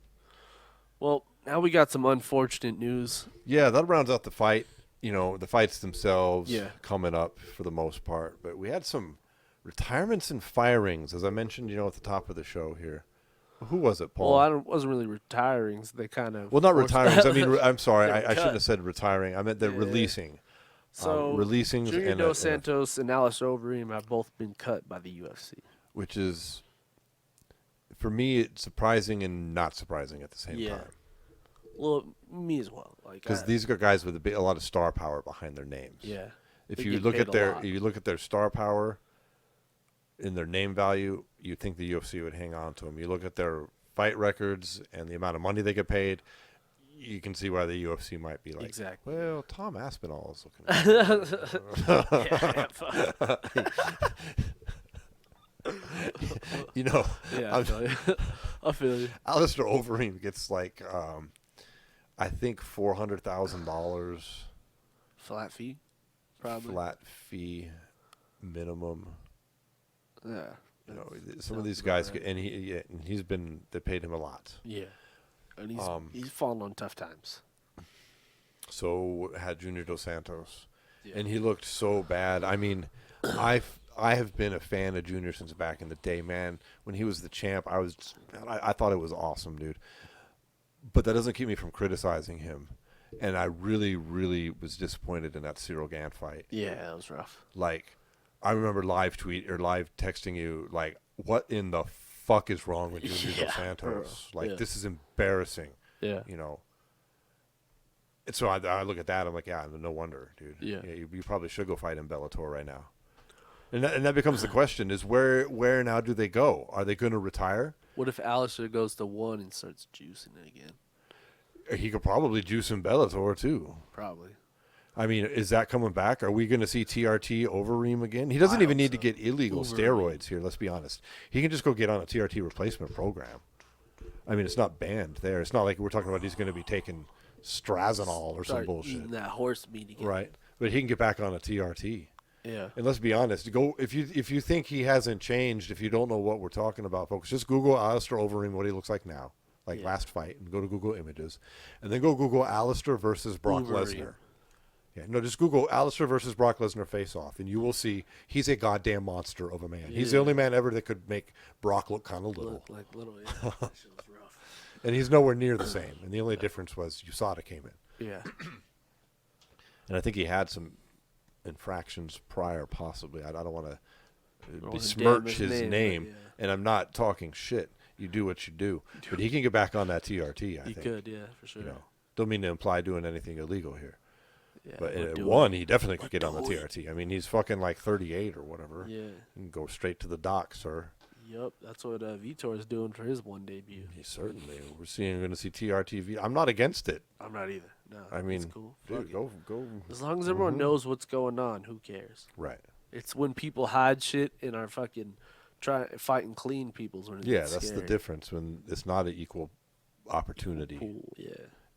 Speaker 2: Well, now we got some unfortunate news.
Speaker 1: Yeah, that rounds out the fight. The fights themselves coming up for the most part. But we had some retirements and firings, as I mentioned, at the top of the show here. Who was it, Paul?
Speaker 2: Well, I wasn't really retiring. So they kind of
Speaker 1: not
Speaker 2: forced
Speaker 1: retiring.
Speaker 2: that.
Speaker 1: I mean, I'm sorry.
Speaker 2: They were
Speaker 1: I shouldn't
Speaker 2: cut.
Speaker 1: have said retiring. I meant they're releasing.
Speaker 2: So
Speaker 1: releasing
Speaker 2: Junior
Speaker 1: and
Speaker 2: Dos Santos and Alice Overeem have both been cut by the UFC.
Speaker 1: which is, for me, it's surprising and not surprising at the same
Speaker 2: Yeah.
Speaker 1: time.
Speaker 2: Well, me as well. Like,
Speaker 1: Because these are guys with a lot of star power behind their names.
Speaker 2: yeah.
Speaker 1: If
Speaker 2: They
Speaker 1: you
Speaker 2: get
Speaker 1: look
Speaker 2: paid
Speaker 1: at their
Speaker 2: a lot.
Speaker 1: if you look at their star power in their name value, you'd think the UFC would hang on to them. You look at their fight records and the amount of money they get paid, you can see why the UFC might be like,
Speaker 2: Exactly.
Speaker 1: well, Tom Aspinall is looking.
Speaker 2: Yeah, fuck.
Speaker 1: You know,
Speaker 2: Yeah, I feel you.
Speaker 1: Alistair Overeem gets like, I think $400,000
Speaker 2: Flat fee, probably.
Speaker 1: flat fee minimum.
Speaker 2: Yeah.
Speaker 1: You know, some of these guys get, and they paid him a lot.
Speaker 2: Yeah. And he's fallen on tough times.
Speaker 1: So had Junior Dos Santos,
Speaker 2: Yeah.
Speaker 1: and he looked so bad. I mean, I have been a fan of Junior since back in the day, man. When he was the champ, I thought it was awesome, dude. But that doesn't keep me from criticizing him. And I really, really was disappointed in that Cyril Gant fight.
Speaker 2: Yeah, that was rough.
Speaker 1: Like, I remember live texting you, like, what in the fuck is wrong with Junior Dos Santos? Like, this is embarrassing.
Speaker 2: Yeah.
Speaker 1: You know. And so I look at that, I'm like, yeah, no wonder, dude.
Speaker 2: Yeah.
Speaker 1: You probably should go fight in Bellator right now. And that becomes the question: is where now do they go? Are they going to retire?
Speaker 2: What if Alistair goes to 1 and starts juicing it again?
Speaker 1: He could probably juice in Bellator too.
Speaker 2: Probably.
Speaker 1: I mean, is that coming back? Are we going to see TRT Overeem again? He doesn't even need to get illegal steroids here. Let's be honest. He can just go get on a TRT replacement program. I mean, it's not banned there. It's not like we're talking about he's going to be taking Strazanol or some bullshit,
Speaker 2: eating that horse meat again.
Speaker 1: right? But he can get back on a TRT.
Speaker 2: Yeah.
Speaker 1: And let's be honest. Go if you think he hasn't changed. If you don't know what we're talking about, folks, just Google Alistair Overeem, what he looks like now, like last fight, and go to Google Images, and then go Google Alistair versus Brock Lesnar. Yeah, no, just Google Alistair versus Brock Lesnar face-off, and you will see he's a goddamn monster of a man. He's the only man ever that could make Brock look kind of little.
Speaker 2: Look like little, yeah. That shit was rough.
Speaker 1: And he's nowhere near the same. And the only difference was USADA came in.
Speaker 2: Yeah.
Speaker 1: And I think he had some infractions prior, possibly. I don't want to besmirch his name, and I'm not talking shit. You do what you do. But he can get back on that TRT, I think.
Speaker 2: He could, yeah, for sure.
Speaker 1: You know, don't mean to imply doing anything illegal here.
Speaker 2: Yeah,
Speaker 1: but at 1, he definitely could get on the TRT. I mean, he's fucking like 38 or whatever.
Speaker 2: Yeah.
Speaker 1: And go straight to the dock, sir.
Speaker 2: Yep, that's what Vitor is doing for his 1 debut.
Speaker 1: He certainly. We're going to see TRT. I'm not against it.
Speaker 2: I'm not either. No,
Speaker 1: I mean,
Speaker 2: it's cool.
Speaker 1: dude, go.
Speaker 2: As long as everyone knows what's going on, who cares?
Speaker 1: Right.
Speaker 2: It's when people hide shit and are fucking fighting clean people's when it
Speaker 1: Yeah,
Speaker 2: gets
Speaker 1: that's
Speaker 2: scary.
Speaker 1: the difference when it's not an equal opportunity.
Speaker 2: Pool, yeah.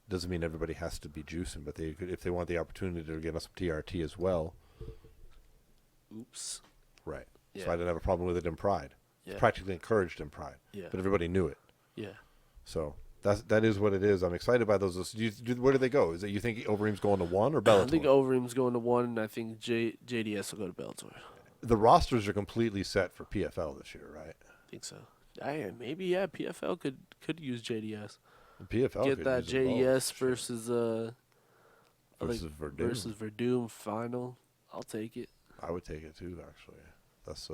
Speaker 1: Doesn't mean everybody has to be juicing, but they could, if they want the opportunity to get on some TRT as well.
Speaker 2: Oops.
Speaker 1: Right.
Speaker 2: Yeah.
Speaker 1: So I didn't have a problem with it in Pride.
Speaker 2: Yeah.
Speaker 1: It's practically encouraged in Pride.
Speaker 2: Yeah.
Speaker 1: But everybody knew it.
Speaker 2: Yeah.
Speaker 1: So that is what it is. I'm excited by those. Where do they go? Is it you think Overeem's going to 1 or Bellator?
Speaker 2: I think Overeem's going to 1, and I think JDS will go to Bellator.
Speaker 1: The rosters are completely set for PFL this year, right?
Speaker 2: I think so. Maybe PFL could use JDS.
Speaker 1: The PFL
Speaker 2: Get
Speaker 1: could
Speaker 2: that
Speaker 1: use them both,
Speaker 2: JDS
Speaker 1: sure.
Speaker 2: versus
Speaker 1: Verdum.
Speaker 2: Verdum final. I'll take it.
Speaker 1: I would take it too, actually. That's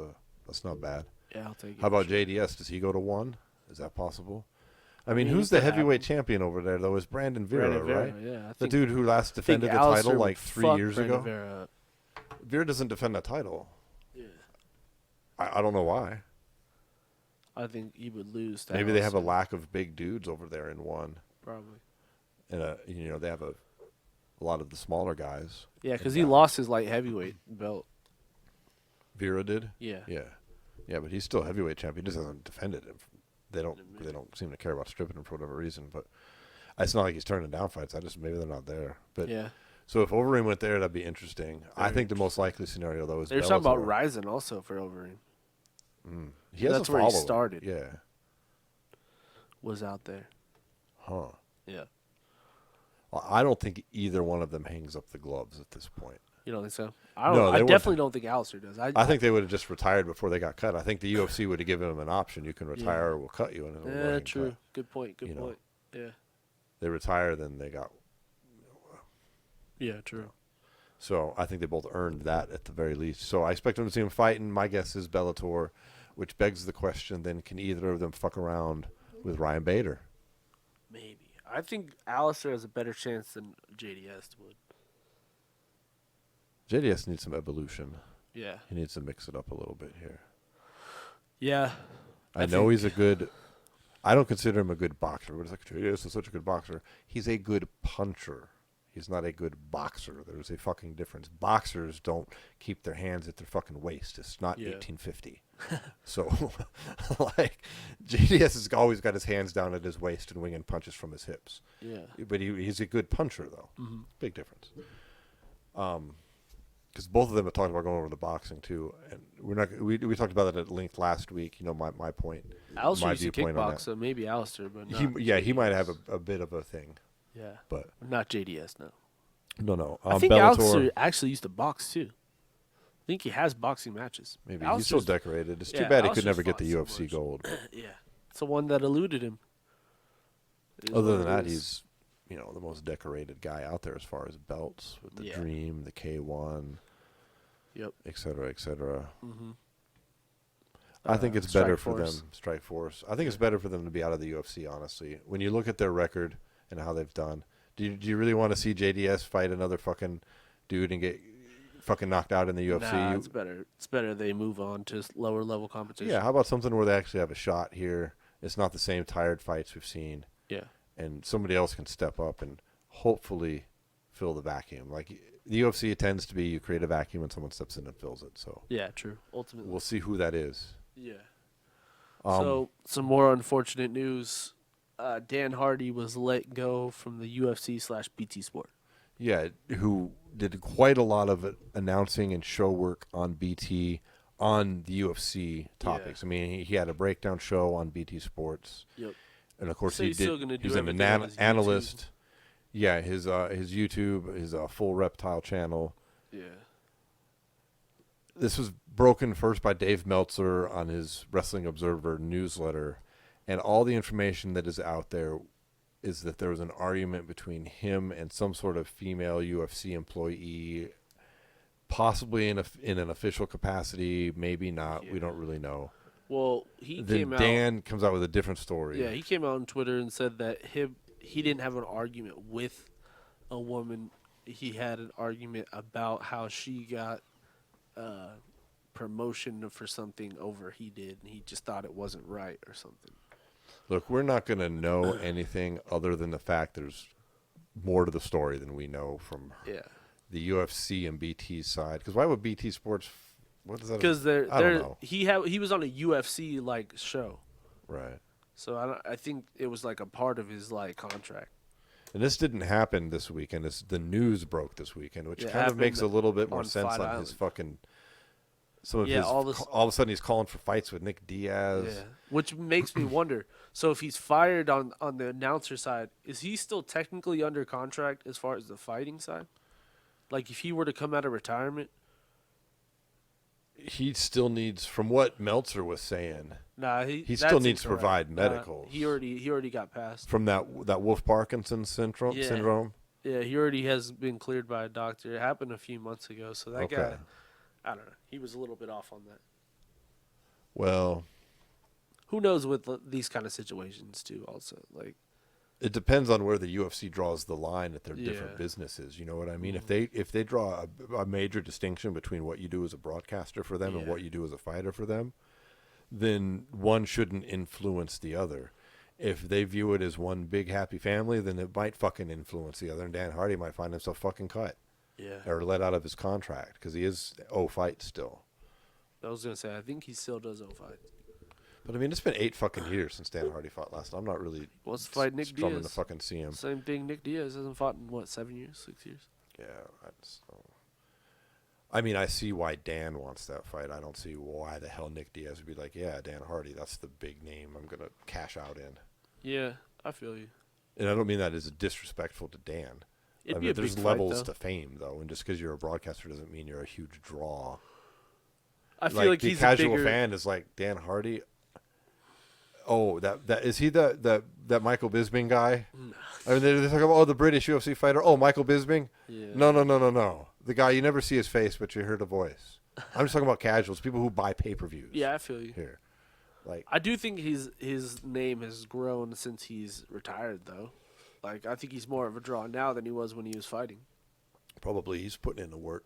Speaker 1: not bad.
Speaker 2: Yeah, I'll take it.
Speaker 1: How about
Speaker 2: for sure.
Speaker 1: JDS? Does he go to 1? Is that possible? I mean,
Speaker 2: mean,
Speaker 1: who's
Speaker 2: it
Speaker 1: the
Speaker 2: could
Speaker 1: heavyweight
Speaker 2: happen.
Speaker 1: champion over there, though? Is Brandon Vera, right?
Speaker 2: Yeah,
Speaker 1: The dude who last defended the title like 3 years ago? Vera doesn't defend that title.
Speaker 2: Yeah.
Speaker 1: I don't know why.
Speaker 2: I think he would lose. To
Speaker 1: Maybe they have a
Speaker 2: Alistair.
Speaker 1: lack of big dudes over there in 1.
Speaker 2: Probably.
Speaker 1: And, they have a lot of the smaller guys.
Speaker 2: Yeah, because he lost his light heavyweight belt.
Speaker 1: Vera did?
Speaker 2: Yeah.
Speaker 1: Yeah. Yeah, but he's still heavyweight champion. He just hasn't defended him. They don't seem to care about stripping him for whatever reason. But it's not like he's turning down fights. Maybe they're not there. But
Speaker 2: Yeah.
Speaker 1: so if Overeem went there, that'd be interesting. I think the most likely scenario though is
Speaker 2: They're talking about
Speaker 1: Bellator.
Speaker 2: Ryzen also for Overeem.
Speaker 1: He has
Speaker 2: That's
Speaker 1: a
Speaker 2: where he
Speaker 1: following.
Speaker 2: started.
Speaker 1: Yeah.
Speaker 2: Was out there.
Speaker 1: Huh.
Speaker 2: Yeah.
Speaker 1: Well, I don't think either one of them hangs up the gloves at this point.
Speaker 2: You don't think so? I
Speaker 1: No, they
Speaker 2: I
Speaker 1: wouldn't.
Speaker 2: definitely don't think Alistair does.
Speaker 1: I think they would have just retired before they got cut. I think the UFC would have given them an option. You can retire or we'll cut you. And it'll go ahead
Speaker 2: Yeah,
Speaker 1: and
Speaker 2: true.
Speaker 1: cut.
Speaker 2: Good point. Good
Speaker 1: You know.
Speaker 2: point. Yeah.
Speaker 1: They retire, then they got.
Speaker 2: Yeah, true.
Speaker 1: So I think they both earned that at the very least. So I expect them to see them fighting. My guess is Bellator, which begs the question: then can either of them fuck around with Ryan Bader?
Speaker 2: Maybe. I think Alistair has a better chance than JDS would.
Speaker 1: JDS needs some evolution.
Speaker 2: Yeah.
Speaker 1: He needs to mix it up a little bit here.
Speaker 2: Yeah.
Speaker 1: I know he's a good... I don't consider him a good boxer. But it's like, JDS is such a good boxer. He's a good puncher. He's not a good boxer. There's a fucking difference. Boxers don't keep their hands at their fucking waist. It's not 1850. So, like, JDS has always got his hands down at his waist and winging punches from his hips.
Speaker 2: Yeah.
Speaker 1: But he's a good puncher, though.
Speaker 2: Mm-hmm.
Speaker 1: Big difference. Because both of them have talked about going over to boxing, too. And we're not. We talked about that at length last week. You know, my point.
Speaker 2: Alistair
Speaker 1: my
Speaker 2: used to
Speaker 1: viewpoint on
Speaker 2: kickbox, so maybe Alistair, but not
Speaker 1: he might have a bit of a thing.
Speaker 2: Yeah.
Speaker 1: But
Speaker 2: not JDS, no.
Speaker 1: No.
Speaker 2: I think
Speaker 1: Bellator,
Speaker 2: Alistair actually used to box, too. I think he has boxing matches.
Speaker 1: Maybe. He's so decorated. It's too bad he could never get the UFC gold.
Speaker 2: Yeah. It's the one that eluded him.
Speaker 1: Other than that, he's, the most decorated guy out there as far as belts with the Dream, the K1, et cetera, et cetera.
Speaker 2: Mm-hmm.
Speaker 1: I think it's better for them, Strike Force. I think it's better for them to be out of the UFC, honestly. When you look at their record and how they've done, do you really want to see JDS fight another fucking dude and get fucking knocked out in the UFC?
Speaker 2: Nah, it's better. It's better they move on to lower level competition.
Speaker 1: Yeah, how about something where they actually have a shot here? It's not the same tired fights we've seen.
Speaker 2: Yeah.
Speaker 1: And somebody else can step up and hopefully fill the vacuum. Like the UFC, it tends to be you create a vacuum and someone steps in and fills it. So
Speaker 2: yeah, true. Ultimately,
Speaker 1: we'll see who that is.
Speaker 2: Yeah. So some more unfortunate news. Dan Hardy was let go from the UFC/BT Sport.
Speaker 1: Yeah, who did quite a lot of announcing and show work on BT on the UFC topics. Yeah. I mean, he had a breakdown show on BT Sports.
Speaker 2: Yep.
Speaker 1: And of course,
Speaker 2: so
Speaker 1: he's an analyst. Yeah, his YouTube, his full reptile channel.
Speaker 2: Yeah.
Speaker 1: This was broken first by Dave Meltzer on his Wrestling Observer newsletter, and all the information that is out there is that there was an argument between him and some sort of female UFC employee, possibly in an official capacity, maybe not. Yeah. We don't really know.
Speaker 2: Well,
Speaker 1: Dan comes out with a different story.
Speaker 2: Yeah, he came out on Twitter and said that he didn't have an argument with a woman. He had an argument about how she got promotion for something over he did, and he just thought it wasn't right or something.
Speaker 1: Look, we're not going to know anything other than the fact there's more to the story than we know from the UFC and BT's side. Because why would BT Sports? What is that?
Speaker 2: Because he was on a UFC like show,
Speaker 1: right?
Speaker 2: So I think it was like a part of his like contract.
Speaker 1: And this didn't happen this weekend. The news broke this weekend, which kind of makes a little bit more sense on his fucking. All of a sudden he's calling for fights with Nick Diaz.
Speaker 2: Yeah, which makes me wonder. So if he's fired on the announcer side, is he still technically under contract as far as the fighting side? Like if he were to come out of retirement,
Speaker 1: he still needs, from what Meltzer was saying.
Speaker 2: Nah,
Speaker 1: he still needs to provide medicals.
Speaker 2: He already got passed
Speaker 1: from that Wolf Parkinson syndrome.
Speaker 2: Yeah, he already has been cleared by a doctor. It happened a few months ago, so that guy, I don't know. He was a little bit off on that.
Speaker 1: Well,
Speaker 2: who knows with these kind of situations too? Also, like
Speaker 1: it depends on where the UFC draws the line at their different businesses. You know what I mean? Mm-hmm. If they draw a major distinction between what you do as a broadcaster for them and what you do as a fighter for them, then one shouldn't influence the other. If they view it as one big happy family, then it might fucking influence the other, and Dan Hardy might find himself fucking cut.
Speaker 2: Yeah.
Speaker 1: Or let out of his contract because he is fight still.
Speaker 2: I was gonna say I think he still does fight.
Speaker 1: But I mean, it's been 8 fucking years since Dan Hardy fought last. I'm not really
Speaker 2: wants to fight Nick Diaz.
Speaker 1: To fucking see him.
Speaker 2: Same thing. Nick Diaz hasn't fought in 7 years, 6 years.
Speaker 1: Yeah, I mean, I see why Dan wants that fight. I don't see why the hell Nick Diaz would be like, yeah, Dan Hardy, that's the big name I'm gonna cash out in.
Speaker 2: Yeah, I feel you.
Speaker 1: And I don't mean that as disrespectful to Dan. There's levels to fame, though, and just because you're a broadcaster doesn't mean you're a huge draw.
Speaker 2: I feel like
Speaker 1: the
Speaker 2: he's
Speaker 1: casual fan is like Dan Hardy. Oh, that is he that Michael Bisping guy? No. I mean, they're talking about the British UFC fighter. Oh, Michael Bisping. Yeah. No. The guy you never see his face, but you heard a voice. I'm just talking about casuals, people who buy pay-per-views.
Speaker 2: Yeah, I feel you.
Speaker 1: Here, I
Speaker 2: do think his name has grown since he's retired, though. Like, I think he's more of a draw now than he was when he was fighting.
Speaker 1: Probably he's putting in the work,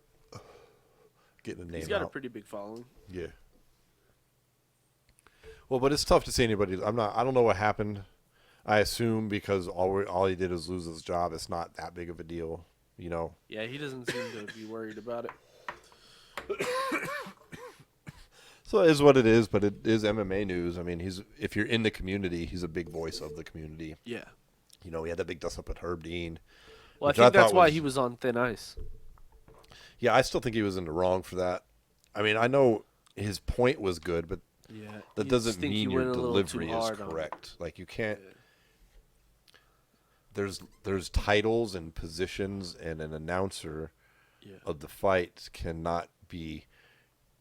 Speaker 1: getting a name out.
Speaker 2: He's got a pretty big following.
Speaker 1: Yeah. Well, but it's tough to see anybody. I don't know what happened. I assume because all he did was lose his job. It's not that big of a deal, you know.
Speaker 2: Yeah, he doesn't seem to be worried about it.
Speaker 1: So it is what it is, but it is MMA news. I mean, if you're in the community, he's a big voice of the community.
Speaker 2: Yeah.
Speaker 1: You know, he had that big dust up at Herb Dean.
Speaker 2: Well, I think that's why he was on thin ice.
Speaker 1: Yeah, I still think he was in the wrong for that. I mean, I know his point was good, but that doesn't mean your delivery is correct. Like, you can't. Yeah. There's titles and positions, and an announcer of the fight cannot be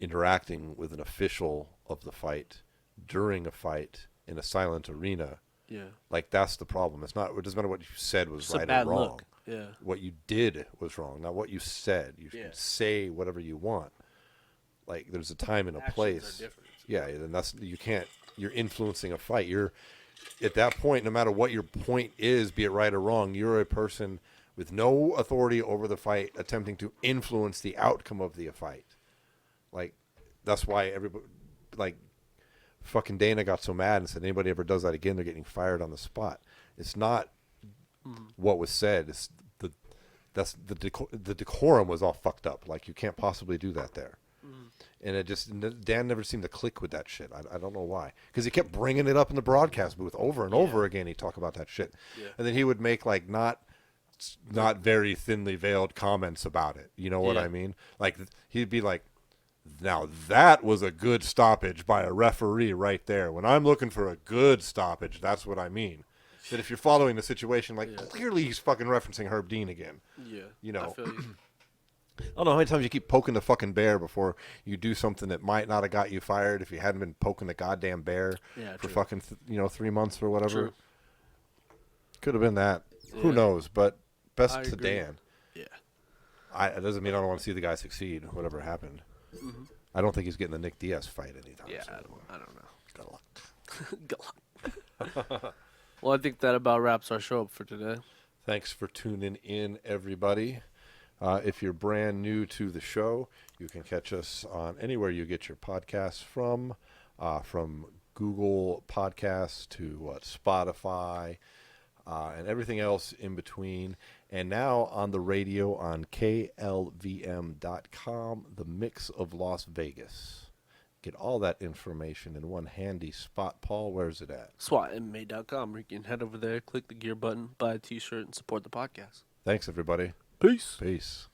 Speaker 1: interacting with an official of the fight during a fight in a silent arena.
Speaker 2: Yeah.
Speaker 1: Like, that's the problem. It doesn't matter what you said was right or wrong.
Speaker 2: Look. Yeah.
Speaker 1: What you did was wrong. Not what you said. You can say whatever you want. Like, there's a time and a place. Yeah, and you're influencing a fight. You're at that point, no matter what your point is, be it right or wrong, you're a person with no authority over the fight attempting to influence the outcome of the fight. Like, that's why everybody, like, fucking Dana got so mad and said, anybody ever does that again, they're getting fired on the spot. It's not what was said. It's the decorum was all fucked up. Like, you can't possibly do that there. And Dan never seemed to click with that shit. I don't know why. Because he kept bringing it up in the broadcast booth over and over again. He'd talk about that shit. Yeah. And then he would make, like, not very thinly veiled comments about it. You know what I mean? Like, he'd be like, now that was a good stoppage by a referee right there. When I'm looking for a good stoppage, that's what I mean. That if you're following the situation, like, clearly he's fucking referencing Herb Dean again. Yeah. You know. I feel you. I don't know how many times you keep poking the fucking bear before you do something that might not have got you fired if you hadn't been poking the goddamn bear for fucking 3 months or whatever. True. Could have been that. Yeah. Who knows? But best to Dan. Yeah. It doesn't mean I don't want to see the guy succeed, whatever happened. Mm-hmm. I don't think he's getting the Nick Diaz fight anytime soon.
Speaker 2: Yeah, I don't know. Good luck. Well, I think that about wraps our show up for today.
Speaker 1: Thanks for tuning in, everybody. If you're brand new to the show, you can catch us on anywhere you get your podcasts from Google Podcasts to Spotify and everything else in between. And now on the radio on KLVM.com, the Mix of Las Vegas. Get all that information in one handy spot. Paul, where's it at?
Speaker 2: SWAT MMA.com. You can head over there, click the gear button, buy a t-shirt, and support the podcast.
Speaker 1: Thanks, everybody.
Speaker 2: Peace.
Speaker 1: Peace.